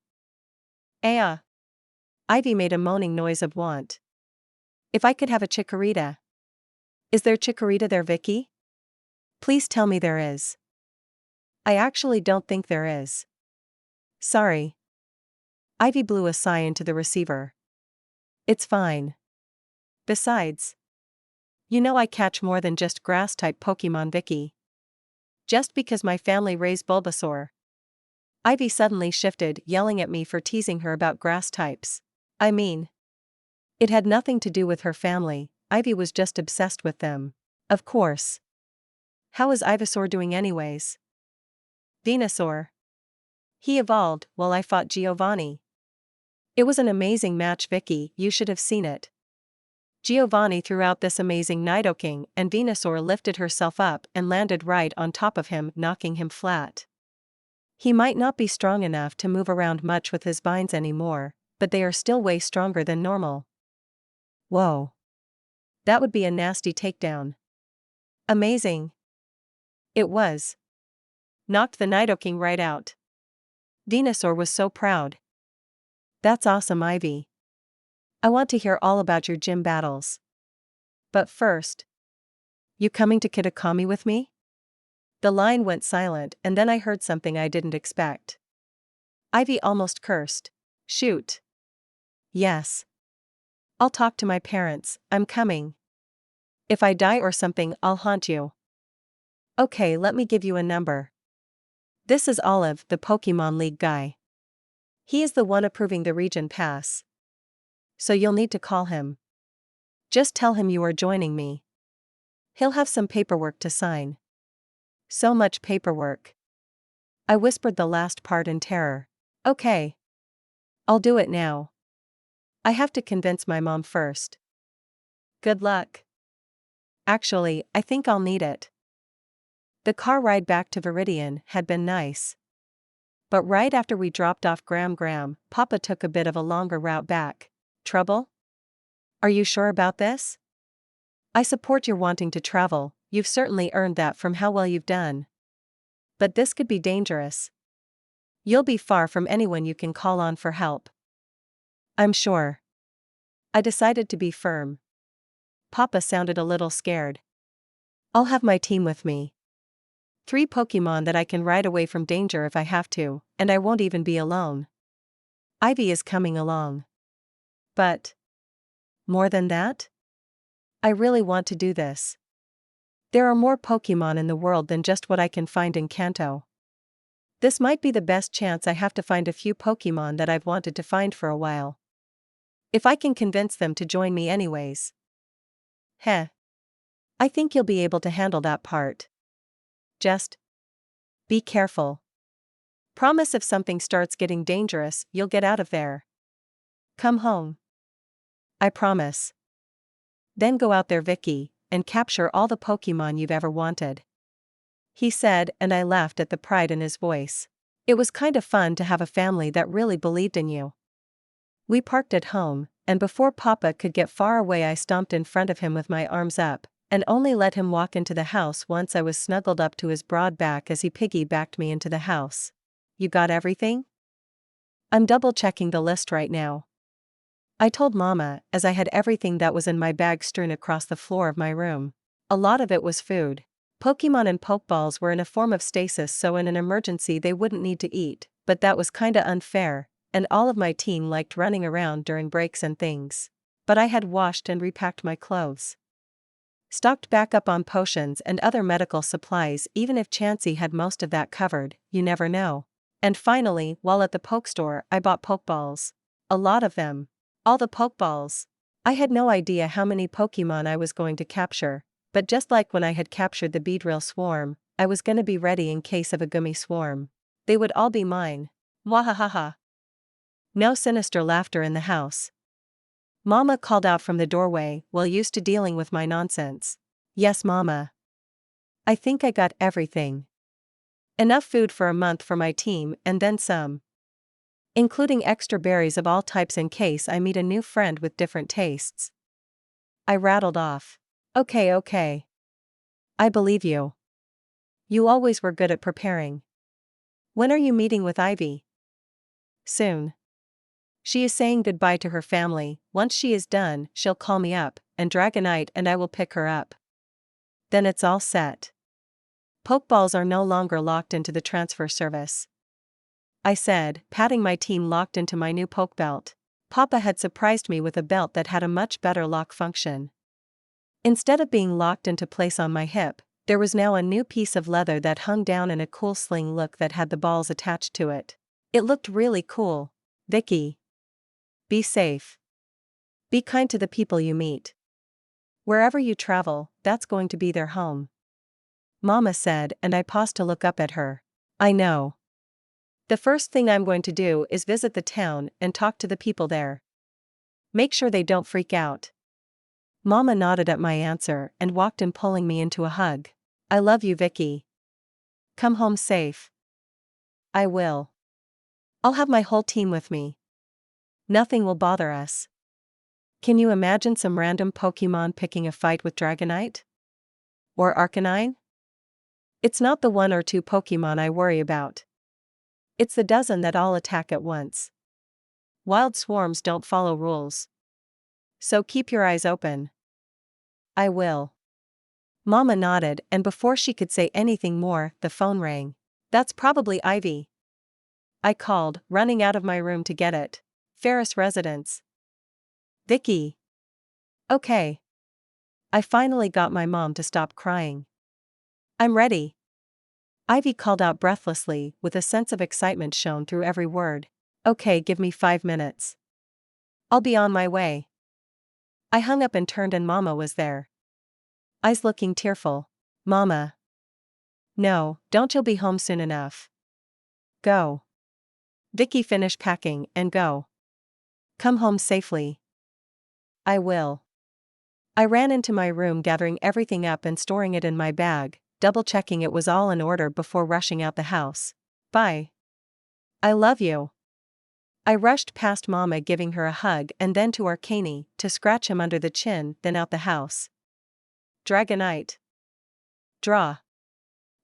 S1: Ivy made a moaning noise of want. If I could have a Chikorita. Is there Chikorita there, Vicky? Please tell me there is. I actually don't think there is. Sorry. Ivy blew a sigh into the receiver. It's fine. Besides, you know I catch more than just grass-type Pokemon, Vicky. Just because my family raised Bulbasaur. Ivy suddenly shifted, yelling at me for teasing her about grass types. I mean, it had nothing to do with her family, Ivy was just obsessed with them. Of course. How is Ivysaur doing anyways? Venusaur. He evolved while I fought Giovanni. It was an amazing match, Vicky, you should have seen it. Giovanni threw out this amazing Nidoking and Venusaur lifted herself up and landed right on top of him, knocking him flat. He might not be strong enough to move around much with his vines anymore, but they are still way stronger than normal. Whoa. That would be a nasty takedown. Amazing. It was. Knocked the Nidoking right out. Venusaur was so proud. That's awesome, Ivy. I want to hear all about your gym battles. But first, you coming to Kitakami with me? The line went silent and then I heard something I didn't expect. Ivy almost cursed. Shoot. Yes. I'll talk to my parents, I'm coming. If I die or something, I'll haunt you. Okay, let me give you a number. This is Olive, the Pokemon League guy. He is the one approving the region pass. So you'll need to call him. Just tell him you are joining me. He'll have some paperwork to sign. So much paperwork. I whispered the last part in terror. Okay. I'll do it now. I have to convince my mom first. Good luck. Actually, I think I'll need it. The car ride back to Viridian had been nice. But right after we dropped off Gram, Papa took a bit of a longer route back. Trouble? Are you sure about this? I support your wanting to travel, you've certainly earned that from how well you've done. But this could be dangerous. You'll be far from anyone you can call on for help. I'm sure. I decided to be firm. Papa sounded a little scared. I'll have my team with me. 3 Pokemon that I can ride away from danger if I have to, and I won't even be alone. Ivy is coming along. But more than that? I really want to do this. There are more Pokemon in the world than just what I can find in Kanto. This might be the best chance I have to find a few Pokemon that I've wanted to find for a while. If I can convince them to join me anyways. Heh. I think you'll be able to handle that part. Just be careful. Promise if something starts getting dangerous, you'll get out of there. Come home. I promise. Then go out there, Vicky, and capture all the Pokemon you've ever wanted. He said, and I laughed at the pride in his voice. It was kind of fun to have a family that really believed in you. We parked at home, and before Papa could get far away I stomped in front of him with my arms up, and only let him walk into the house once I was snuggled up to his broad back as he piggybacked me into the house. You got everything? I'm double-checking the list right now. I told Mama, as I had everything that was in my bag strewn across the floor of my room. A lot of it was food. Pokemon and Pokeballs were in a form of stasis, so in an emergency they wouldn't need to eat, but that was kinda unfair, and all of my team liked running around during breaks and things. But I had washed and repacked my clothes. Stocked back up on potions and other medical supplies, even if Chansey had most of that covered, you never know. And finally, while at the Poke Store, I bought Pokeballs. A lot of them. All the Pokeballs. I had no idea how many Pokemon I was going to capture, but just like when I had captured the Beedrill swarm, I was gonna be ready in case of a Gummy swarm. They would all be mine. Wahahaha. No sinister laughter in the house. Mama called out from the doorway, well used to dealing with my nonsense. Yes, Mama. I think I got everything. Enough food for a month for my team and then some. Including extra berries of all types in case I meet a new friend with different tastes. I rattled off. Okay. I believe you. You always were good at preparing. When are you meeting with Ivy? Soon. She is saying goodbye to her family. Once she is done, she'll call me up, and Dragonite and I will pick her up. Then it's all set. Pokeballs are no longer locked into the transfer service, I said, patting my team locked into my new poke belt. Papa had surprised me with a belt that had a much better lock function. Instead of being locked into place on my hip, there was now a new piece of leather that hung down in a cool sling look that had the balls attached to it. It looked really cool. Vicky. Be safe. Be kind to the people you meet. Wherever you travel, that's going to be their home. Mama said, and I paused to look up at her. I know. The first thing I'm going to do is visit the town and talk to the people there. Make sure they don't freak out. Mama nodded at my answer and walked in, pulling me into a hug. I love you, Vicky. Come home safe. I will. I'll have my whole team with me. Nothing will bother us. Can you imagine some random Pokemon picking a fight with Dragonite? Or Arcanine? It's not the 1 or 2 Pokemon I worry about. It's the dozen that all attack at once. Wild swarms don't follow rules. So keep your eyes open. I will. Mama nodded, and before she could say anything more, the phone rang. That's probably Ivy. I called, running out of my room to get it. Ferrous residence. Vicky. Okay. I finally got my mom to stop crying. I'm ready. Ivy called out breathlessly, with a sense of excitement shown through every word. Okay, give me 5 minutes. I'll be on my way. I hung up and turned, and Mama was there. Eyes looking tearful. Mama. No, don't, you'll be home soon enough. Go. Vicky, finish packing and go. Come home safely. I will. I ran into my room, gathering everything up and storing it in my bag, double-checking it was all in order before rushing out the house. Bye. I love you. I rushed past Mama, giving her a hug, and then to Arcanine, to scratch him under the chin, then out the house. Dragonite. Draw.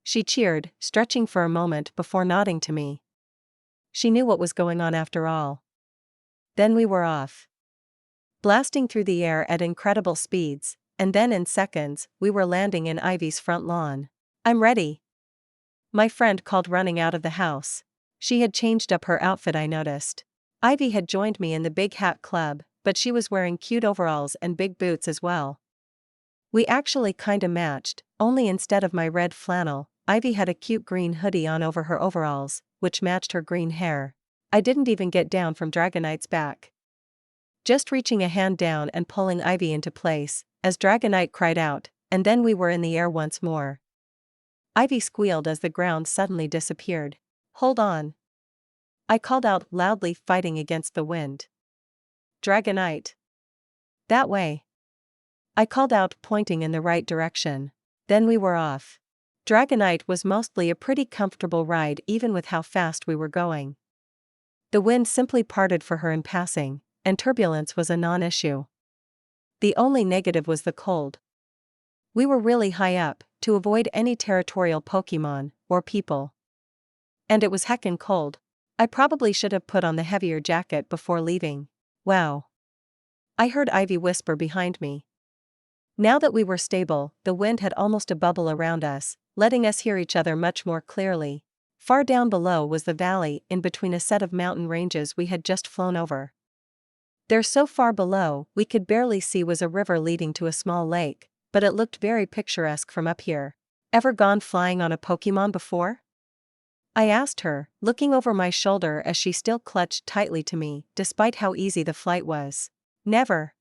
S1: She cheered, stretching for a moment before nodding to me. She knew what was going on after all. Then we were off. Blasting through the air at incredible speeds, and then in seconds, we were landing in Ivy's front lawn. I'm ready. My friend called, running out of the house. She had changed up her outfit, I noticed. Ivy had joined me in the Big Hat Club, but she was wearing cute overalls and big boots as well. We actually kinda matched, only instead of my red flannel, Ivy had a cute green hoodie on over her overalls, which matched her green hair. I didn't even get down from Dragonite's back. Just reaching a hand down and pulling Ivy into place, as Dragonite cried out, and then we were in the air once more. Ivy squealed as the ground suddenly disappeared. Hold on. I called out loudly, fighting against the wind. Dragonite. That way. I called out, pointing in the right direction. Then we were off. Dragonite was mostly a pretty comfortable ride, even with how fast we were going. The wind simply parted for her in passing, and turbulence was a non-issue. The only negative was the cold. We were really high up, to avoid any territorial Pokemon, or people. And it was heckin' cold. I probably should have put on the heavier jacket before leaving. Wow. I heard Ivy whisper behind me. Now that we were stable, the wind had almost a bubble around us, letting us hear each other much more clearly. Far down below was the valley in between a set of mountain ranges we had just flown over. There so far below, we could barely see was a river leading to a small lake, but it looked very picturesque from up here. Ever gone flying on a Pokemon before? I asked her, looking over my shoulder as she still clutched tightly to me, despite how easy the flight was. Never,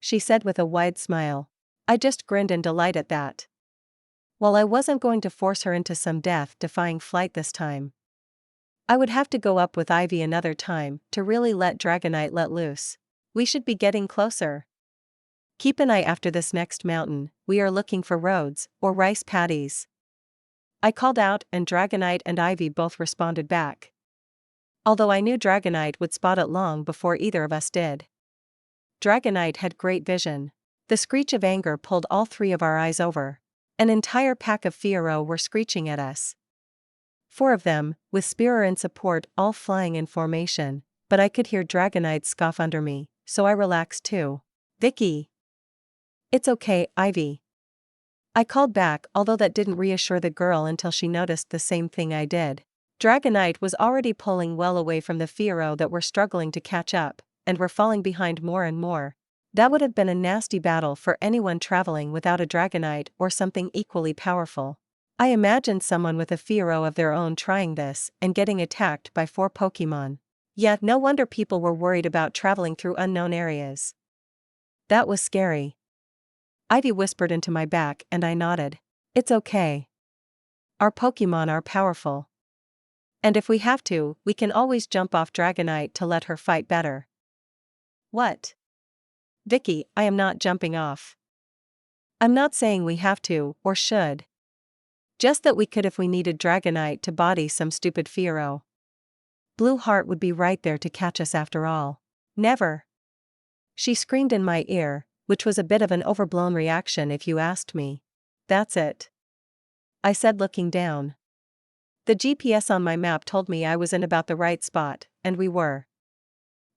S1: she said with a wide smile. I just grinned in delight at that. Well, I wasn't going to force her into some death-defying flight this time. I would have to go up with Ivy another time to really let Dragonite let loose. We should be getting closer. Keep an eye after this next mountain, we are looking for roads, or rice paddies. I called out and Dragonite and Ivy both responded back. Although I knew Dragonite would spot it long before either of us did. Dragonite had great vision. The screech of anger pulled all three of our eyes over. An entire pack of Fearow were screeching at us. 4 of them, with Spearer in support, all flying in formation, but I could hear Dragonite scoff under me, so I relaxed too. Vicky! It's okay, Ivy. I called back, although that didn't reassure the girl until she noticed the same thing I did. Dragonite was already pulling well away from the Fearow that were struggling to catch up, and were falling behind more and more. That would have been a nasty battle for anyone traveling without a Dragonite or something equally powerful. I imagined someone with a Fearow of their own trying this and getting attacked by 4 Pokemon. Yet no wonder people were worried about traveling through unknown areas. That was scary. Ivy whispered into my back and I nodded. It's okay. Our Pokemon are powerful. And if we have to, we can always jump off Dragonite to let her fight better. What? Vicky, I am not jumping off. I'm not saying we have to, or should. Just that we could if we needed Dragonite to body some stupid Fearow. Blue Heart would be right there to catch us after all. Never. She screamed in my ear, which was a bit of an overblown reaction if you asked me. That's it, I said looking down. The GPS on my map told me I was in about the right spot, and we were.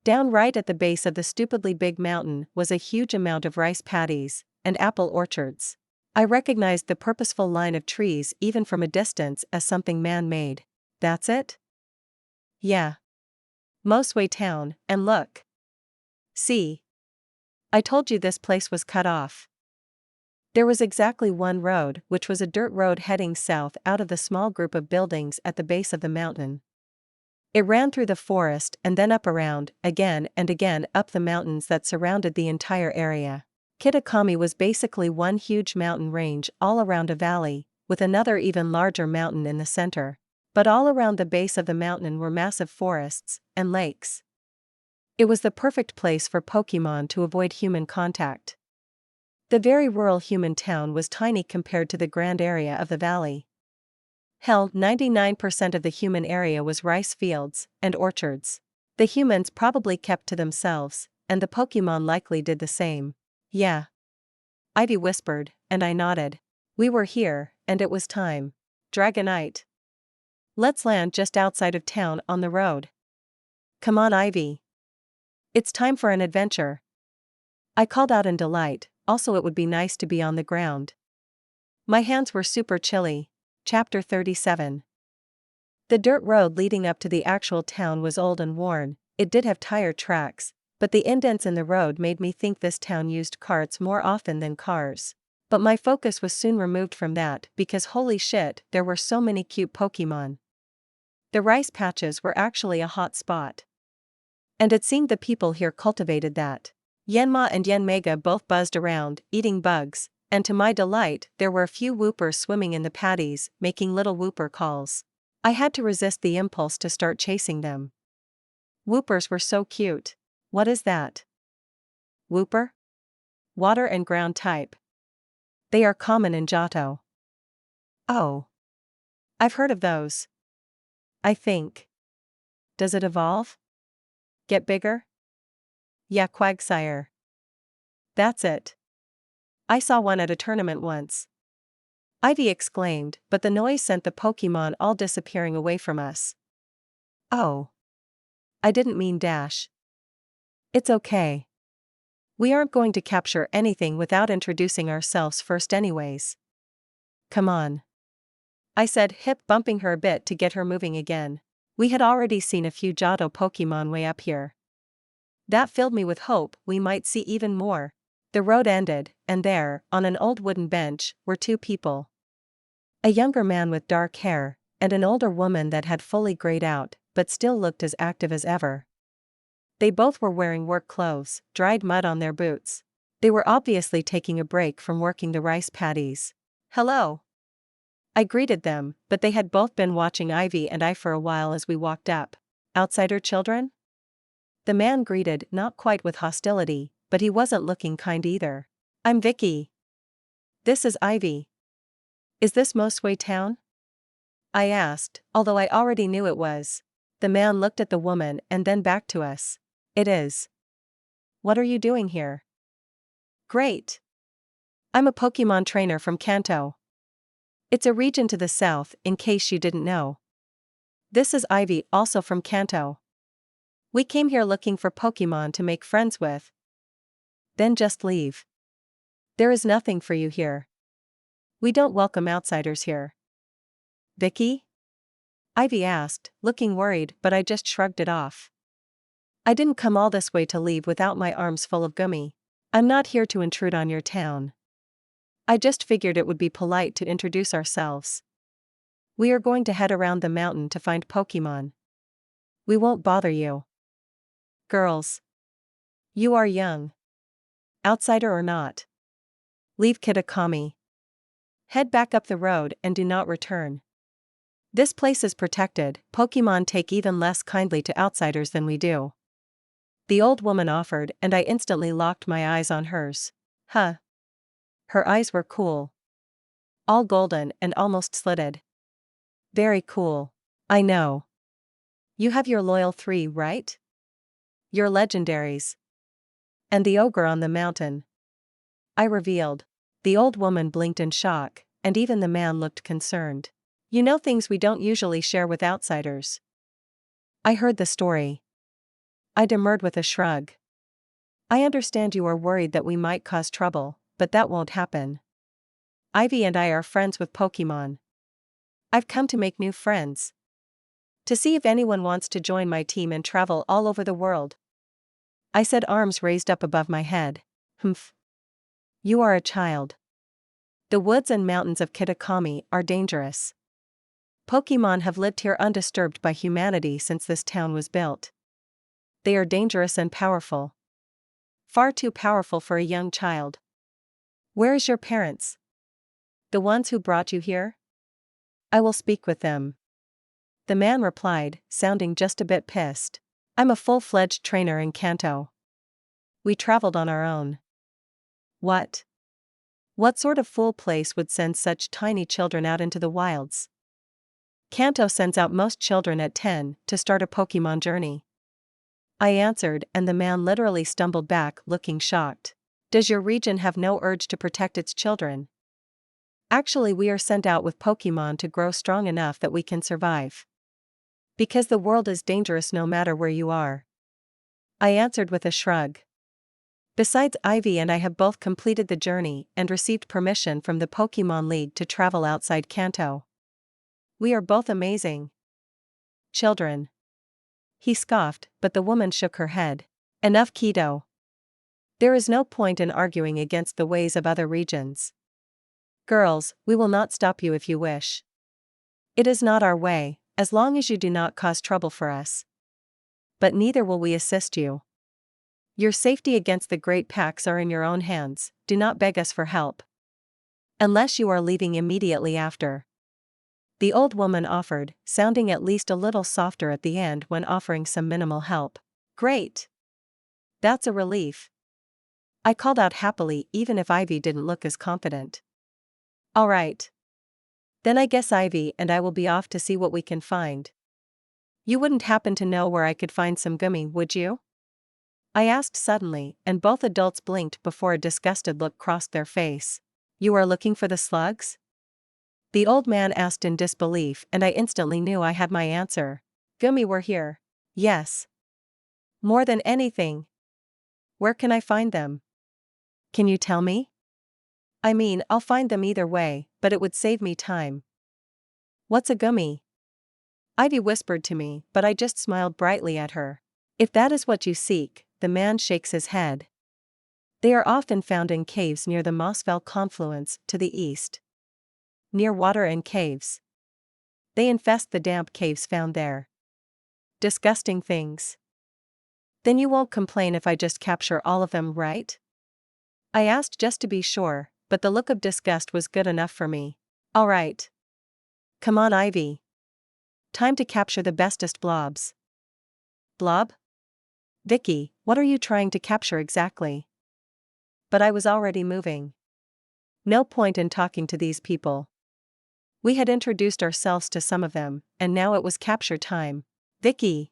S1: Down right at the base of the stupidly big mountain was a huge amount of rice paddies and apple orchards. I recognized the purposeful line of trees even from a distance as something man-made. That's it? Yeah. Mosway Town, and look. See? I told you this place was cut off. There was exactly one road, which was a dirt road heading south out of the small group of buildings at the base of the mountain. It ran through the forest and then up around, again and again up the mountains that surrounded the entire area. Kitakami was basically one huge mountain range all around a valley, with another even larger mountain in the center. But all around the base of the mountain were massive forests and lakes. It was the perfect place for Pokemon to avoid human contact. The very rural human town was tiny compared to the grand area of the valley. Hell, 99% of the human area was rice fields and orchards. The humans probably kept to themselves, and the Pokemon likely did the same. Yeah. Ivy whispered, and I nodded. We were here, and it was time. Dragonite. Let's land just outside of town on the road. Come on, Ivy. It's time for an adventure. I called out in delight, also it would be nice to be on the ground. My hands were super chilly. Chapter 37. The dirt road leading up to the actual town was old and worn. It did have tire tracks, but the indents in the road made me think this town used carts more often than cars. But my focus was soon removed from that because holy shit, there were so many cute Pokemon. The rice patches were actually a hot spot. And it seemed the people here cultivated that. Yanma and Yanmega both buzzed around, eating bugs, and to my delight, there were a few whoopers swimming in the paddies, making little whooper calls. I had to resist the impulse to start chasing them. Whoopers were so cute. What is that? Whooper? Water and ground type. They are common in Johto. Oh. I've heard of those. I think. Does it evolve? Get bigger? Yeah, Quagsire. That's it. I saw one at a tournament once. Ivy exclaimed, but the noise sent the Pokemon all disappearing away from us. Oh. I didn't mean dash. It's okay. We aren't going to capture anything without introducing ourselves first anyways. Come on, I said, hip bumping her a bit to get her moving again. We had already seen a few Johto Pokemon way up here. That filled me with hope we might see even more. The road ended, and there, on an old wooden bench, were two people. A younger man with dark hair, and an older woman that had fully grayed out, but still looked as active as ever. They both were wearing work clothes, dried mud on their boots. They were obviously taking a break from working the rice paddies. Hello, I greeted them, but they had both been watching Ivy and I for a while as we walked up. Outsider children? The man greeted, not quite with hostility, but he wasn't looking kind either. I'm Vicky. This is Ivy. Is this Mosway Town? I asked, although I already knew it was. The man looked at the woman and then back to us. It is. What are you doing here? Great. I'm a Pokemon trainer from Kanto. It's a region to the south, in case you didn't know. This is Ivy, also from Kanto. We came here looking for Pokemon to make friends with. Then just leave. There is nothing for you here. We don't welcome outsiders here. Vicky? Ivy asked, looking worried, but I just shrugged it off. I didn't come all this way to leave without my arms full of gummy. I'm not here to intrude on your town. I just figured it would be polite to introduce ourselves. We are going to head around the mountain to find Pokemon. We won't bother you. Girls. You are young. Outsider or not. Leave Kitakami. Head back up the road and do not return. This place is protected. Pokemon take even less kindly to outsiders than we do. The old woman offered, and I instantly locked my eyes on hers. Huh. Her eyes were cool. All golden and almost slitted. Very cool. I know. You have your loyal 3, right? Your legendaries. And the ogre on the mountain. I revealed. The old woman blinked in shock, and even the man looked concerned. You know things we don't usually share with outsiders. I heard the story. I demurred with a shrug. I understand you are worried that we might cause trouble, but that won't happen. Ivy and I are friends with Pokemon. I've come to make new friends. To see if anyone wants to join my team and travel all over the world. I said, arms raised up above my head. Humph. You are a child. The woods and mountains of Kitakami are dangerous. Pokemon have lived here undisturbed by humanity since this town was built. They are dangerous and powerful. Far too powerful for a young child. Where is your parents? The ones who brought you here? I will speak with them. The man replied, sounding just a bit pissed. I'm a full-fledged trainer in Kanto. We traveled on our own. What? What sort of fool place would send such tiny children out into the wilds? Kanto sends out most children at 10 to start a Pokemon journey. I answered, and the man literally stumbled back, looking shocked. Does your region have no urge to protect its children? Actually, we are sent out with Pokemon to grow strong enough that we can survive. Because the world is dangerous no matter where you are. I answered with a shrug. Besides, Ivy and I have both completed the journey and received permission from the Pokemon League to travel outside Kanto. We are both amazing. Children. He scoffed, but the woman shook her head. Enough, Keto. There is no point in arguing against the ways of other regions. Girls, we will not stop you if you wish. It is not our way, as long as you do not cause trouble for us. But neither will we assist you. Your safety against the great packs are in your own hands, do not beg us for help. Unless you are leaving immediately after. The old woman offered, sounding at least a little softer at the end when offering some minimal help. Great! That's a relief. I called out happily, even if Ivy didn't look as confident. All right. Then I guess Ivy and I will be off to see what we can find. You wouldn't happen to know where I could find some gummy, would you? I asked suddenly, and both adults blinked before a disgusted look crossed their face. You are looking for the slugs? The old man asked in disbelief, and I instantly knew I had my answer. Gummy were here. Yes. More than anything. Where can I find them? Can you tell me? I mean, I'll find them either way, but it would save me time. What's a gummy? Ivy whispered to me, but I just smiled brightly at her. If that is what you seek, the man shakes his head. They are often found in caves near the Mossville confluence to the east. Near water and caves. They infest the damp caves found there. Disgusting things. Then you won't complain if I just capture all of them, right? I asked just to be sure, but the look of disgust was good enough for me. All right. Come on, Ivy. Time to capture the bestest blobs. Blob? Vicky, what are you trying to capture exactly? But I was already moving. No point in talking to these people. We had introduced ourselves to some of them, and now it was capture time. Vicky!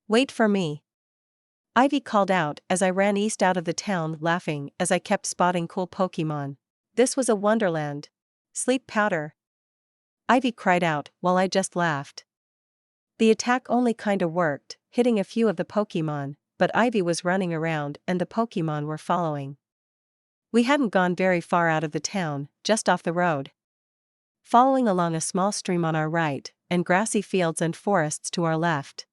S1: Wait for me. Ivy called out as I ran east out of the town, laughing as I kept spotting cool Pokemon. This was a wonderland. Sleep powder. Ivy cried out while I just laughed. The attack only kinda worked, hitting a few of the Pokemon, but Ivy was running around and the Pokemon were following. We hadn't gone very far out of the town, just off the road. Following along a small stream on our right, and grassy fields and forests to our left.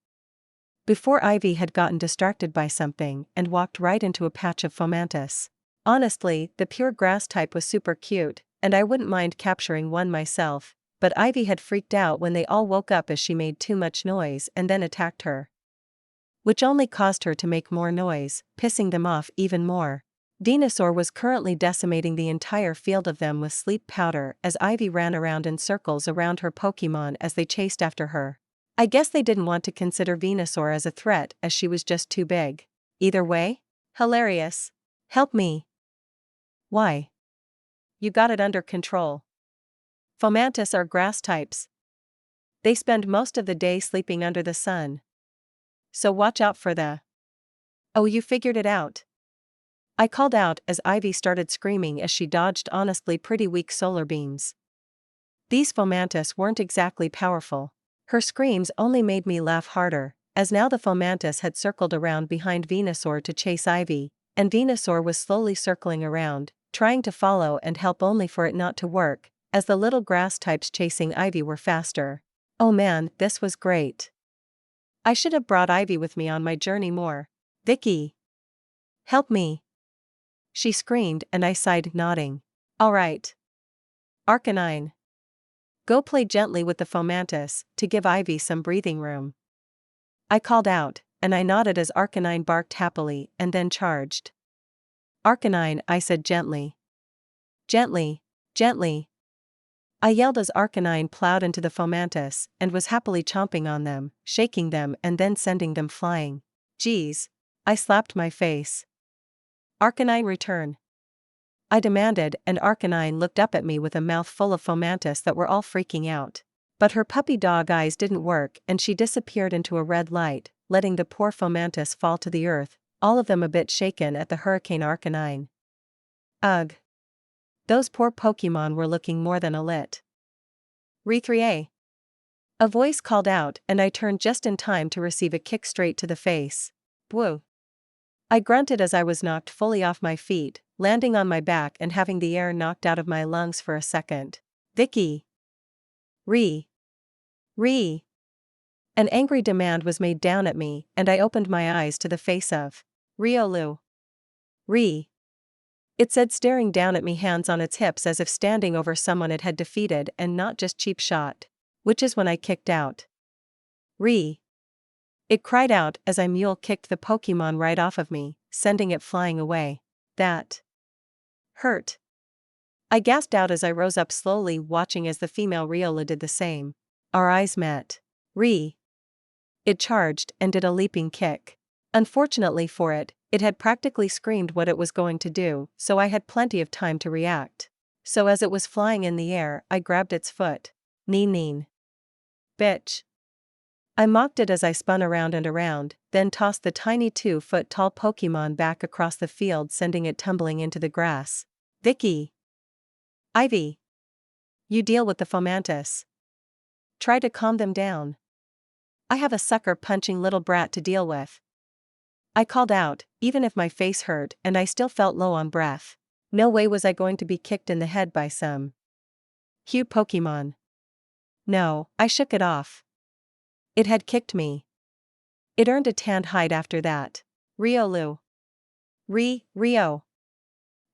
S1: Before Ivy had gotten distracted by something and walked right into a patch of Fomantis. Honestly, the pure grass type was super cute, and I wouldn't mind capturing one myself, but Ivy had freaked out when they all woke up as she made too much noise and then attacked her. Which only caused her to make more noise, pissing them off even more. Venusaur was currently decimating the entire field of them with sleep powder as Ivy ran around in circles around her Pokemon as they chased after her. I guess they didn't want to consider Venusaur as a threat as she was just too big. Either way, hilarious. Help me. Why? You got it under control. Fomantis are grass types. They spend most of the day sleeping under the sun. So watch out for the... Oh, you figured it out. I called out as Ivy started screaming as she dodged honestly pretty weak solar beams. These Fomantis weren't exactly powerful. Her screams only made me laugh harder, as now the Fomantis had circled around behind Venusaur to chase Ivy, and Venusaur was slowly circling around, trying to follow and help only for it not to work, as the little grass types chasing Ivy were faster. Oh man, this was great. I should have brought Ivy with me on my journey more. Vicky! Help me! She screamed and I sighed, nodding. All right. Arcanine. Go play gently with the Fomantis, to give Ivy some breathing room. I called out, and I nodded as Arcanine barked happily and then charged. Arcanine, I said gently. Gently, gently. I yelled as Arcanine plowed into the Fomantis and was happily chomping on them, shaking them and then sending them flying. Geez. I slapped my face. Arcanine, return. I demanded, and Arcanine looked up at me with a mouth full of Fomantis that were all freaking out. But her puppy dog eyes didn't work and she disappeared into a red light, letting the poor Fomantis fall to the earth, all of them a bit shaken at the hurricane Arcanine. Ugh. Those poor Pokemon were looking more than a lit. Re3A. A voice called out and I turned just in time to receive a kick straight to the face. Whoa. I grunted as I was knocked fully off my feet, landing on my back and having the air knocked out of my lungs for a second. Vicky! Re! An angry demand was made down at me, and I opened my eyes to the face of Riolu. Re! It said, staring down at me, hands on its hips as if standing over someone it had defeated and not just cheap shot. Which is when I kicked out. Re! It cried out as I mule kicked the Pokemon right off of me, sending it flying away. That hurt. I gasped out as I rose up slowly, watching as the female Riolu did the same. Our eyes met. Re! It charged and did a leaping kick. Unfortunately for it, it had practically screamed what it was going to do, so I had plenty of time to react. So as it was flying in the air, I grabbed its foot. Neen. Bitch. I mocked it as I spun around and around, then tossed the tiny 2-foot-tall Pokemon back across the field, sending it tumbling into the grass. Vicky! Ivy! You deal with the Fomantis. Try to calm them down. I have a sucker-punching little brat to deal with. I called out, even if my face hurt and I still felt low on breath. No way was I going to be kicked in the head by some cute Pokemon. No, I shook it off. It had kicked me. It earned a tanned hide after that. Riolu. Rio.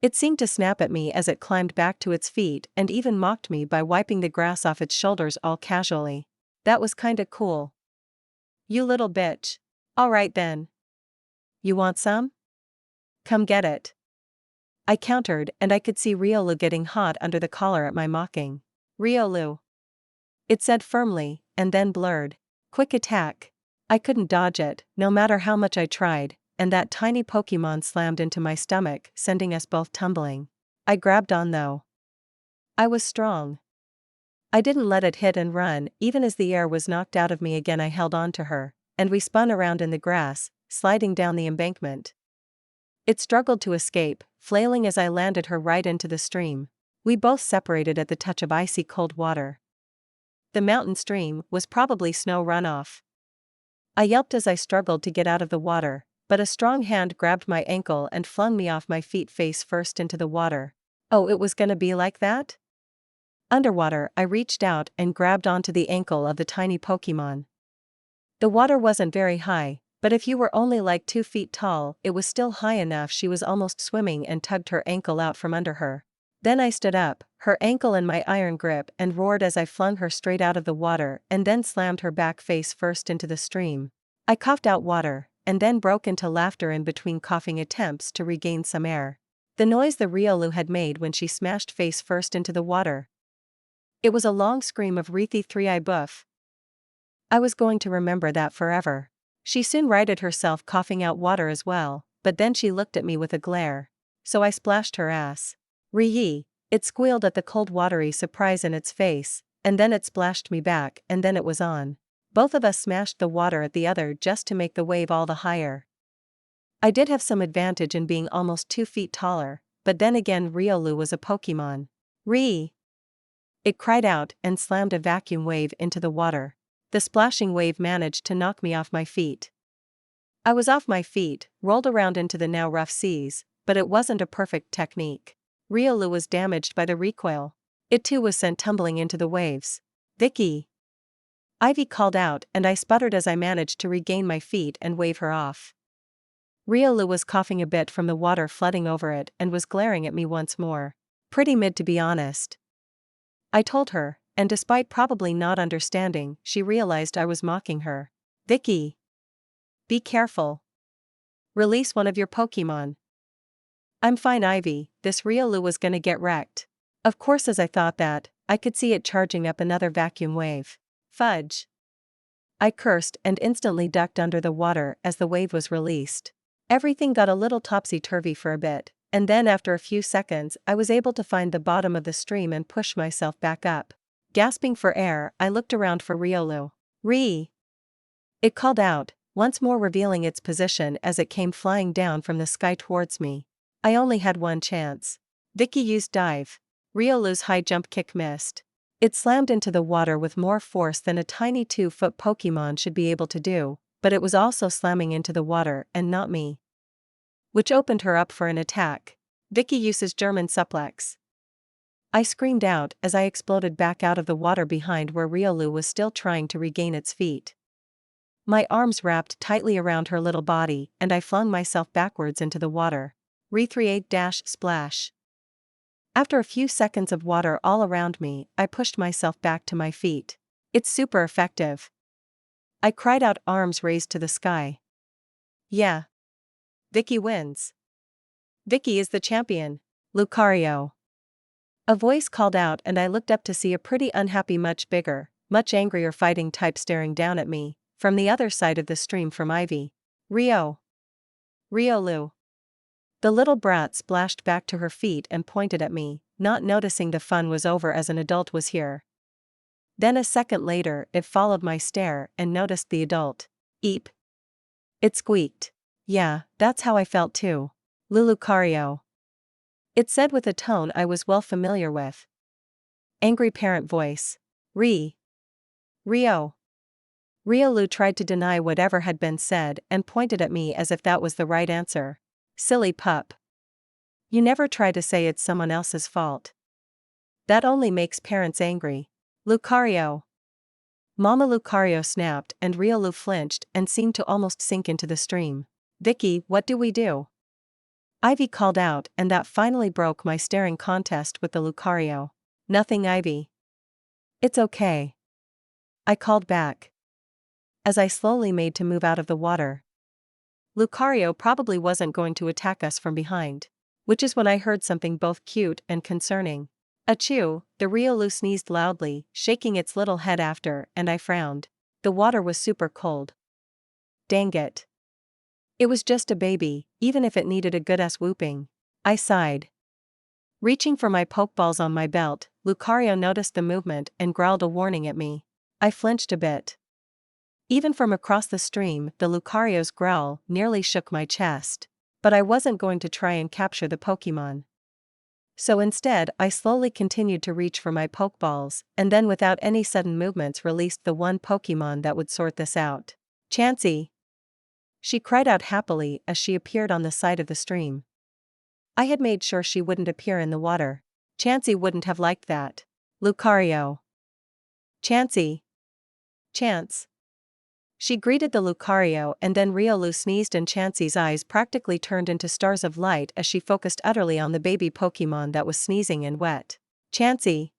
S1: It seemed to snap at me as it climbed back to its feet and even mocked me by wiping the grass off its shoulders all casually. That was kinda cool. You little bitch. Alright then. You want some? Come get it. I countered and I could see Riolu getting hot under the collar at my mocking. Riolu. It said firmly, and then blurred. Quick attack. I couldn't dodge it, no matter how much I tried, and that tiny Pokemon slammed into my stomach, sending us both tumbling. I grabbed on though. I was strong. I didn't let it hit and run, even as the air was knocked out of me again. I held on to her, and we spun around in the grass, sliding down the embankment. It struggled to escape, flailing as I landed her right into the stream. We both separated at the touch of icy cold water. The mountain stream was probably snow runoff. I yelped as I struggled to get out of the water, but a strong hand grabbed my ankle and flung me off my feet face first into the water. Oh, it was gonna be like that? Underwater, I reached out and grabbed onto the ankle of the tiny Pokemon. The water wasn't very high, but if you were only like 2 feet tall, it was still high enough. She was almost swimming and tugged her ankle out from under her. Then I stood up, her ankle in my iron grip, and roared as I flung her straight out of the water and then slammed her back face first into the stream. I coughed out water, and then broke into laughter in between coughing attempts to regain some air. The noise the Riolu had made when she smashed face first into the water. It was a long scream of wreathy three-eye boof. I was going to remember that forever. She soon righted herself, coughing out water as well, but then she looked at me with a glare. So I splashed her ass. Ree! It squealed at the cold watery surprise in its face, and then it splashed me back, and then it was on. Both of us smashed the water at the other just to make the wave all the higher. I did have some advantage in being almost 2 feet taller, but then again Riolu was a Pokemon. Ree! It cried out and slammed a vacuum wave into the water. The splashing wave managed to knock me off my feet. I was off my feet, rolled around into the now rough seas, but it wasn't a perfect technique. Riolu was damaged by the recoil. It too was sent tumbling into the waves. Vicky! Ivy called out and I sputtered as I managed to regain my feet and wave her off. Riolu was coughing a bit from the water flooding over it and was glaring at me once more. Pretty mid, to be honest. I told her, and despite probably not understanding, she realized I was mocking her. Vicky! Be careful. Release one of your Pokemon. I'm fine, Ivy, this Riolu was gonna get wrecked. Of course, as I thought that, I could see it charging up another vacuum wave. Fudge! I cursed and instantly ducked under the water as the wave was released. Everything got a little topsy-turvy for a bit, and then after a few seconds I was able to find the bottom of the stream and push myself back up. Gasping for air, I looked around for Riolu. Ree! It called out, once more revealing its position as it came flying down from the sky towards me. I only had one chance. Vicky used dive. Riolu's high jump kick missed. It slammed into the water with more force than a tiny 2-foot Pokemon should be able to do, but it was also slamming into the water and not me, which opened her up for an attack. Vicky uses German suplex. I screamed out as I exploded back out of the water behind where Riolu was still trying to regain its feet. My arms wrapped tightly around her little body and I flung myself backwards into the water. Re-3-8-splash. After a few seconds of water all around me, I pushed myself back to my feet. It's super effective. I cried out, arms raised to the sky. Yeah. Vicky wins. Vicky is the champion. Lucario. A voice called out and I looked up to see a pretty unhappy, much bigger, much angrier fighting type staring down at me, from the other side of the stream from Ivy. Riolu. The little brat splashed back to her feet and pointed at me, not noticing the fun was over as an adult was here. Then a second later it followed my stare and noticed the adult. Eep. It squeaked. Yeah, that's how I felt too. Lucario. It said with a tone I was well familiar with. Angry parent voice. Rio. Riolu tried to deny whatever had been said and pointed at me as if that was the right answer. Silly pup. You never try to say it's someone else's fault. That only makes parents angry. Lucario. Mama Lucario snapped and Riolu flinched and seemed to almost sink into the stream. Vicky, what do we do? Ivy called out, and that finally broke my staring contest with the Lucario. Nothing, Ivy. It's okay. I called back. As I slowly made to move out of the water. Lucario probably wasn't going to attack us from behind. Which is when I heard something both cute and concerning. Achoo, the Riolu sneezed loudly, shaking its little head after, and I frowned. The water was super cold. Dang it. It was just a baby, even if it needed a good-ass whooping. I sighed. Reaching for my pokeballs on my belt, Lucario noticed the movement and growled a warning at me. I flinched a bit. Even from across the stream, the Lucario's growl nearly shook my chest. But I wasn't going to try and capture the Pokémon. So instead, I slowly continued to reach for my pokeballs, and then without any sudden movements released the one Pokémon that would sort this out. Chansey! She cried out happily as she appeared on the side of the stream. I had made sure she wouldn't appear in the water. Chansey wouldn't have liked that. Lucario. Chansey. Chance. She greeted the Lucario and then Riolu sneezed and Chansey's eyes practically turned into stars of light as she focused utterly on the baby Pokémon that was sneezing and wet. Chansey!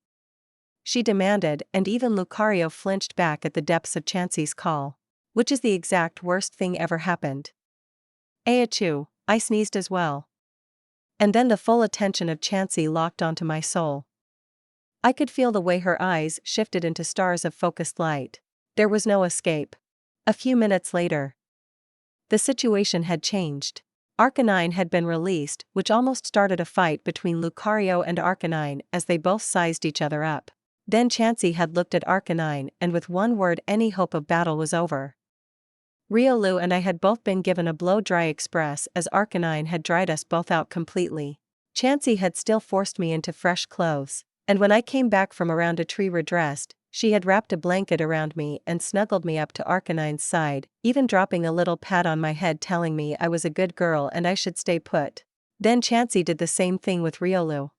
S1: She demanded, and even Lucario flinched back at the depths of Chansey's call. Which is the exact worst thing ever happened. Achoo, I sneezed as well. And then the full attention of Chansey locked onto my soul. I could feel the way her eyes shifted into stars of focused light. There was no escape. A few minutes later, the situation had changed. Arcanine had been released, which almost started a fight between Lucario and Arcanine as they both sized each other up. Then Chansey had looked at Arcanine, and with one word any hope of battle was over. Riolu and I had both been given a blow-dry express as Arcanine had dried us both out completely. Chansey had still forced me into fresh clothes, and when I came back from around a tree redressed, she had wrapped a blanket around me and snuggled me up to Arcanine's side, even dropping a little pat on my head telling me I was a good girl and I should stay put. Then Chansey did the same thing with Riolu.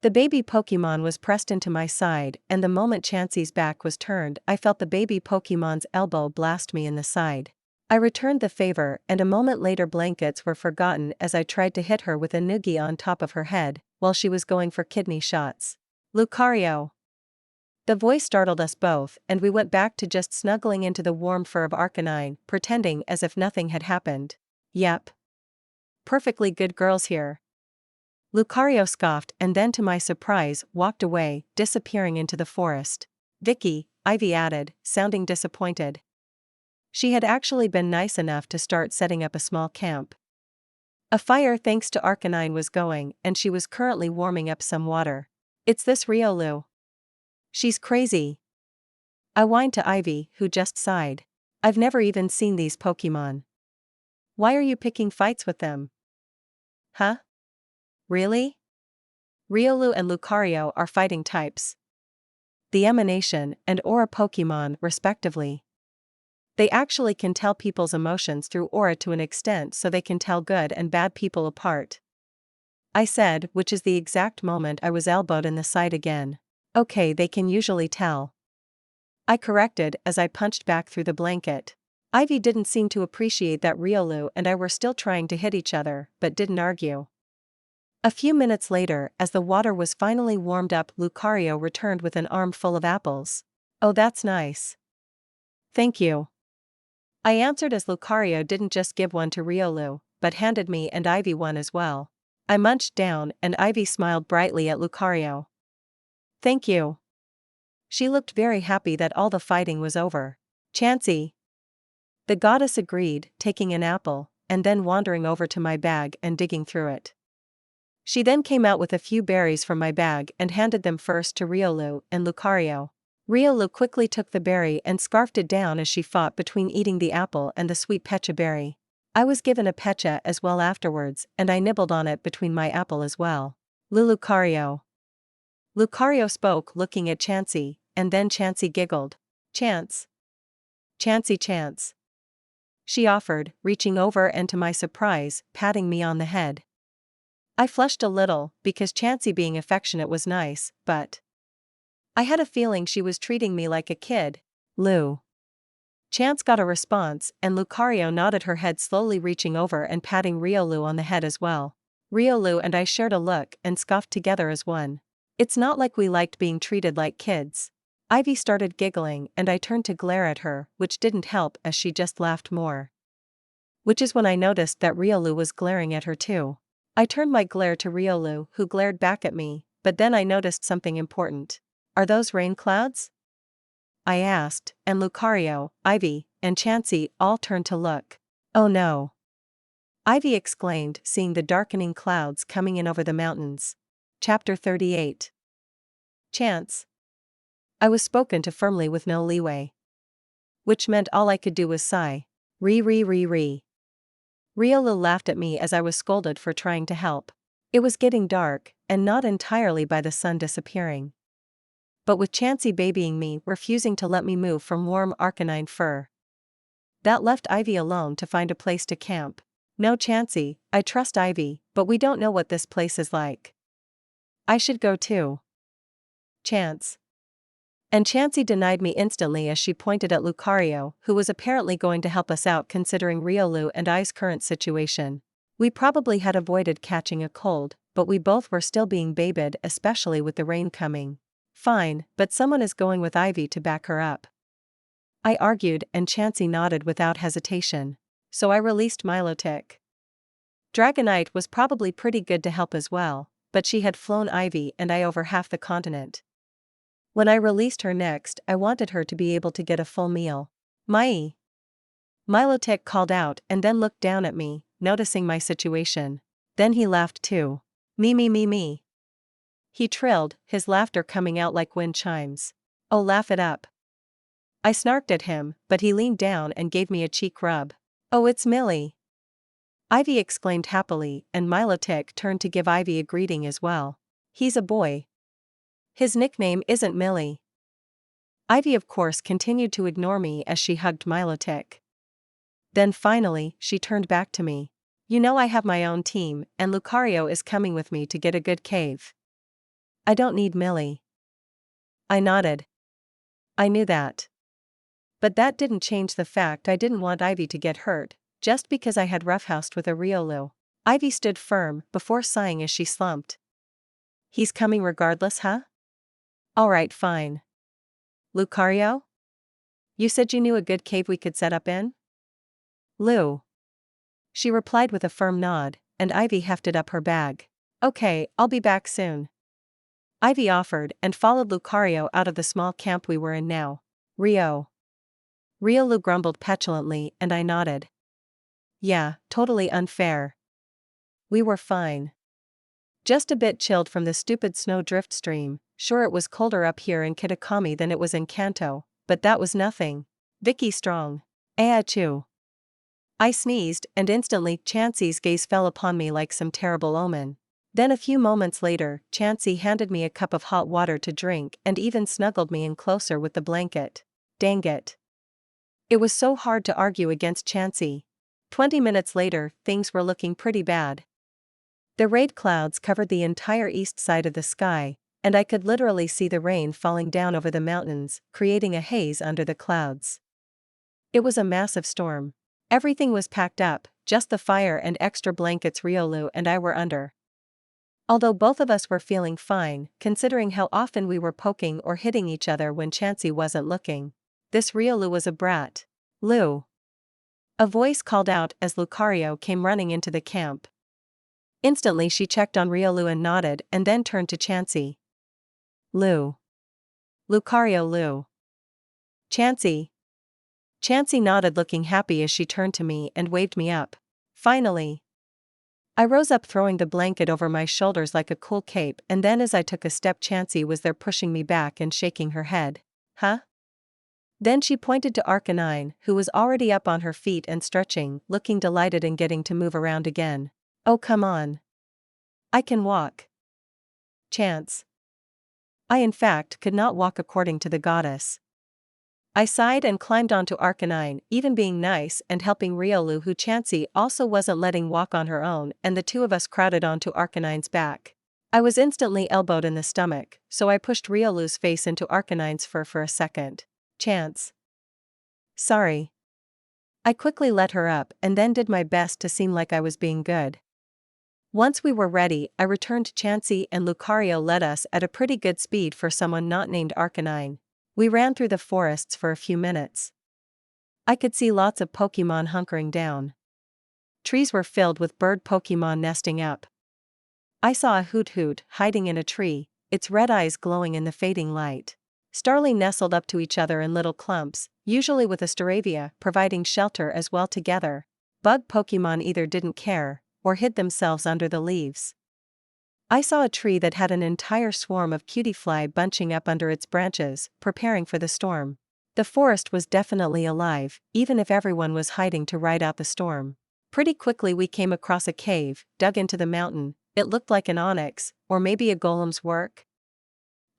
S1: The baby Pokémon was pressed into my side, and the moment Chansey's back was turned I felt the baby Pokémon's elbow blast me in the side. I returned the favor, and a moment later blankets were forgotten as I tried to hit her with a noogie on top of her head, while she was going for kidney shots. Lucario! The voice startled us both, and we went back to just snuggling into the warm fur of Arcanine, pretending as if nothing had happened. Yep. Perfectly good girls here. Lucario scoffed and then to my surprise walked away, disappearing into the forest. Vicky, Ivy added, sounding disappointed. She had actually been nice enough to start setting up a small camp. A fire thanks to Arcanine was going, and she was currently warming up some water. It's this Riolu. She's crazy. I whined to Ivy, who just sighed. I've never even seen these Pokémon. Why are you picking fights with them? Huh? Really? Riolu and Lucario are fighting types. The Emanation and Aura Pokémon, respectively. They actually can tell people's emotions through aura to an extent so they can tell good and bad people apart. I said, which is the exact moment I was elbowed in the side again. Okay, they can usually tell. I corrected as I punched back through the blanket. Ivy didn't seem to appreciate that Riolu and I were still trying to hit each other, but didn't argue. A few minutes later, as the water was finally warmed up, Lucario returned with an arm full of apples. Oh, that's nice. Thank you. I answered as Lucario didn't just give one to Riolu, but handed me and Ivy one as well. I munched down and Ivy smiled brightly at Lucario. Thank you. She looked very happy that all the fighting was over. Chansey. The goddess agreed, taking an apple, and then wandering over to my bag and digging through it. She then came out with a few berries from my bag and handed them first to Riolu and Lucario. Riolu quickly took the berry and scarfed it down as she fought between eating the apple and the sweet pecha berry. I was given a pecha as well afterwards, and I nibbled on it between my apple as well. Lucario. Lucario spoke, looking at Chansey, and then Chansey giggled. Chance. Chansey chance. She offered, reaching over and to my surprise, patting me on the head. I flushed a little, because Chansey being affectionate was nice, but I had a feeling she was treating me like a kid. Lou. Chance got a response, and Lucario nodded her head, slowly reaching over and patting Riolu on the head as well. Riolu and I shared a look and scoffed together as one. It's not like we liked being treated like kids. Ivy started giggling and I turned to glare at her, which didn't help as she just laughed more. Which is when I noticed that Riolu was glaring at her too. I turned my glare to Riolu, who glared back at me, but then I noticed something important. Are those rain clouds? I asked, and Lucario, Ivy, and Chansey all turned to look. Oh no! Ivy exclaimed, seeing the darkening clouds coming in over the mountains. Chapter 38. Chance. I was spoken to firmly with no leeway. Which meant all I could do was sigh. Re. Riolu laughed at me as I was scolded for trying to help. It was getting dark, and not entirely by the sun disappearing. But with Chansey babying me, refusing to let me move from warm Arcanine fur. That left Ivy alone to find a place to camp. No, Chansey, I trust Ivy, but we don't know what this place is like. I should go too. Chance. And Chansey denied me instantly as she pointed at Lucario, who was apparently going to help us out considering Riolu and I's current situation. We probably had avoided catching a cold, but we both were still being babied, especially with the rain coming. Fine, but someone is going with Ivy to back her up. I argued and Chansey nodded without hesitation. So I released Milotic. Dragonite was probably pretty good to help as well, but she had flown Ivy and I over half the continent. When I released her next, I wanted her to be able to get a full meal. Milotic called out and then looked down at me, noticing my situation. Then he laughed too. Me. He trilled, his laughter coming out like wind chimes. Oh, laugh it up. I snarked at him, but he leaned down and gave me a cheek rub. Oh, it's Millie. Ivy exclaimed happily, and Milotic turned to give Ivy a greeting as well. He's a boy. His nickname isn't Millie. Ivy of course continued to ignore me as she hugged Milotic. Then finally, she turned back to me. You know I have my own team, and Lucario is coming with me to get a good cave. I don't need Millie. I nodded. I knew that. But that didn't change the fact I didn't want Ivy to get hurt, just because I had roughhoused with a Riolu. Ivy stood firm, before sighing as she slumped. He's coming regardless, huh? Alright, fine. Lucario? You said you knew a good cave we could set up in? Lou. She replied with a firm nod, and Ivy hefted up her bag. Okay, I'll be back soon. Ivy offered and followed Lucario out of the small camp we were in now. Riolu grumbled petulantly and I nodded. Yeah, totally unfair. We were fine. Just a bit chilled from the stupid snowdrift stream. Sure, it was colder up here in Kitakami than it was in Kanto, but that was nothing. Vicky strong. Achoo. I sneezed and instantly Chansey's gaze fell upon me like some terrible omen. Then a few moments later, Chansey handed me a cup of hot water to drink and even snuggled me in closer with the blanket. Dang it. It was so hard to argue against Chansey. 20 minutes later, things were looking pretty bad. The rain clouds covered the entire east side of the sky, and I could literally see the rain falling down over the mountains, creating a haze under the clouds. It was a massive storm. Everything was packed up, just the fire and extra blankets Riolu and I were under. Although both of us were feeling fine, considering how often we were poking or hitting each other when Chansey wasn't looking. This Riolu was a brat. Lou. A voice called out as Lucario came running into the camp. Instantly she checked on Riolu and nodded and then turned to Chansey. Lou. Lucario Lou. Chansey. Chansey nodded looking happy as she turned to me and waved me up. Finally. I rose up throwing the blanket over my shoulders like a cool cape and then as I took a step Chansey was there pushing me back and shaking her head. Huh? Then she pointed to Arcanine, who was already up on her feet and stretching, looking delighted and getting to move around again. Oh come on. I can walk. Chance. I in fact could not walk according to the goddess. I sighed and climbed onto Arcanine, even being nice and helping Riolu, who Chansey also wasn't letting walk on her own, and the two of us crowded onto Arcanine's back. I was instantly elbowed in the stomach, so I pushed Riolu's face into Arcanine's fur for a second. Chance. Sorry. I quickly let her up and then did my best to seem like I was being good. Once we were ready, I returned to Chansey and Lucario led us at a pretty good speed for someone not named Arcanine. We ran through the forests for a few minutes. I could see lots of Pokemon hunkering down. Trees were filled with bird Pokemon nesting up. I saw a Hoot hiding in a tree, its red eyes glowing in the fading light. Starly nestled up to each other in little clumps, usually with a Staravia providing shelter as well together. Bug Pokemon either didn't care, or hid themselves under the leaves. I saw a tree that had an entire swarm of cutiefly bunching up under its branches, preparing for the storm. The forest was definitely alive, even if everyone was hiding to ride out the storm. Pretty quickly we came across a cave, dug into the mountain. It looked like an onyx, or maybe a golem's work.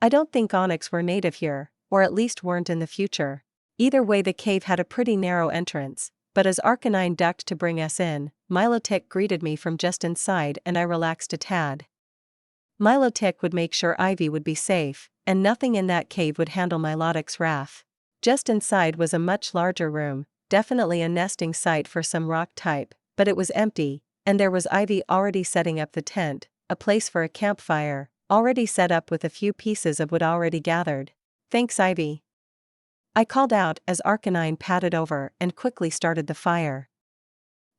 S1: I don't think onyx were native here, or at least weren't in the future. Either way, the cave had a pretty narrow entrance, but as Arcanine ducked to bring us in, Milotic greeted me from just inside and I relaxed a tad. Milotic would make sure Ivy would be safe, and nothing in that cave would handle Milotic's wrath. Just inside was a much larger room, definitely a nesting site for some rock type, but it was empty, and there was Ivy already setting up the tent, a place for a campfire, already set up with a few pieces of wood already gathered. Thanks, Ivy. I called out as Arcanine padded over and quickly started the fire.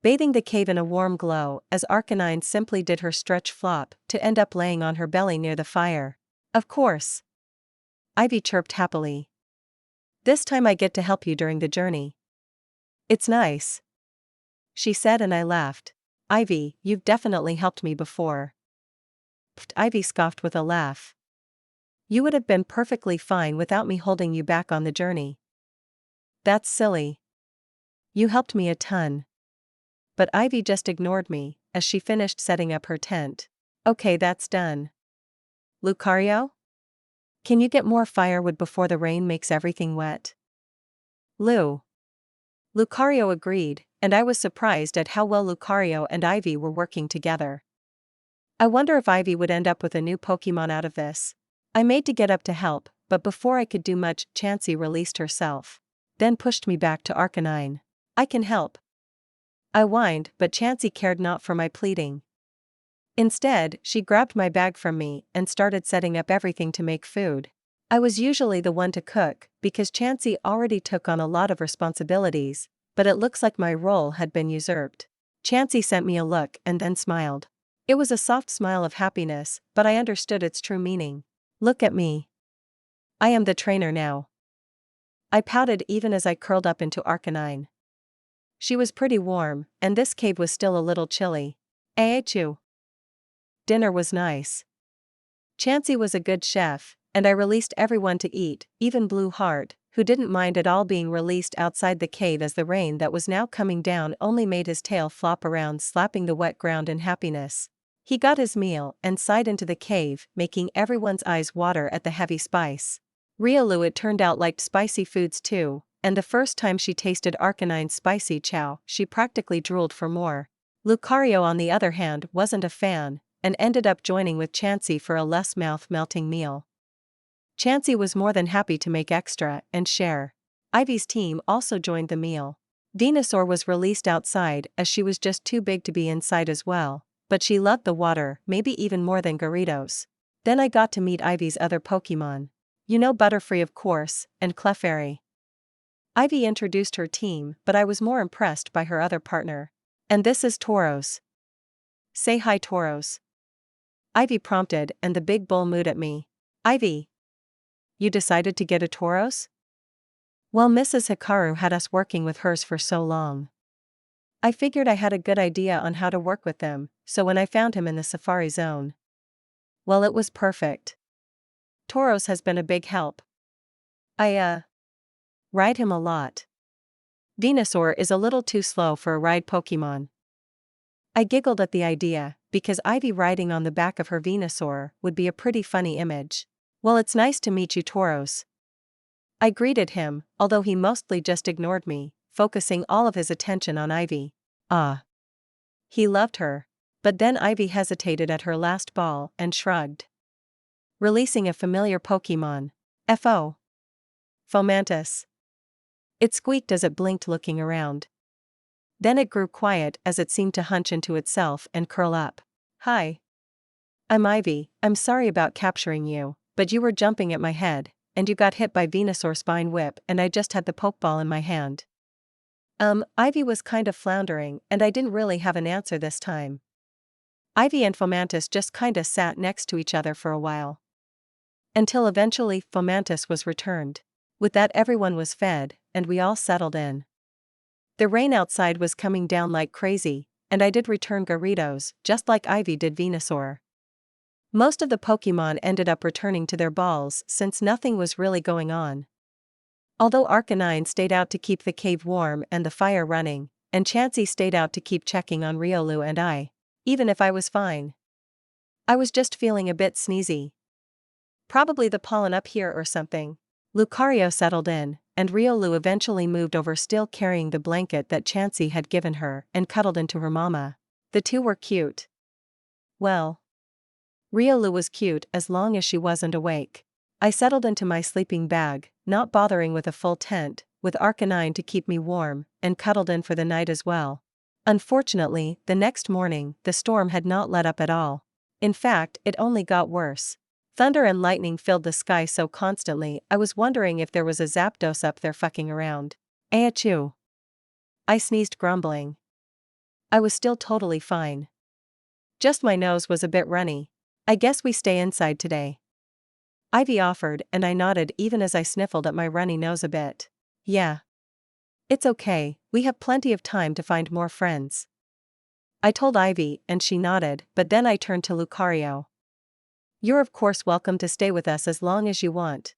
S1: Bathing the cave in a warm glow as Arcanine simply did her stretch flop to end up laying on her belly near the fire. Of course. Ivy chirped happily. This time I get to help you during the journey. It's nice. She said and I laughed. Ivy, you've definitely helped me before. Pfft, Ivy scoffed with a laugh. You would have been perfectly fine without me holding you back on the journey. That's silly. You helped me a ton. But Ivy just ignored me, as she finished setting up her tent. Okay, that's done. Lucario? Can you get more firewood before the rain makes everything wet? Lucario agreed, and I was surprised at how well Lucario and Ivy were working together. I wonder if Ivy would end up with a new Pokemon out of this. I made to get up to help, but before I could do much, Chansey released herself. Then pushed me back to Arcanine. I can help. I whined, but Chansey cared not for my pleading. Instead, she grabbed my bag from me and started setting up everything to make food. I was usually the one to cook, because Chansey already took on a lot of responsibilities, but it looks like my role had been usurped. Chansey sent me a look and then smiled. It was a soft smile of happiness, but I understood its true meaning. Look at me. I am the trainer now. I pouted even as I curled up into Arcanine. She was pretty warm, and this cave was still a little chilly. Achoo. Dinner was nice. Chansey was a good chef, and I released everyone to eat, even Blue Heart, who didn't mind at all being released outside the cave as the rain that was now coming down only made his tail flop around slapping the wet ground in happiness. He got his meal and sighed into the cave, making everyone's eyes water at the heavy spice. Riolu, it turned out, liked spicy foods too, and the first time she tasted Arcanine's spicy chow, she practically drooled for more. Lucario, on the other hand, wasn't a fan, and ended up joining with Chansey for a less mouth-melting meal. Chansey was more than happy to make extra and share. Ivy's team also joined the meal. Venusaur was released outside as she was just too big to be inside as well, but she loved the water, maybe even more than Gyarados. Then I got to meet Ivy's other Pokemon. You know Butterfree, of course, and Clefairy. Ivy introduced her team, but I was more impressed by her other partner. And this is Tauros. Say hi, Tauros. Ivy prompted, and the big bull mooed at me. Ivy. You decided to get a Tauros? Well, Mrs. Hikaru had us working with hers for so long. I figured I had a good idea on how to work with them, so when I found him in the safari zone, well, it was perfect. Tauros has been a big help. I ride him a lot. Venusaur is a little too slow for a ride Pokemon. I giggled at the idea, because Ivy riding on the back of her Venusaur would be a pretty funny image. Well, it's nice to meet you, Tauros. I greeted him, although he mostly just ignored me, focusing all of his attention on Ivy. Ah. He loved her. But then Ivy hesitated at her last ball and shrugged. Releasing a familiar Pokemon. F.O. Fomantis. It squeaked as it blinked, looking around. Then it grew quiet as it seemed to hunch into itself and curl up. Hi. I'm Ivy. I'm sorry about capturing you, but you were jumping at my head, and you got hit by Venusaur Spine Whip, and I just had the Pokeball in my hand. Ivy was kind of floundering, and I didn't really have an answer this time. Ivy and Fomantis just kinda sat next to each other for a while. Until eventually Fomantis was returned. With that, everyone was fed, and we all settled in. The rain outside was coming down like crazy, and I did return Gyarados, just like Ivy did Venusaur. Most of the Pokemon ended up returning to their balls since nothing was really going on. Although Arcanine stayed out to keep the cave warm and the fire running, and Chansey stayed out to keep checking on Riolu and I. Even if I was fine. I was just feeling a bit sneezy. Probably the pollen up here or something. Lucario settled in, and Riolu eventually moved over, still carrying the blanket that Chansey had given her, and cuddled into her mama. The two were cute. Well. Riolu was cute as long as she wasn't awake. I settled into my sleeping bag, not bothering with a full tent, with Arcanine to keep me warm, and cuddled in for the night as well. Unfortunately, the next morning, the storm had not let up at all. In fact, it only got worse. Thunder and lightning filled the sky so constantly I was wondering if there was a Zapdos up there fucking around. Achoo. I sneezed, grumbling. I was still totally fine. Just my nose was a bit runny. I guess we stay inside today. Ivy offered, and I nodded even as I sniffled at my runny nose a bit. Yeah. It's okay, we have plenty of time to find more friends. I told Ivy, and she nodded, but then I turned to Lucario. You're of course welcome to stay with us as long as you want.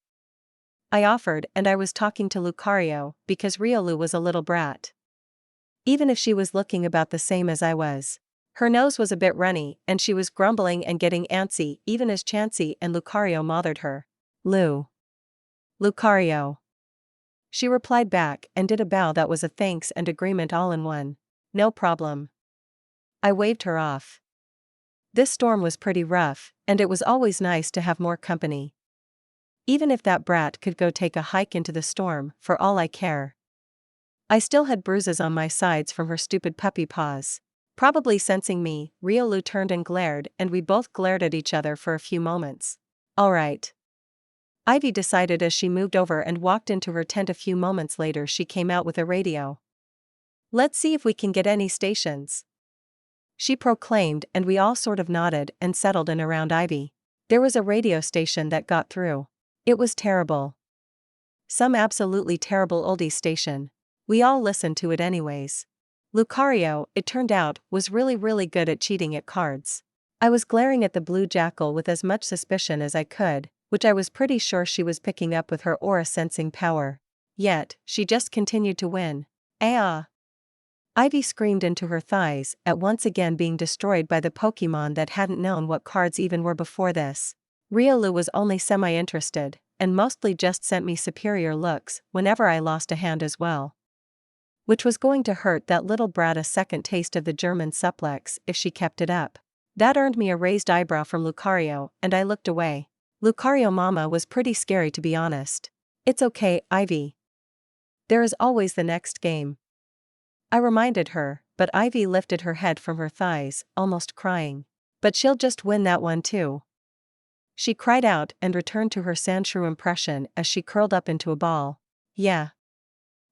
S1: I offered, and I was talking to Lucario, because Riolu was a little brat. Even if she was looking about the same as I was. Her nose was a bit runny, and she was grumbling and getting antsy even as Chansey and Lucario mothered her. Lucario. She replied back and did a bow that was a thanks and agreement all in one. No problem. I waved her off. This storm was pretty rough, and it was always nice to have more company. Even if that brat could go take a hike into the storm, for all I care. I still had bruises on my sides from her stupid puppy paws. Probably sensing me, Riolu turned and glared, and we both glared at each other for a few moments. Alright. Ivy decided as she moved over and walked into her tent. A few moments later she came out with a radio. Let's see if we can get any stations. She proclaimed, and we all sort of nodded and settled in around Ivy. There was a radio station that got through. It was terrible. Some absolutely terrible oldie station. We all listened to it anyways. Lucario, it turned out, was really good at cheating at cards. I was glaring at the blue jackal with as much suspicion as I could, which I was pretty sure she was picking up with her aura sensing power. Yet, she just continued to win. Ah! Ivy screamed into her thighs, at once again being destroyed by the Pokemon that hadn't known what cards even were before this. Riolu was only semi-interested, and mostly just sent me superior looks whenever I lost a hand as well. Which was going to hurt that little brat a second taste of the German suplex if she kept it up. That earned me a raised eyebrow from Lucario, and I looked away. Lucario mama was pretty scary, to be honest. It's okay, Ivy. There is always the next game. I reminded her, but Ivy lifted her head from her thighs, almost crying. But she'll just win that one too. She cried out and returned to her Sandshrew impression as she curled up into a ball. Yeah.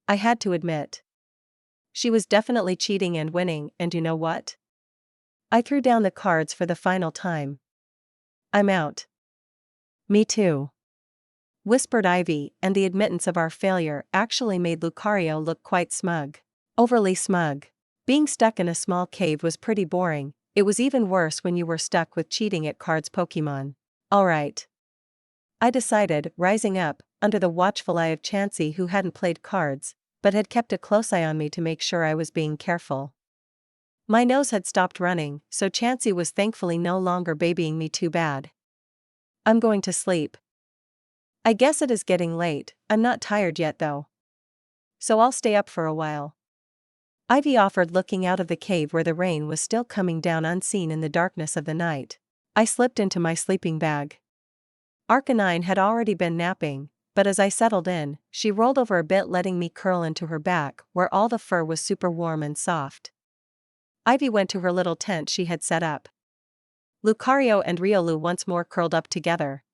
S1: I had to admit. She was definitely cheating and winning, and you know what? I threw down the cards for the final time. I'm out. Me too. Whispered Ivy, and the admittance of our failure actually made Lucario look quite smug. Overly smug. Being stuck in a small cave was pretty boring. It was even worse when you were stuck with cheating at cards Pokemon. Alright. I decided, rising up, under the watchful eye of Chansey, who hadn't played cards, but had kept a close eye on me to make sure I was being careful. My nose had stopped running, so Chansey was thankfully no longer babying me too bad. I'm going to sleep. I guess it is getting late, I'm not tired yet though. So I'll stay up for a while. Ivy offered, looking out of the cave where the rain was still coming down unseen in the darkness of the night. I slipped into my sleeping bag. Arcanine had already been napping, but as I settled in, she rolled over a bit, letting me curl into her back, where all the fur was super warm and soft. Ivy went to her little tent she had set up. Lucario and Riolu once more curled up together.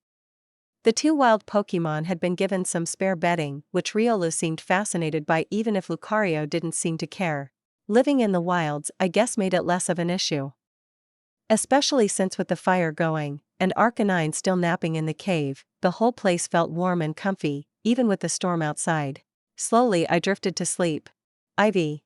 S1: The two wild Pokemon had been given some spare bedding, which Riolu seemed fascinated by even if Lucario didn't seem to care. Living in the wilds, I guess, made it less of an issue. Especially since with the fire going, and Arcanine still napping in the cave, the whole place felt warm and comfy, even with the storm outside. Slowly I drifted to sleep. Ivy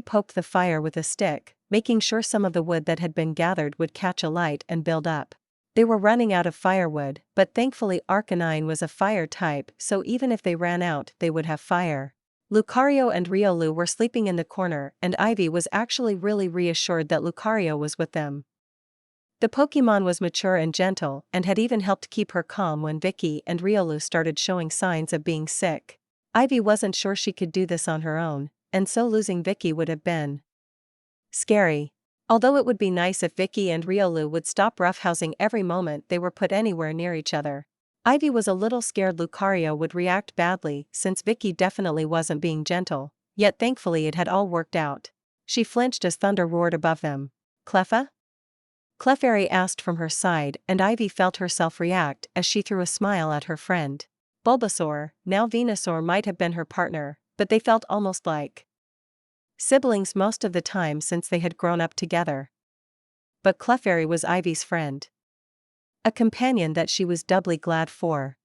S1: poked the fire with a stick, making sure some of the wood that had been gathered would catch alight and build up. They were running out of firewood, but thankfully Arcanine was a fire type, so even if they ran out, they would have fire. Lucario and Riolu were sleeping in the corner, and Ivy was actually really reassured that Lucario was with them. The Pokemon was mature and gentle, and had even helped keep her calm when Vicky and Riolu started showing signs of being sick. Ivy wasn't sure she could do this on her own, and so losing Vicky would have been scary. Although it would be nice if Vicky and Riolu would stop roughhousing every moment they were put anywhere near each other. Ivy was a little scared Lucario would react badly since Vicky definitely wasn't being gentle, yet thankfully it had all worked out. She flinched as thunder roared above them. Cleffa? Clefairy asked from her side, and Ivy felt herself react as she threw a smile at her friend. Bulbasaur, now Venusaur, might have been her partner, but they felt almost like siblings most of the time since they had grown up together. But Clefairy was Ivy's friend. A companion that she was doubly glad for.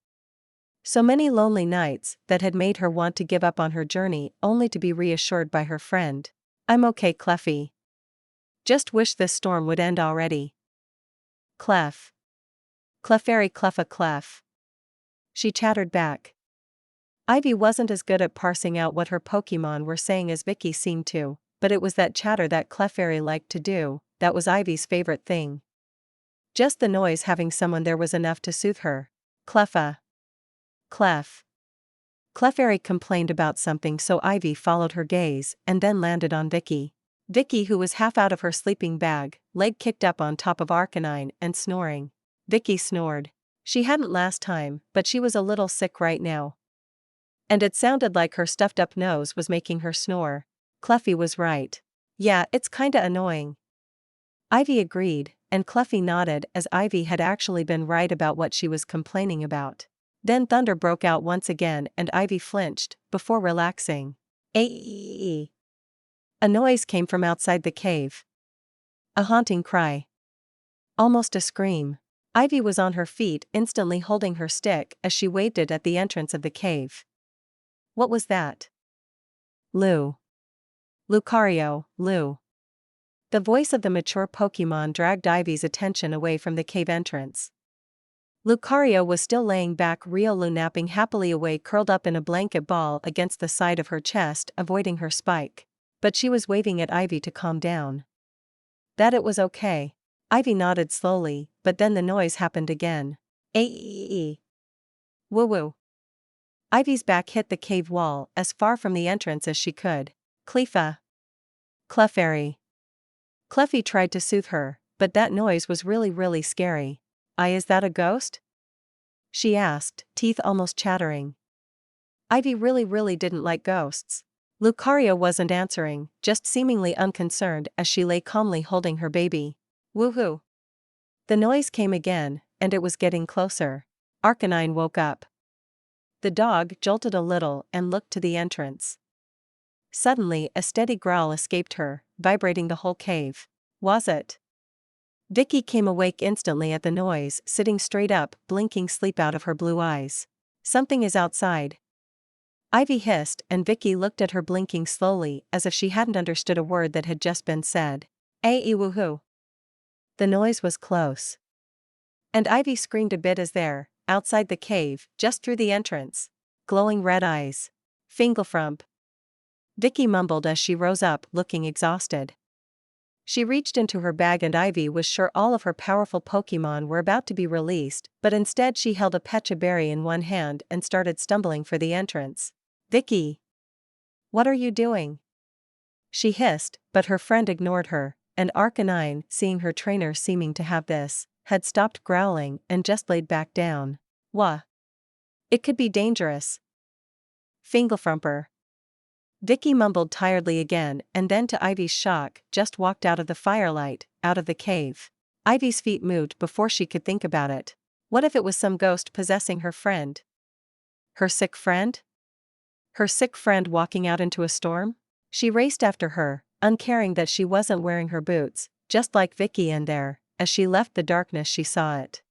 S1: So many lonely nights that had made her want to give up on her journey, only to be reassured by her friend. I'm okay, Cleffy. Just wish this storm would end already. Clef. Clefairy, Cleffa, Clef. She chattered back. Ivy wasn't as good at parsing out what her Pokemon were saying as Vicky seemed to, but it was that chatter that Clefairy liked to do, that was Ivy's favorite thing. Just the noise having someone there was enough to soothe her. Cleffa. Clef. Clefairy complained about something, so Ivy followed her gaze and then landed on Vicky. Vicky, who was half out of her sleeping bag, leg kicked up on top of Arcanine and snoring. Vicky snored. She hadn't last time, but she was a little sick right now. And it sounded like her stuffed-up nose was making her snore. Cleffy was right. Yeah, it's kinda annoying. Ivy agreed, and Cleffy nodded as Ivy had actually been right about what she was complaining about. Then thunder broke out once again and Ivy flinched, before relaxing. Aeeeee. A noise came from outside the cave. A haunting cry. Almost a scream. Ivy was on her feet, instantly holding her stick as she waved it at the entrance of the cave. What was that? Lou. Lucario, Lou. The voice of the mature Pokemon dragged Ivy's attention away from the cave entrance. Lucario was still laying back, Riolu napping happily away, curled up in a blanket ball against the side of her chest, avoiding her spike. But she was waving at Ivy to calm down. That it was okay. Ivy nodded slowly, but then the noise happened again. Aeeeee. Woo-woo. Ivy's back hit the cave wall, as far from the entrance as she could. Cleffa. Clefairy. Cleffy tried to soothe her, but that noise was really scary. Is that a ghost? She asked, teeth almost chattering. Ivy really didn't like ghosts. Lucario wasn't answering, just seemingly unconcerned as she lay calmly holding her baby. Woohoo! The noise came again, and it was getting closer. Arcanine woke up. The dog jolted a little and looked to the entrance. Suddenly, a steady growl escaped her, vibrating the whole cave. Was it? Vicky came awake instantly at the noise, sitting straight up, blinking sleep out of her blue eyes. Something is outside. Ivy hissed, and Vicky looked at her, blinking slowly, as if she hadn't understood a word that had just been said. Woohoo! The noise was close. And Ivy screamed a bit as there, outside the cave, just through the entrance. Glowing red eyes. Fingelfrump. Vicky mumbled as she rose up, looking exhausted. She reached into her bag and Ivy was sure all of her powerful Pokemon were about to be released, but instead she held a Pecha Berry in one hand and started stumbling for the entrance. "Vicky! What are you doing?" she hissed, but her friend ignored her, and Arcanine, seeing her trainer seeming to have this, had stopped growling and just laid back down. "Wha? It could be dangerous." "Finglefrumper." Vicky mumbled tiredly again and then to Ivy's shock just walked out of the firelight, out of the cave. Ivy's feet moved before she could think about it. What if it was some ghost possessing her friend? Her sick friend? Her sick friend walking out into a storm? She raced after her, uncaring that she wasn't wearing her boots, just like Vicky, and there, as she left the darkness she saw it.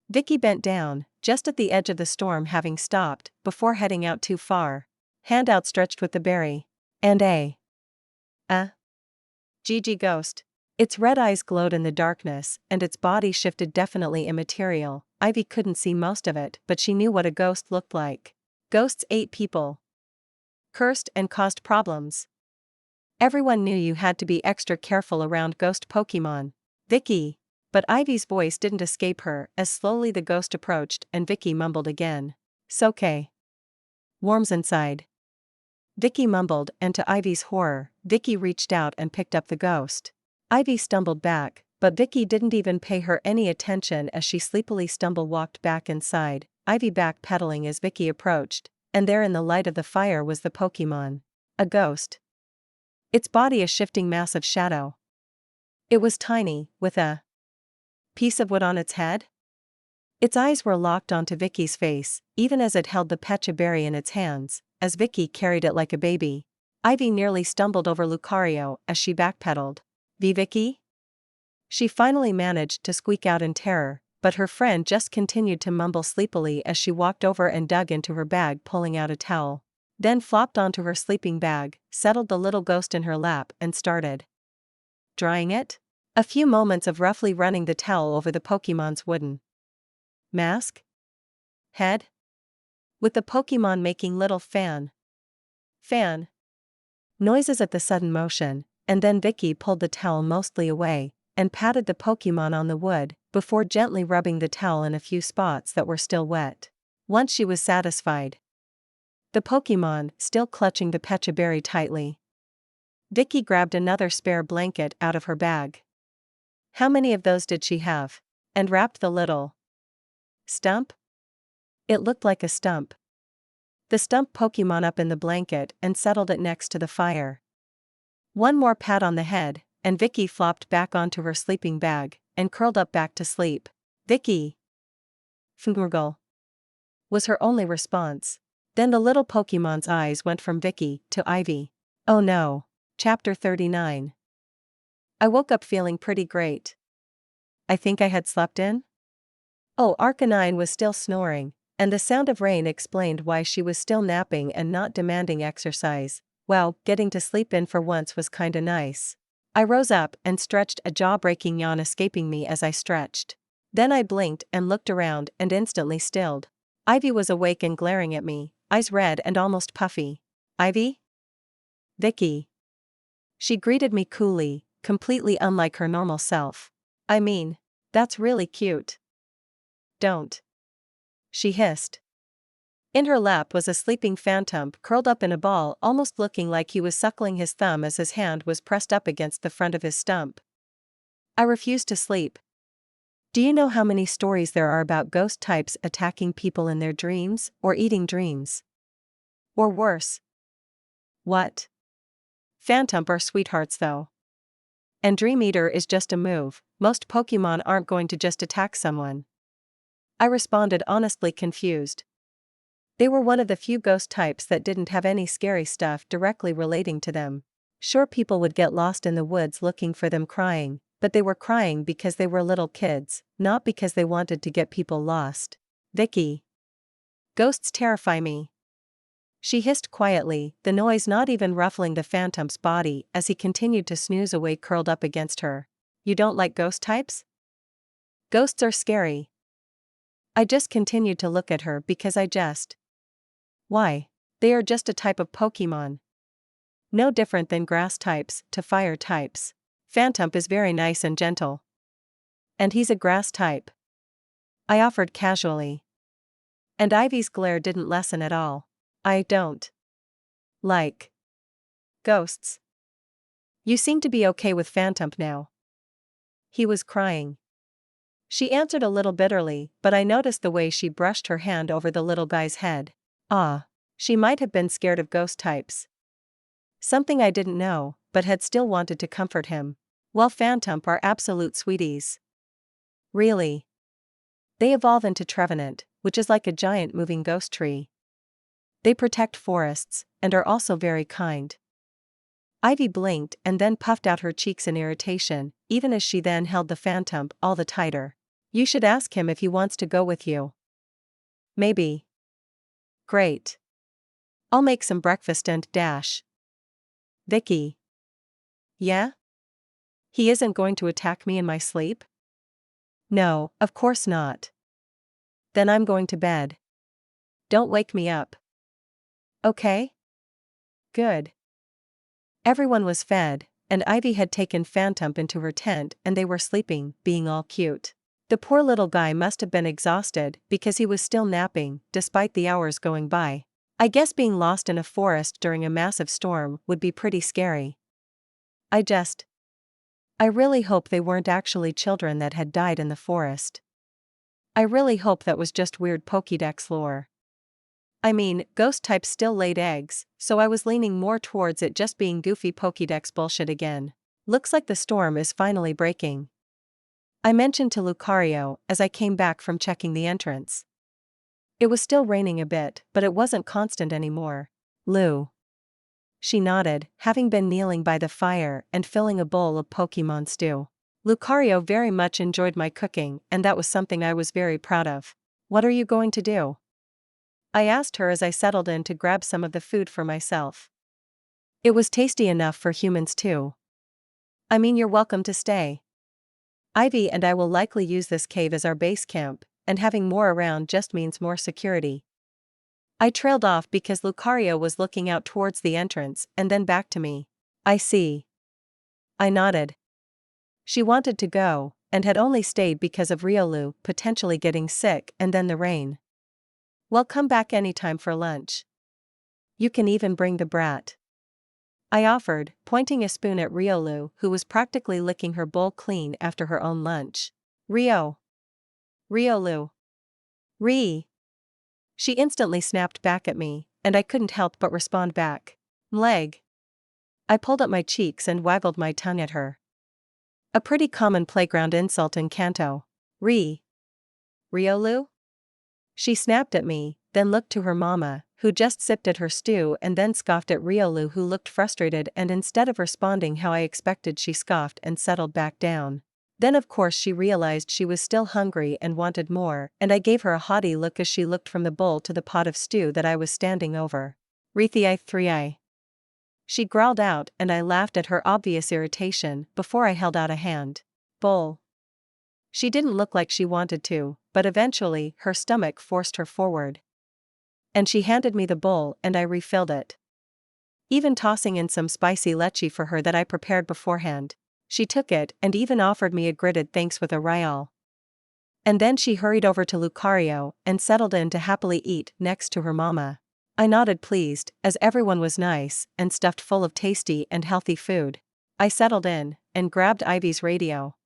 S1: Vicky bent down, just at the edge of the storm having stopped, before heading out too far. Hand outstretched with the berry. And a Gigi ghost. Its red eyes glowed in the darkness, and its body shifted definitely immaterial. Ivy couldn't see most of it, but she knew what a ghost looked like. Ghosts ate people. Cursed and caused problems. Everyone knew you had to be extra careful around ghost Pokemon. Vicky! But Ivy's voice didn't escape her as slowly the ghost approached and Vicky mumbled again. "Soke. Warms inside." Vicky mumbled, and to Ivy's horror, Vicky reached out and picked up the ghost. Ivy stumbled back, but Vicky didn't even pay her any attention as she sleepily walked back inside, Ivy backpedaling as Vicky approached, and there in the light of the fire was the Pokemon. A ghost. Its body a shifting mass of shadow. It was tiny, with a piece of wood on its head. Its eyes were locked onto Vicky's face, even as it held the Pecha Berry in its hands, as Vicky carried it like a baby. Ivy nearly stumbled over Lucario as she backpedaled. "Vicky?" She finally managed to squeak out in terror, but her friend just continued to mumble sleepily as she walked over and dug into her bag, pulling out a towel. Then flopped onto her sleeping bag, settled the little ghost in her lap and started drying it. A few moments of roughly running the towel over the Pokemon's wooden mask? Head? With the Pokemon making little fan noises at the sudden motion, and then Vicky pulled the towel mostly away, and patted the Pokemon on the wood, before gently rubbing the towel in a few spots that were still wet. Once she was satisfied, the Pokemon still clutching the Pecha Berry tightly, Vicky grabbed another spare blanket out of her bag. How many of those did she have? And wrapped the little stump? It looked like a stump. The stump Pokemon up in the blanket and settled it next to the fire. One more pat on the head, and Vicky flopped back onto her sleeping bag, and curled up back to sleep. "Vicky!" "Fngrgl," was her only response. Then the little Pokemon's eyes went from Vicky to Ivy. Oh no. Chapter 39. I woke up feeling pretty great. I think I had slept in? Oh, Arcanine was still snoring, and the sound of rain explained why she was still napping and not demanding exercise. Well, getting to sleep in for once was kinda nice. I rose up and stretched, a jaw-breaking yawn escaping me as I stretched. Then I blinked and looked around and instantly stilled. Ivy was awake and glaring at me, eyes red and almost puffy. "Ivy?" "Vicky." She greeted me coolly, completely unlike her normal self. "I mean, that's really cute." "Don't." she hissed. In her lap was a sleeping Phantump curled up in a ball, almost looking like he was suckling his thumb as his hand was pressed up against the front of his stump. I refused to sleep. Do you know how many stories there are about ghost types attacking people in their dreams, or eating dreams? Or worse. What? Phantump are sweethearts though. And Dream Eater is just a move, most Pokemon aren't going to just attack someone. I responded, honestly confused. They were one of the few ghost types that didn't have any scary stuff directly relating to them. Sure, people would get lost in the woods looking for them crying, but they were crying because they were little kids, not because they wanted to get people lost. "Vicky. Ghosts terrify me." She hissed quietly, the noise not even ruffling the Phantump's body as he continued to snooze away curled up against her. "You don't like ghost types?" "Ghosts are scary." I just continued to look at her because I just. Why? They are just a type of Pokemon. No different than grass types to fire types. Phantom is very nice and gentle. And he's a grass type. I offered casually. And Ivy's glare didn't lessen at all. I don't like ghosts. You seem to be okay with Phantom now. He was crying. She answered a little bitterly, but I noticed the way she brushed her hand over the little guy's head. Ah. She might have been scared of ghost types. Something I didn't know, but had still wanted to comfort him. Well, Phantom are absolute sweeties. Really. They evolve into Trevenant, which is like a giant moving ghost tree. They protect forests, and are also very kind. Ivy blinked and then puffed out her cheeks in irritation, even as she then held the Phantom all the tighter. You should ask him if he wants to go with you. Maybe. Great. I'll make some breakfast and dash. Vicky. Yeah? He isn't going to attack me in my sleep? No, of course not. Then I'm going to bed. Don't wake me up. Okay? Good. Everyone was fed, and Ivy had taken Phantom into her tent and they were sleeping, being all cute. The poor little guy must have been exhausted because he was still napping, despite the hours going by. I guess being lost in a forest during a massive storm would be pretty scary. I really hope they weren't actually children that had died in the forest. I really hope that was just weird Pokédex lore. I mean, ghost types still laid eggs, so I was leaning more towards it just being goofy Pokédex bullshit again. Looks like the storm is finally breaking. I mentioned to Lucario as I came back from checking the entrance. It was still raining a bit, but it wasn't constant anymore. Lou. She nodded, having been kneeling by the fire and filling a bowl of Pokemon stew. Lucario very much enjoyed my cooking, and that was something I was very proud of. What are you going to do? I asked her as I settled in to grab some of the food for myself. It was tasty enough for humans too. I mean, you're welcome to stay. Ivy and I will likely use this cave as our base camp, and having more around just means more security. I trailed off because Lucario was looking out towards the entrance and then back to me. I see. I nodded. She wanted to go, and had only stayed because of Riolu potentially getting sick and then the rain. Well, come back anytime for lunch. You can even bring the brat. I offered, pointing a spoon at Riolu, who was practically licking her bowl clean after her own lunch. Riolu. Ri. She instantly snapped back at me, and I couldn't help but respond back. Leg. I pulled up my cheeks and waggled my tongue at her. A pretty common playground insult in Kanto. Riolu? She snapped at me, then looked to her mama, who just sipped at her stew and then scoffed at Riolu, who looked frustrated, and instead of responding how I expected, she scoffed and settled back down. Then of course she realized she was still hungry and wanted more, and I gave her a haughty look as she looked from the bowl to the pot of stew that I was standing over. Rethii 3i. She growled out, and I laughed at her obvious irritation before I held out a hand. Bowl. She didn't look like she wanted to, but eventually her stomach forced her forward. And she handed me the bowl and I refilled it. Even tossing in some spicy leche for her that I prepared beforehand. She took it and even offered me a gritted thanks with a rial. And then she hurried over to Lucario and settled in to happily eat next to her mama. I nodded pleased, as everyone was nice and stuffed full of tasty and healthy food. I settled in and grabbed Ivy's radio.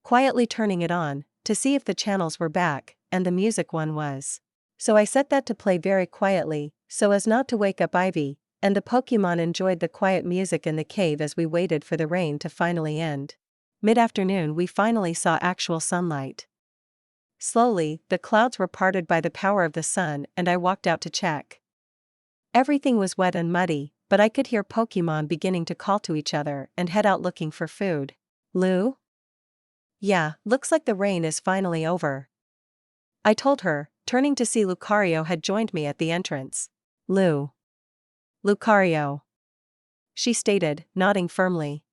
S1: Quietly turning it on, to see if the channels were back, and the music one was. So I set that to play very quietly, so as not to wake up Ivy, and the Pokemon enjoyed the quiet music in the cave as we waited for the rain to finally end. Mid-afternoon we finally saw actual sunlight. Slowly, the clouds were parted by the power of the sun and I walked out to check. Everything was wet and muddy, but I could hear Pokemon beginning to call to each other and head out looking for food. Lou? Yeah, looks like the rain is finally over. I told her, turning to see Lucario had joined me at the entrance. Lucario. She stated, nodding firmly.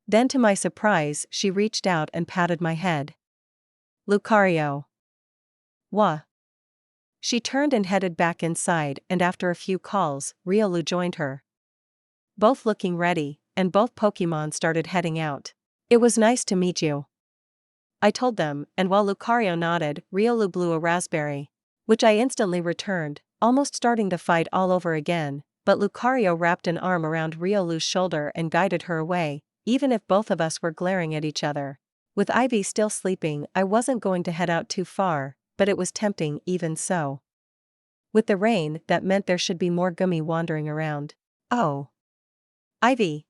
S1: Then to my surprise she reached out and patted my head. Lucario. Wha? She turned and headed back inside, and after a few calls, Riolu joined her. Both looking ready, and both Pokemon started heading out. It was nice to meet you, I told them, and while Lucario nodded, Riolu blew a raspberry, which I instantly returned, almost starting the fight all over again, but Lucario wrapped an arm around Riolu's shoulder and guided her away, even if both of us were glaring at each other. With Ivy still sleeping, I wasn't going to head out too far, but it was tempting even so. With the rain, that meant there should be more gummy wandering around. Oh. Ivy.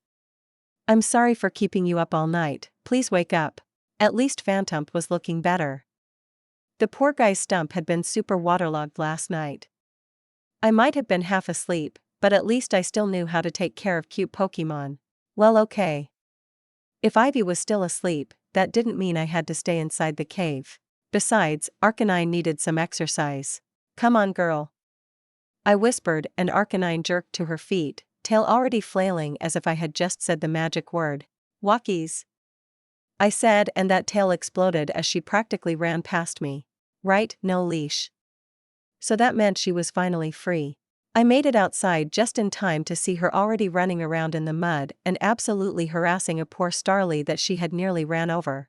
S1: I'm sorry for keeping you up all night, please wake up. At least Phantump was looking better. The poor guy's stump had been super waterlogged last night. I might have been half asleep, but at least I still knew how to take care of cute Pokemon. Well, okay. If Ivy was still asleep, that didn't mean I had to stay inside the cave. Besides, Arcanine needed some exercise. Come on, girl, I whispered, and Arcanine jerked to her feet, tail already flailing as if I had just said the magic word. Walkies, I said, and that tail exploded as she practically ran past me. Right, no leash. So that meant she was finally free. I made it outside just in time to see her already running around in the mud and absolutely harassing a poor Starly that she had nearly ran over.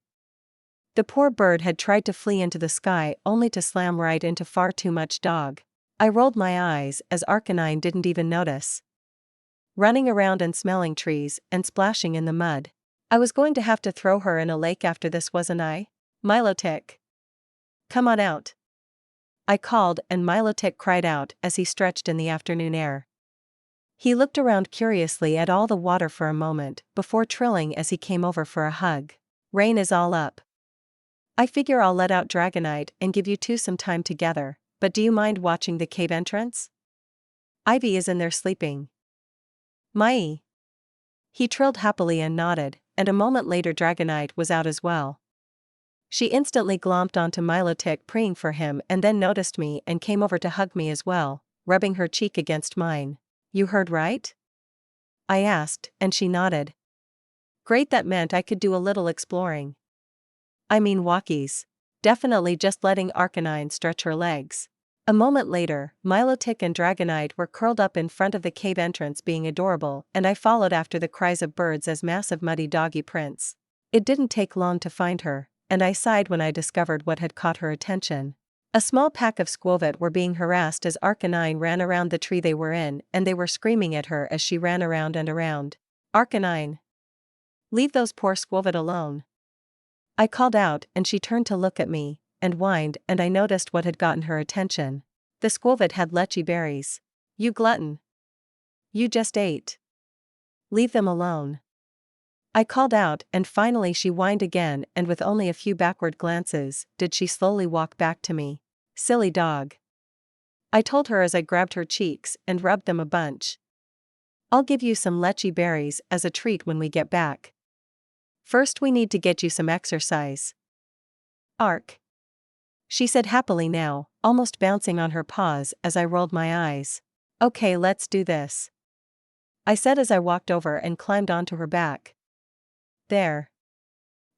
S1: The poor bird had tried to flee into the sky only to slam right into far too much dog. I rolled my eyes as Arcanine didn't even notice. Running around and smelling trees and splashing in the mud. I was going to have to throw her in a lake after this, wasn't I? Milotic, come on out, I called, and Milotic cried out as he stretched in the afternoon air. He looked around curiously at all the water for a moment before trilling as he came over for a hug. Rain is all up. I figure I'll let out Dragonite and give you two some time together, but do you mind watching the cave entrance? Ivy is in there sleeping. Mai. He trilled happily and nodded, and a moment later Dragonite was out as well. She instantly glomped onto Milotic praying for him and then noticed me and came over to hug me as well, rubbing her cheek against mine. You heard right? I asked, and she nodded. Great, that meant I could do a little exploring. I mean walkies. Definitely just letting Arcanine stretch her legs. A moment later, Milotic and Dragonite were curled up in front of the cave entrance being adorable, and I followed after the cries of birds as massive muddy doggy prints. It didn't take long to find her, and I sighed when I discovered what had caught her attention. A small pack of Squovit were being harassed as Arcanine ran around the tree they were in, and they were screaming at her as she ran around and around. Arcanine, leave those poor Squovit alone, I called out, and she turned to look at me and whined, and I noticed what had gotten her attention. The Squovit had lechy berries. You glutton. You just ate. Leave them alone, I called out, and finally she whined again, and with only a few backward glances did she slowly walk back to me. Silly dog, I told her as I grabbed her cheeks and rubbed them a bunch. I'll give you some lechy berries as a treat when we get back. First we need to get you some exercise. Ark, she said happily now, almost bouncing on her paws as I rolled my eyes. Okay, let's do this, I said as I walked over and climbed onto her back. There.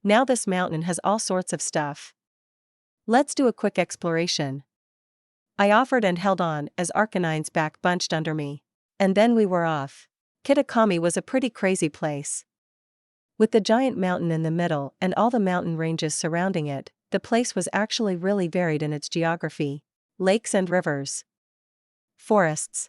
S1: Now this mountain has all sorts of stuff. Let's do a quick exploration, I offered and held on as Arcanine's back bunched under me. And then we were off. Kitakami was a pretty crazy place. With the giant mountain in the middle and all the mountain ranges surrounding it, the place was actually really varied in its geography. Lakes and rivers. Forests.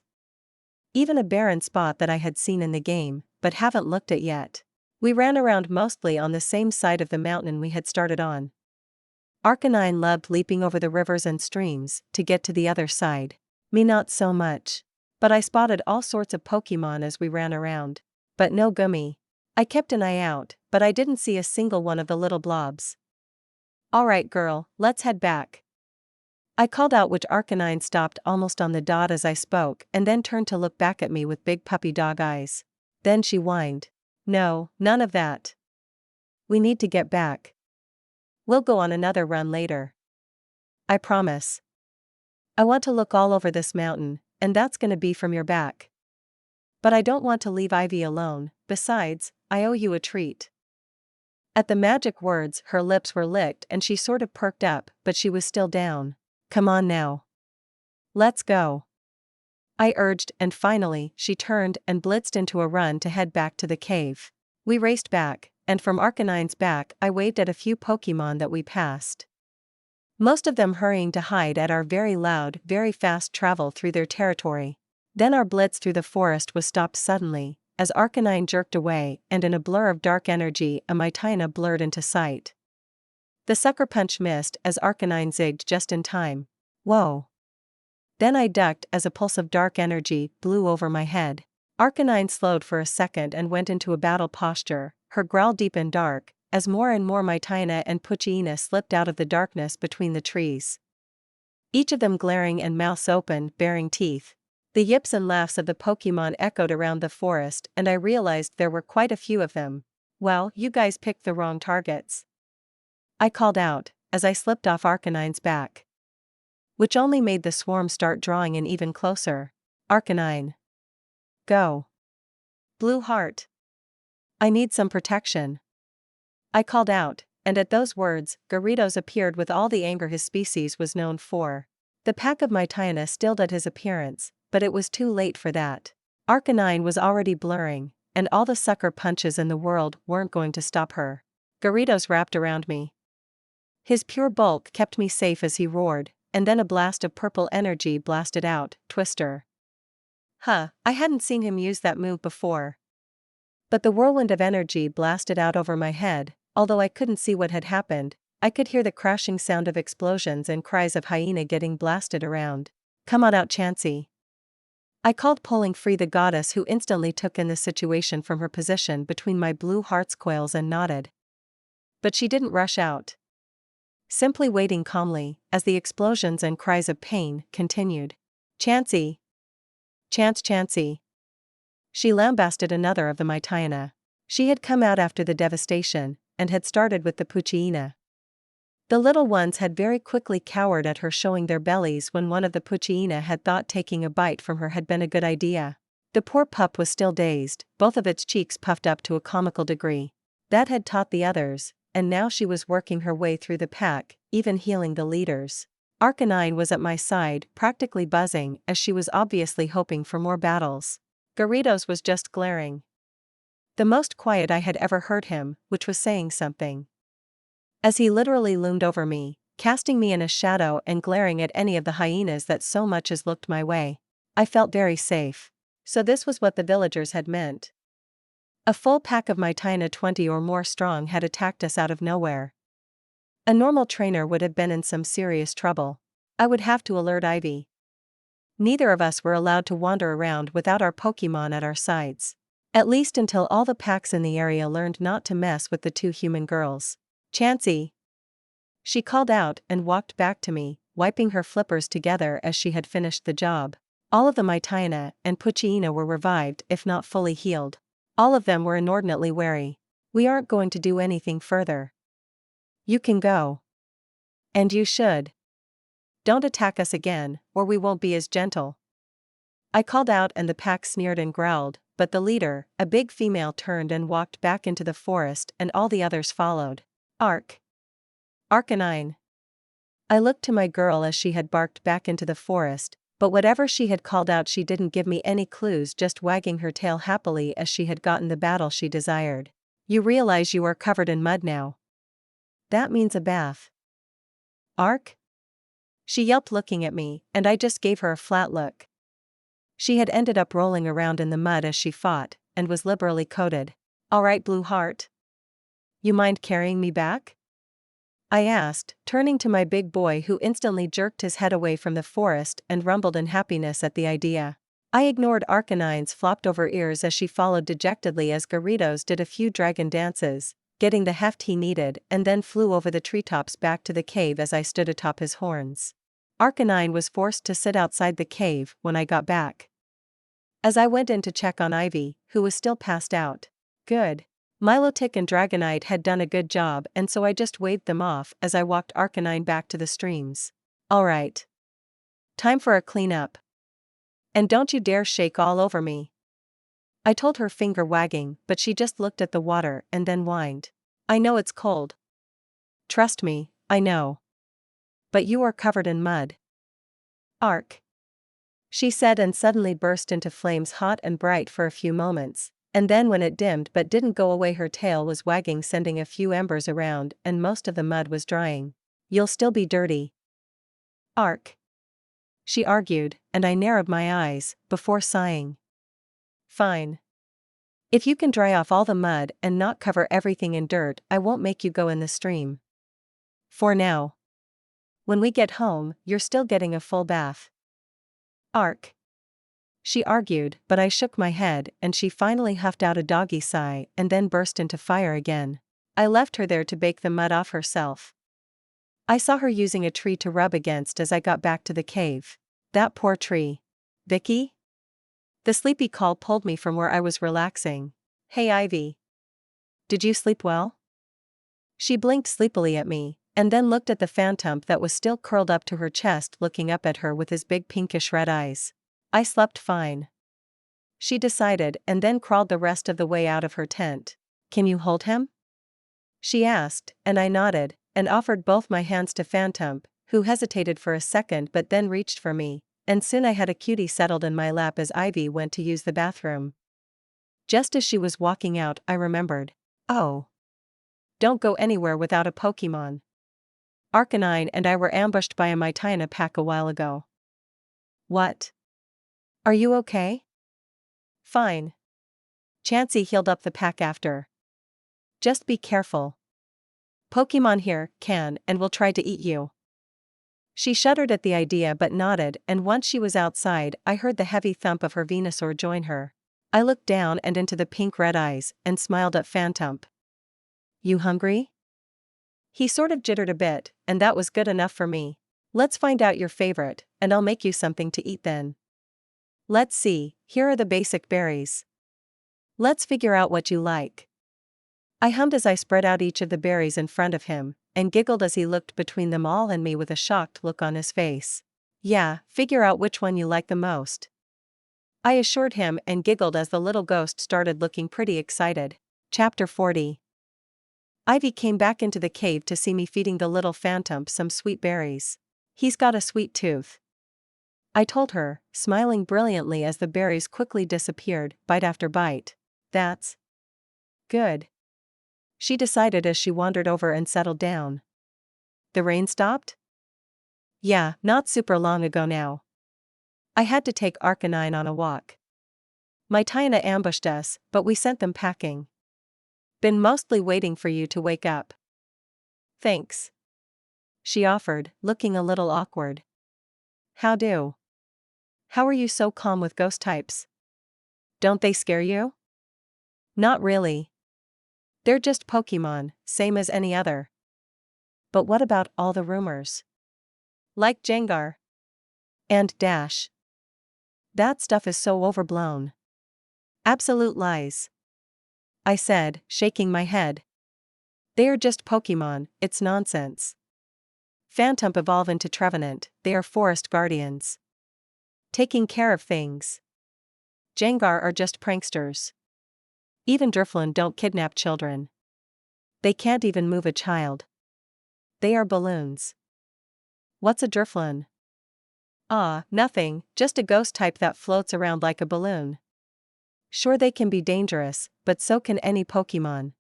S1: Even a barren spot that I had seen in the game, but haven't looked at yet. We ran around mostly on the same side of the mountain we had started on. Arcanine loved leaping over the rivers and streams to get to the other side. Me not so much. But I spotted all sorts of Pokemon as we ran around. But no gummy. I kept an eye out, but I didn't see a single one of the little blobs. Alright girl, let's head back, I called out, which Arcanine stopped almost on the dot as I spoke and then turned to look back at me with big puppy dog eyes. Then she whined. No, none of that. We need to get back. We'll go on another run later, I promise. I want to look all over this mountain, and that's gonna be from your back. But I don't want to leave Ivy alone, besides, I owe you a treat. At the magic words, her lips were licked and she sort of perked up, but she was still down. Come on now. Let's go. I urged, and finally, she turned and blitzed into a run to head back to the cave. We raced back, and from Arcanine's back I waved at a few Pokemon that we passed. Most of them hurrying to hide at our very loud, very fast travel through their territory. Then our blitz through the forest was stopped suddenly, as Arcanine jerked away, and in a blur of dark energy a Mitina blurred into sight. The sucker punch missed as Arcanine zigged just in time. Whoa! Then I ducked as a pulse of dark energy blew over my head. Arcanine slowed for a second and went into a battle posture, her growl deep and dark, as more and more Mitina and Poochyena slipped out of the darkness between the trees. Each of them glaring and mouths open, baring teeth. The yips and laughs of the Pokemon echoed around the forest, and I realized there were quite a few of them. Well, you guys picked the wrong targets, I called out, as I slipped off Arcanine's back. Which only made the swarm start drawing in even closer. Arcanine. Go. Blue Heart. I need some protection, I called out, and at those words, Gyarados appeared with all the anger his species was known for. The pack of Mitina stilled at his appearance, but it was too late for that. Arcanine was already blurring, and all the sucker punches in the world weren't going to stop her. Gyarados wrapped around me. His pure bulk kept me safe as he roared, and then a blast of purple energy blasted out, Twister. I hadn't seen him use that move before. But the whirlwind of energy blasted out over my head. Although I couldn't see what had happened, I could hear the crashing sound of explosions and cries of hyena getting blasted around. Come on out, Chansey, I called, pulling free the goddess, who instantly took in the situation from her position between my blue heart's coils and nodded. But she didn't rush out. Simply waiting calmly, as the explosions and cries of pain continued. Chansey! Chansey! She lambasted another of the Mitina. She had come out after the devastation, and had started with the Poochyena. The little ones had very quickly cowered at her, showing their bellies when one of the Poochyena had thought taking a bite from her had been a good idea. The poor pup was still dazed, both of its cheeks puffed up to a comical degree. That had taught the others, and now she was working her way through the pack, even healing the leaders. Arcanine was at my side, practically buzzing, as she was obviously hoping for more battles. Gyarados was just glaring. The most quiet I had ever heard him, which was saying something. As he literally loomed over me, casting me in a shadow and glaring at any of the hyenas that so much as looked my way. I felt very safe. So this was what the villagers had meant. A full pack of Mitina 20 or more strong had attacked us out of nowhere. A normal trainer would have been in some serious trouble. I would have to alert Ivy. Neither of us were allowed to wander around without our Pokemon at our sides. At least until all the packs in the area learned not to mess with the two human girls. Chansey! She called out and walked back to me, wiping her flippers together as she had finished the job. All of the Mitina and Poochyena were revived, if not fully healed. All of them were inordinately wary. We aren't going to do anything further. You can go. And you should. Don't attack us again, or we won't be as gentle, I called out, and the pack sneered and growled, but the leader, a big female, turned and walked back into the forest, and all the others followed. Arcanine! I looked to my girl as she had barked back into the forest, but whatever she had called out, she didn't give me any clues, just wagging her tail happily as she had gotten the battle she desired. You realize you are covered in mud now. That means a bath. Arc? She yelped, looking at me, and I just gave her a flat look. She had ended up rolling around in the mud as she fought, and was liberally coated. All right, Blue Heart. You mind carrying me back? I asked, turning to my big boy, who instantly jerked his head away from the forest and rumbled in happiness at the idea. I ignored Arcanine's flopped over ears as she followed dejectedly as Gyarados did a few dragon dances, getting the heft he needed, and then flew over the treetops back to the cave as I stood atop his horns. Arcanine was forced to sit outside the cave when I got back. As I went in to check on Ivy, who was still passed out. Good. Milotic and Dragonite had done a good job, and so I just waved them off as I walked Arcanine back to the streams. All right. Time for a cleanup. And don't you dare shake all over me, I told her, finger wagging, but she just looked at the water and then whined. I know it's cold. Trust me, I know. But you are covered in mud. Arc. she said, and suddenly burst into flames, hot and bright for a few moments, and then when it dimmed but didn't go away, her tail was wagging, sending a few embers around, and most of the mud was drying. You'll still be dirty. Ark, she argued, and I narrowed my eyes, before sighing. Fine. If you can dry off all the mud and not cover everything in dirt, I won't make you go in the stream. For now. When we get home, you're still getting a full bath. Ark, she argued, but I shook my head, and she finally huffed out a doggy sigh and then burst into fire again. I left her there to bake the mud off herself. I saw her using a tree to rub against as I got back to the cave. That poor tree. Vicky? The sleepy call pulled me from where I was relaxing. Hey Ivy. Did you sleep well? She blinked sleepily at me, and then looked at the phantom that was still curled up to her chest, looking up at her with his big pinkish red eyes. I slept fine, she decided, and then crawled the rest of the way out of her tent. Can you hold him? She asked, and I nodded, and offered both my hands to Phantom, who hesitated for a second but then reached for me, and soon I had a cutie settled in my lap as Ivy went to use the bathroom. Just as she was walking out, I remembered. Oh. Don't go anywhere without a Pokemon. Arcanine and I were ambushed by a Mytina pack a while ago. What? Are you okay? Fine. Chansey healed up the pack after. Just be careful. Pokemon here can and will try to eat you. She shuddered at the idea but nodded, and once she was outside, I heard the heavy thump of her Venusaur join her. I looked down and into the pink-red eyes, and smiled at Phantom. You hungry? He sort of jittered a bit, and that was good enough for me. Let's find out your favorite, and I'll make you something to eat then. Let's see, here are the basic berries. Let's figure out what you like. I hummed as I spread out each of the berries in front of him, and giggled as he looked between them all and me with a shocked look on his face. Yeah, figure out which one you like the most. I assured him, and giggled as the little ghost started looking pretty excited. Chapter 40. Ivy came back into the cave to see me feeding the little phantom some sweet berries. He's got a sweet tooth, I told her, smiling brilliantly as the berries quickly disappeared, bite after bite. That's good, she decided as she wandered over and settled down. The rain stopped? Yeah, not super long ago now. I had to take Arcanine on a walk. Mytina ambushed us, but we sent them packing. Been mostly waiting for you to wake up. Thanks, she offered, looking a little awkward. How do? How are you so calm with ghost types? Don't they scare you? Not really. They're just Pokemon, same as any other. But what about all the rumors? Like Jengar and Dash. That stuff is so overblown. Absolute lies, I said, shaking my head. They are just Pokemon, it's nonsense. Phantom evolve into Trevenant, they are forest guardians. Taking care of things. Jengar are just pranksters. Even Drifloon don't kidnap children. They can't even move a child. They are balloons. What's a Drifloon? Ah, nothing, just a ghost type that floats around like a balloon. Sure, they can be dangerous, but so can any Pokemon.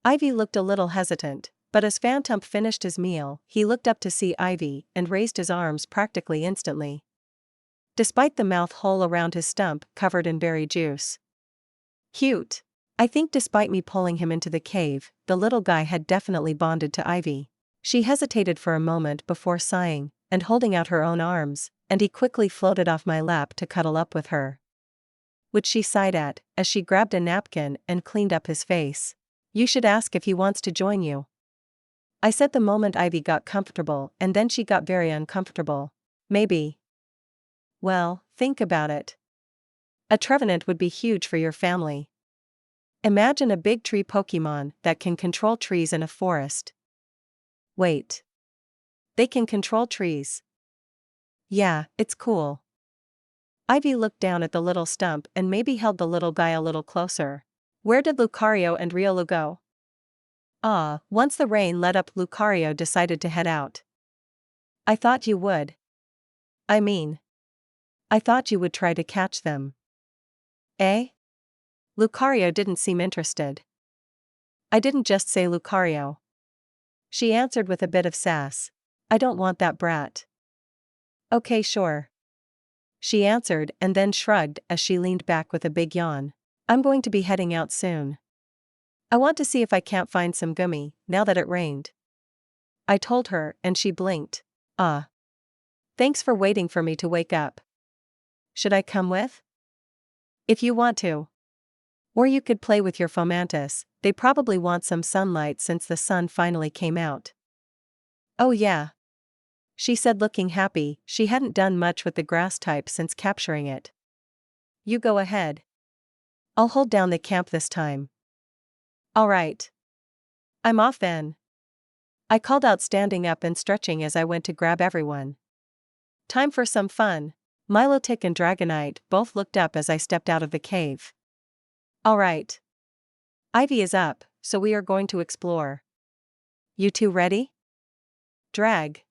S1: Ivy looked a little hesitant, but as Phantom finished his meal, he looked up to see Ivy and raised his arms practically instantly, despite the mouth hole around his stump covered in berry juice. Cute. I think despite me pulling him into the cave, the little guy had definitely bonded to Ivy. She hesitated for a moment before sighing, and holding out her own arms, and he quickly floated off my lap to cuddle up with her. Which she sighed at, as she grabbed a napkin and cleaned up his face. You should ask if he wants to join you, I said the moment Ivy got comfortable, and then she got very uncomfortable. Maybe. Well, think about it. A Trevenant would be huge for your family. Imagine a big tree Pokemon that can control trees in a forest. Wait. They can control trees? Yeah, it's cool. Ivy looked down at the little stump and maybe held the little guy a little closer. Where did Lucario and Riolu go? Ah, once the rain let up, Lucario decided to head out. I thought you would. I mean, I thought you would try to catch them. Eh? Lucario didn't seem interested. I didn't just say Lucario. She answered with a bit of sass. I don't want that brat. Okay, sure. She answered and then shrugged as she leaned back with a big yawn. I'm going to be heading out soon. I want to see if I can't find some gummy, now that it rained. I told her, and she blinked. Thanks for waiting for me to wake up. Should I come with? If you want to. Or you could play with your fomantis, they probably want some sunlight since the sun finally came out. Oh yeah. She said, looking happy. She hadn't done much with the grass type since capturing it. You go ahead. I'll hold down the camp this time. Alright. I'm off then. I called out, standing up and stretching as I went to grab everyone. Time for some fun. Milotic and Dragonite both looked up as I stepped out of the cave. Alright. Ivy is up, so we are going to explore. You two ready? Drag.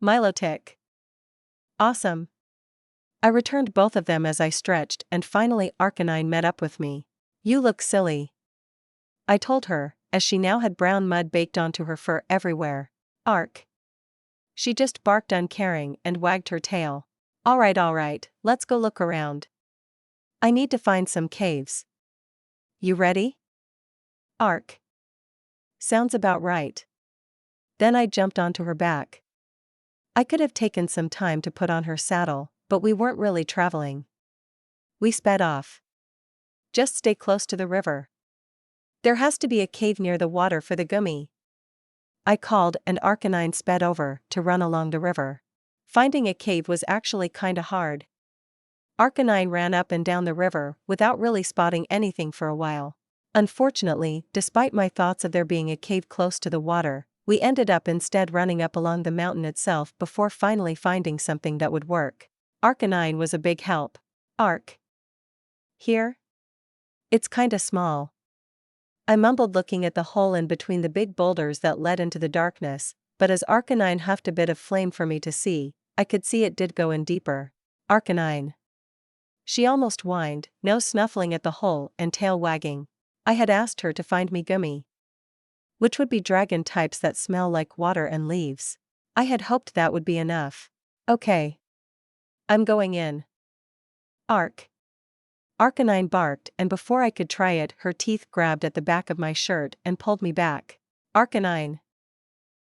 S1: Milotic. Awesome. I returned both of them as I stretched, and finally Arcanine met up with me. You look silly. I told her, as she now had brown mud baked onto her fur everywhere. Arc. She just barked uncaring and wagged her tail. Alright, let's go look around. I need to find some caves. You ready? Arc. Sounds about right. Then I jumped onto her back. I could have taken some time to put on her saddle, but we weren't really traveling. We sped off. Just stay close to the river. There has to be a cave near the water for the gummy. I called, and Arcanine sped over to run along the river. Finding a cave was actually kinda hard. Arcanine ran up and down the river without really spotting anything for a while. Unfortunately, despite my thoughts of there being a cave close to the water, we ended up instead running up along the mountain itself before finally finding something that would work. Arcanine was a big help. Arc. Here? It's kinda small. I mumbled, looking at the hole in between the big boulders that led into the darkness, but as Arcanine huffed a bit of flame for me to see, I could see it did go in deeper. Arcanine. She almost whined, nose snuffling at the hole and tail wagging. I had asked her to find me gummy, which would be dragon types that smell like water and leaves. I had hoped that would be enough. Okay. I'm going in. Arc. Arcanine barked, and before I could try it, her teeth grabbed at the back of my shirt and pulled me back. Arcanine.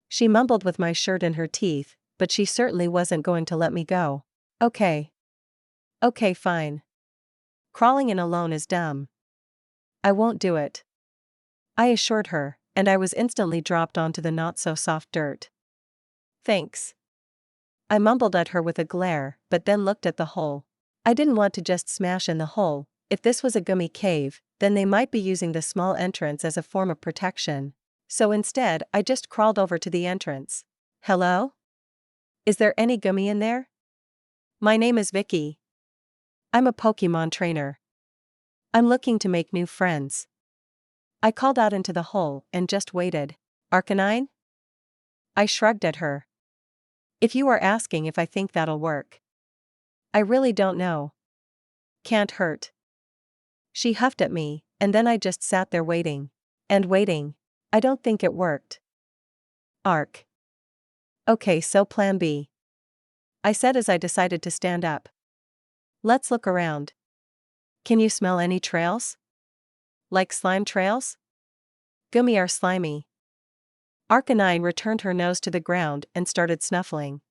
S1: She mumbled with my shirt in her teeth, but she certainly wasn't going to let me go. Okay. Okay, fine. Crawling in alone is dumb. I won't do it. I assured her, and I was instantly dropped onto the not-so-soft dirt. Thanks. I mumbled at her with a glare, but then looked at the hole. I didn't want to just smash in the hole. If this was a gummy cave, then they might be using the small entrance as a form of protection. So instead, I just crawled over to the entrance. Hello? Is there any gummy in there? My name is Vicky. I'm a Pokemon trainer. I'm looking to make new friends. I called out into the hole and just waited. Arcanine? I shrugged at her. If you are asking if I think that'll work. I really don't know. Can't hurt. She huffed at me, and then I just sat there waiting. And waiting. I don't think it worked. Arc. Okay, so plan B. I said as I decided to stand up. Let's look around. Can you smell any trails? Like slime trails? Gummy are slimy. Arcanine returned her nose to the ground and started snuffling.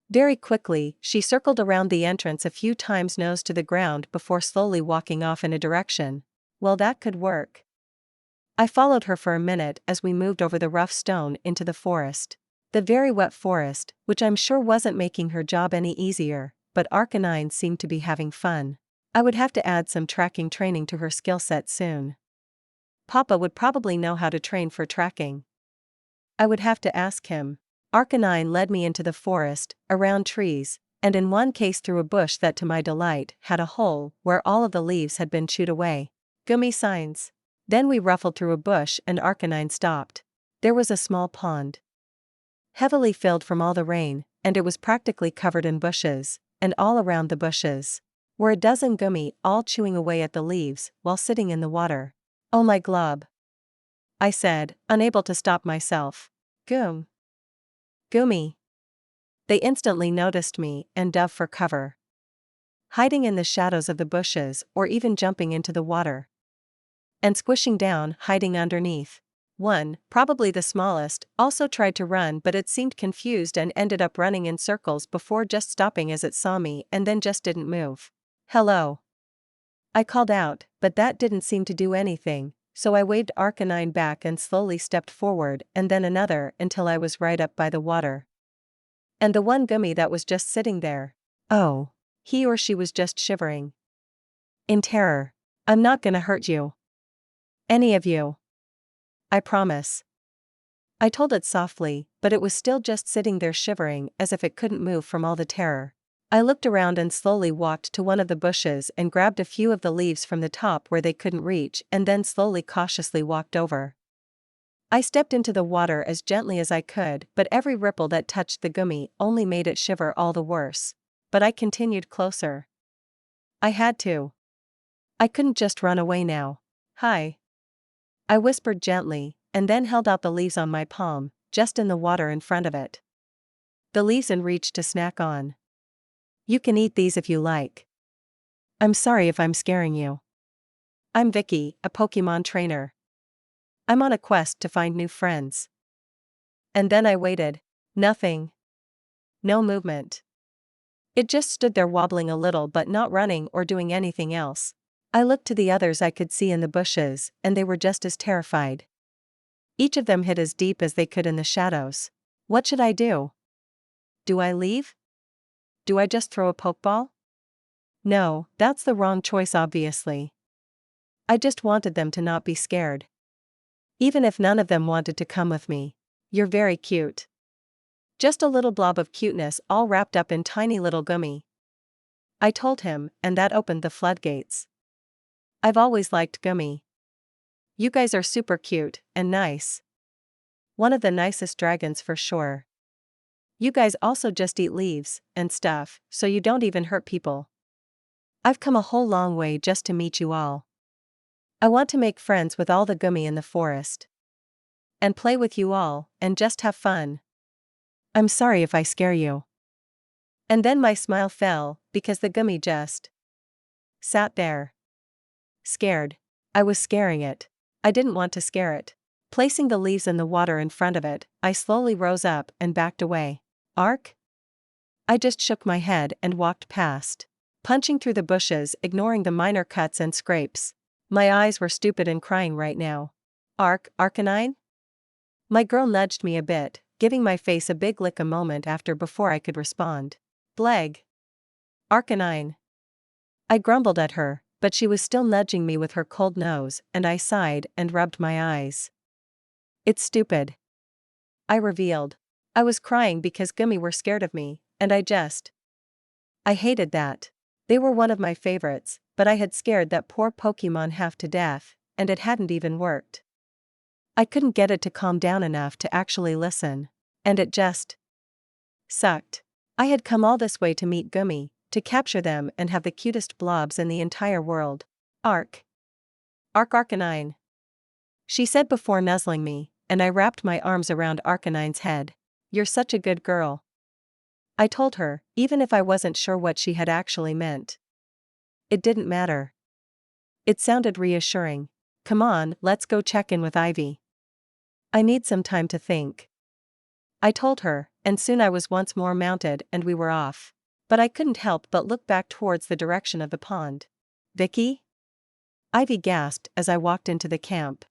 S1: Very quickly, she circled around the entrance a few times, nose to the ground, before slowly walking off in a direction. Well, that could work. I followed her for a minute as we moved over the rough stone into the forest. The very wet forest, which I'm sure wasn't making her job any easier, but Arcanine seemed to be having fun. I would have to add some tracking training to her skill set soon. Papa would probably know how to train for tracking. I would have to ask him. Arcanine led me into the forest, around trees, and in one case through a bush that to my delight had a hole where all of the leaves had been chewed away. Gummy signs. Then we ruffled through a bush and Arcanine stopped. There was a small pond. Heavily filled from all the rain, and it was practically covered in bushes. and all around the bushes were a dozen gummy all chewing away at the leaves while sitting in the water. "Oh my glob," I said, unable to stop myself. "Goom. Goomy." They instantly noticed me and dove for cover, hiding in the shadows of the bushes or even jumping into the water and squishing down, hiding underneath. One, probably the smallest, also tried to run, but it seemed confused and ended up running in circles before just stopping as it saw me and then just didn't move. "Hello," I called out, but that didn't seem to do anything, so I waved Arcanine back and slowly stepped forward and then another until I was right up by the water. And the one gummy that was just sitting there. Oh, he or she was just shivering in terror. "I'm not gonna hurt you. Any of you. I promise," I told it softly, but it was still just sitting there shivering as if it couldn't move from all the terror. I looked around and slowly walked to one of the bushes and grabbed a few of the leaves from the top where they couldn't reach and then slowly cautiously walked over. I stepped into the water as gently as I could, but every ripple that touched the gummy only made it shiver all the worse. But I continued closer. I had to. I couldn't just run away now. "Hi," I whispered gently, and then held out the leaves on my palm, just in the water in front of it. The leaves in reach to snack on. "You can eat these if you like. I'm sorry if I'm scaring you. I'm Vicky, a Pokemon trainer. I'm on a quest to find new friends." And then I waited. Nothing. No movement. It just stood there wobbling a little but not running or doing anything else. I looked to the others I could see in the bushes, and they were just as terrified. Each of them hid as deep as they could in the shadows. What should I do? Do I leave? Do I just throw a pokeball? No, that's the wrong choice obviously. I just wanted them to not be scared. Even if none of them wanted to come with me. "You're very cute." Just a little blob of cuteness all wrapped up in tiny little gummy, I told him, and that opened the floodgates. I've always liked gummy. You guys are super cute and nice. One of the nicest dragons for sure. You guys also just eat leaves and stuff, so you don't even hurt people. I've come a whole long way just to meet you all. I want to make friends with all the gummy in the forest. And play with you all, and just have fun. I'm sorry if I scare you. And then my smile fell, because the gummy just sat there. Scared. I was scaring it. I didn't want to scare it. Placing the leaves in the water in front of it, I slowly rose up and backed away. "Ark?" I just shook my head and walked past, punching through the bushes, ignoring the minor cuts and scrapes. My eyes were stupid and crying right now. Arcanine?" My girl nudged me a bit, giving my face a big lick a moment after before I could respond. "Bleg. Arcanine." I grumbled at her, but she was still nudging me with her cold nose, and I sighed and rubbed my eyes. "It's stupid," I revealed. I was crying because gummy were scared of me, and I hated that. They were one of my favorites, but I had scared that poor Pokemon half to death, and it hadn't even worked. I couldn't get it to calm down enough to actually listen, and it just sucked. I had come all this way to meet gummy, to capture them and have the cutest blobs in the entire world. Arcanine," she said before nuzzling me, and I wrapped my arms around Arcanine's head. "You're such a good girl," I told her, even if I wasn't sure what she had actually meant. It didn't matter. It sounded reassuring. "Come on, let's go check in with Ivy. I need some time to think," I told her, and soon I was once more mounted and we were off. But I couldn't help but look back towards the direction of the pond. "Vicky?" Ivy gasped as I walked into the camp.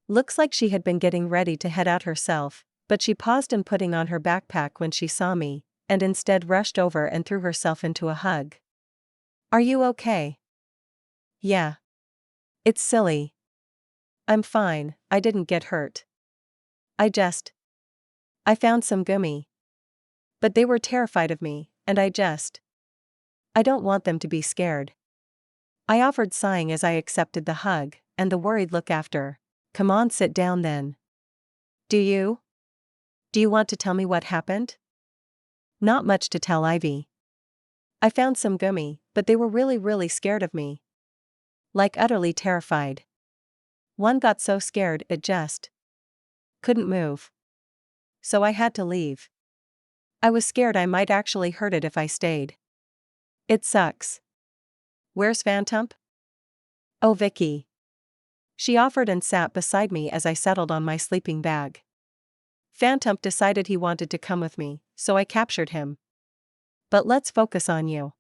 S1: Looks like she had been getting ready to head out herself, but she paused in putting on her backpack when she saw me, and instead rushed over and threw herself into a hug. "Are you okay?" "Yeah. It's silly. I'm fine, I didn't get hurt. I found some gummy. But they were terrified of me, and I don't want them to be scared." I offered, sighing as I accepted the hug, and the worried look after. "Come on, sit down then. Do you want to tell me what happened?" "Not much to tell, Ivy. I found some gummy, but they were really scared of me. Like utterly terrified. One got so scared it just couldn't move. So I had to leave. I was scared I might actually hurt it if I stayed. It sucks. Where's Phantom? Oh, Vicky. She offered and sat beside me as I settled on my sleeping bag. Phantom decided he wanted to come with me, so I captured him. But let's focus on you.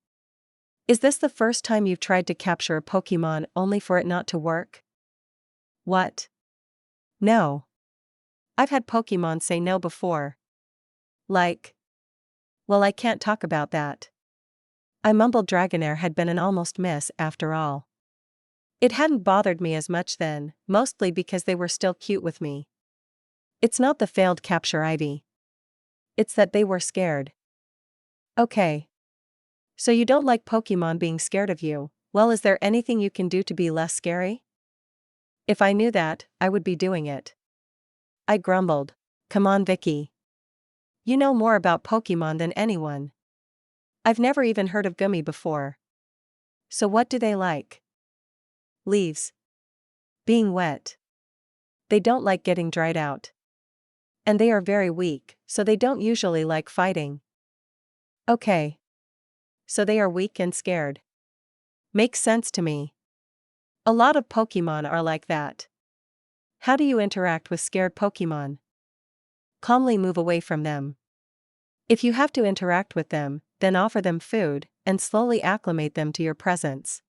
S1: Is this the first time you've tried to capture a Pokemon only for it not to work? What? No. I've had Pokemon say no before. Like. Well, I can't talk about that. I mumbled Dragonair had been an almost miss after all. It hadn't bothered me as much then, mostly because they were still cute with me. It's not the failed capture, Ivy. It's that they were scared. Okay. So you don't like Pokemon being scared of you. Well, is there anything you can do to be less scary? If I knew that, I would be doing it. I grumbled. Come on, Vicky. You know more about Pokemon than anyone. I've never even heard of Gummy before. So what do they like? Leaves. Being wet. They don't like getting dried out. And they are very weak, so they don't usually like fighting. Okay. So they are weak and scared. Makes sense to me. A lot of Pokemon are like that. How do you interact with scared Pokemon? Calmly move away from them. If you have to interact with them, then offer them food, and slowly acclimate them to your presence.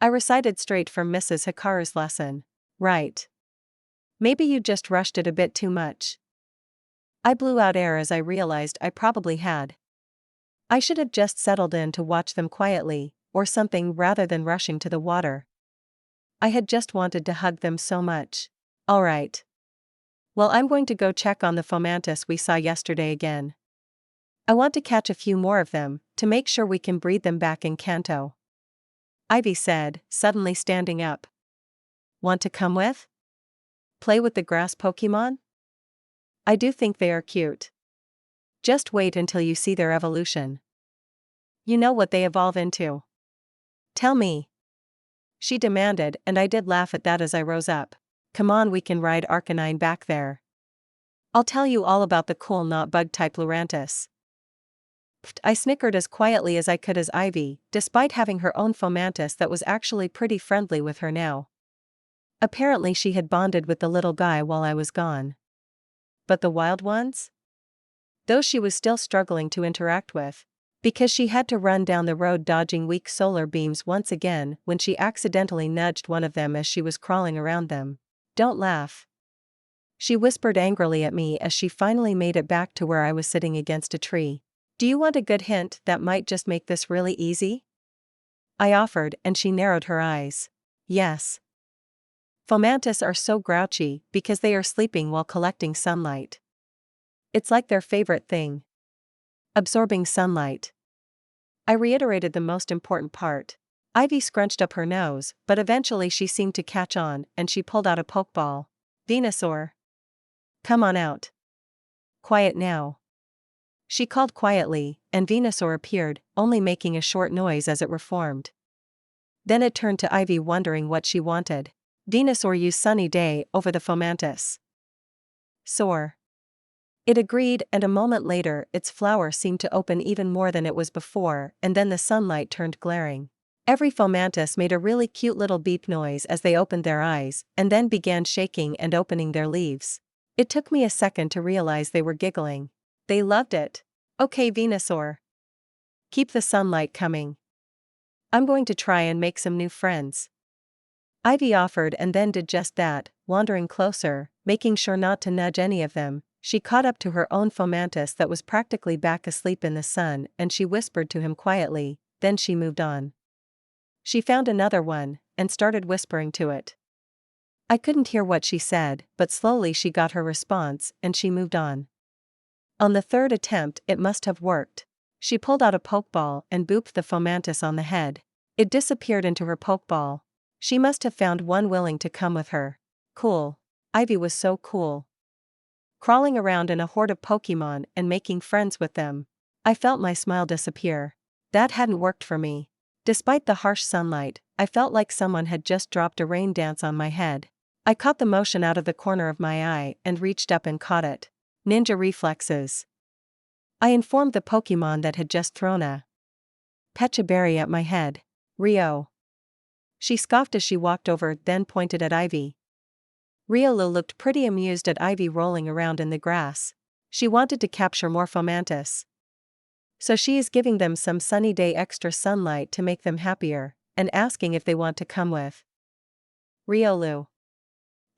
S1: I recited straight from Mrs. Hikaru's lesson. Right. Maybe you just rushed it a bit too much. I blew out air as I realized I probably had. I should have just settled in to watch them quietly, or something rather than rushing to the water. I had just wanted to hug them so much. Alright. Well, I'm going to go check on the Fomantis we saw yesterday again. I want to catch a few more of them, to make sure we can breed them back in Kanto. Ivy said, suddenly standing up. Want to come with? Play with the grass Pokemon? I do think they are cute. Just wait until you see their evolution. You know what they evolve into. Tell me. She demanded, and I did laugh at that as I rose up. Come on, we can ride Arcanine back there. I'll tell you all about the cool not bug-type Lurantis. I snickered as quietly as I could as Ivy, despite having her own Fomantis that was actually pretty friendly with her now. Apparently she had bonded with the little guy while I was gone. But the wild ones? Those she was still struggling to interact with, because she had to run down the road dodging weak solar beams once again when she accidentally nudged one of them as she was crawling around them. Don't laugh. She whispered angrily at me as she finally made it back to where I was sitting against a tree. Do you want a good hint that might just make this really easy? I offered, and she narrowed her eyes. Yes. Fomantis are so grouchy because they are sleeping while collecting sunlight. It's like their favorite thing. Absorbing sunlight. I reiterated the most important part. Ivy scrunched up her nose, but eventually she seemed to catch on, and she pulled out a Pokeball. Venusaur. Come on out. Quiet now. She called quietly, and Venusaur appeared, only making a short noise as it reformed. Then it turned to Ivy wondering what she wanted. Venusaur used Sunny Day over the Fomantis. Soar. It agreed, and a moment later its flower seemed to open even more than it was before, and then the sunlight turned glaring. Every Fomantis made a really cute little beep noise as they opened their eyes, and then began shaking and opening their leaves. It took me a second to realize they were giggling. They loved it. Okay, Venusaur. Keep the sunlight coming. I'm going to try and make some new friends. Ivy offered and then did just that, wandering closer, making sure not to nudge any of them. She caught up to her own Fomantis that was practically back asleep in the sun, and she whispered to him quietly, then she moved on. She found another one, and started whispering to it. I couldn't hear what she said, but slowly she got her response, and she moved on. On the third attempt it must have worked. She pulled out a Pokeball and booped the Fomantis on the head. It disappeared into her Pokeball. She must have found one willing to come with her. Cool. Ivy was so cool. Crawling around in a horde of Pokemon and making friends with them. I felt my smile disappear. That hadn't worked for me. Despite the harsh sunlight, I felt like someone had just dropped a rain dance on my head. I caught the motion out of the corner of my eye and reached up and caught it. Ninja reflexes. I informed the Pokemon that had just thrown a Pecha berry at my head. Rio. She scoffed as she walked over, then pointed at Ivy. Riolu looked pretty amused at Ivy rolling around in the grass. She wanted to capture more Fomantis. So she is giving them some sunny day extra sunlight to make them happier, and asking if they want to come with Riolu.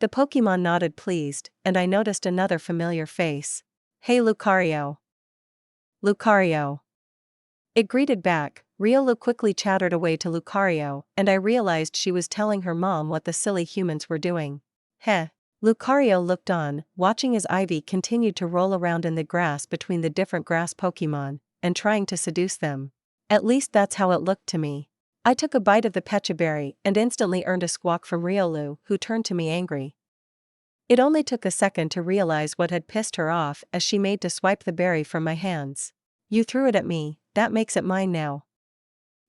S1: The Pokemon nodded pleased, and I noticed another familiar face. Hey Lucario. Lucario. It greeted back. Riolu quickly chattered away to Lucario, and I realized she was telling her mom what the silly humans were doing. Heh. Lucario looked on, watching as Ivy continued to roll around in the grass between the different grass Pokemon, and trying to seduce them. At least that's how it looked to me. I took a bite of the Pecha berry and instantly earned a squawk from Riolu, who turned to me angry. It only took a second to realize what had pissed her off as she made to swipe the berry from my hands. You threw it at me, that makes it mine now.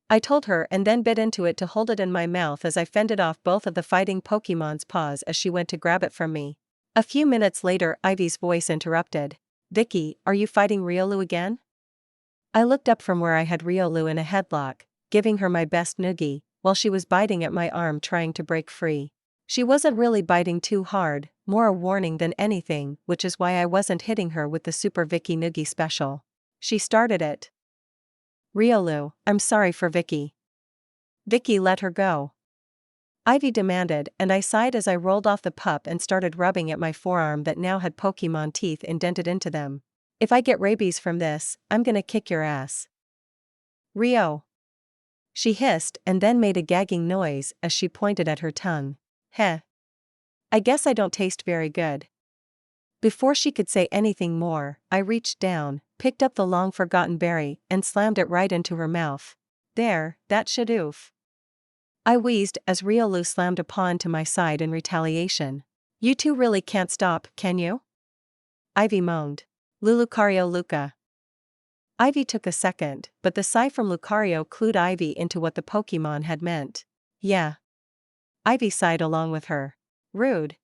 S1: I told her and then bit into it to hold it in my mouth as I fended off both of the fighting Pokemon's paws as she went to grab it from me. A few minutes later, Ivy's voice interrupted. Vicky, are you fighting Riolu again? I looked up from where I had Riolu in a headlock, giving her my best noogie, while she was biting at my arm trying to break free. She wasn't really biting too hard, more a warning than anything, which is why I wasn't hitting her with the Super Vicky Noogie special. She started it. Riolu, I'm sorry for Vicky. Vicky, let her go. Ivy demanded, and I sighed as I rolled off the pup and started rubbing at my forearm that now had Pokemon teeth indented into them. If I get rabies from this, I'm gonna kick your ass. Rio. She hissed and then made a gagging noise as she pointed at her tongue. Heh. I guess I don't taste very good. Before she could say anything more, I reached down, picked up the long-forgotten berry, and slammed it right into her mouth. There, that should oof. I wheezed as Riolu slammed a paw into my side in retaliation. You two really can't stop, can you? Ivy moaned. Lucario Luca. Ivy took a second, but the sigh from Lucario clued Ivy into what the Pokemon had meant. Yeah. Ivy sighed along with her. Rude.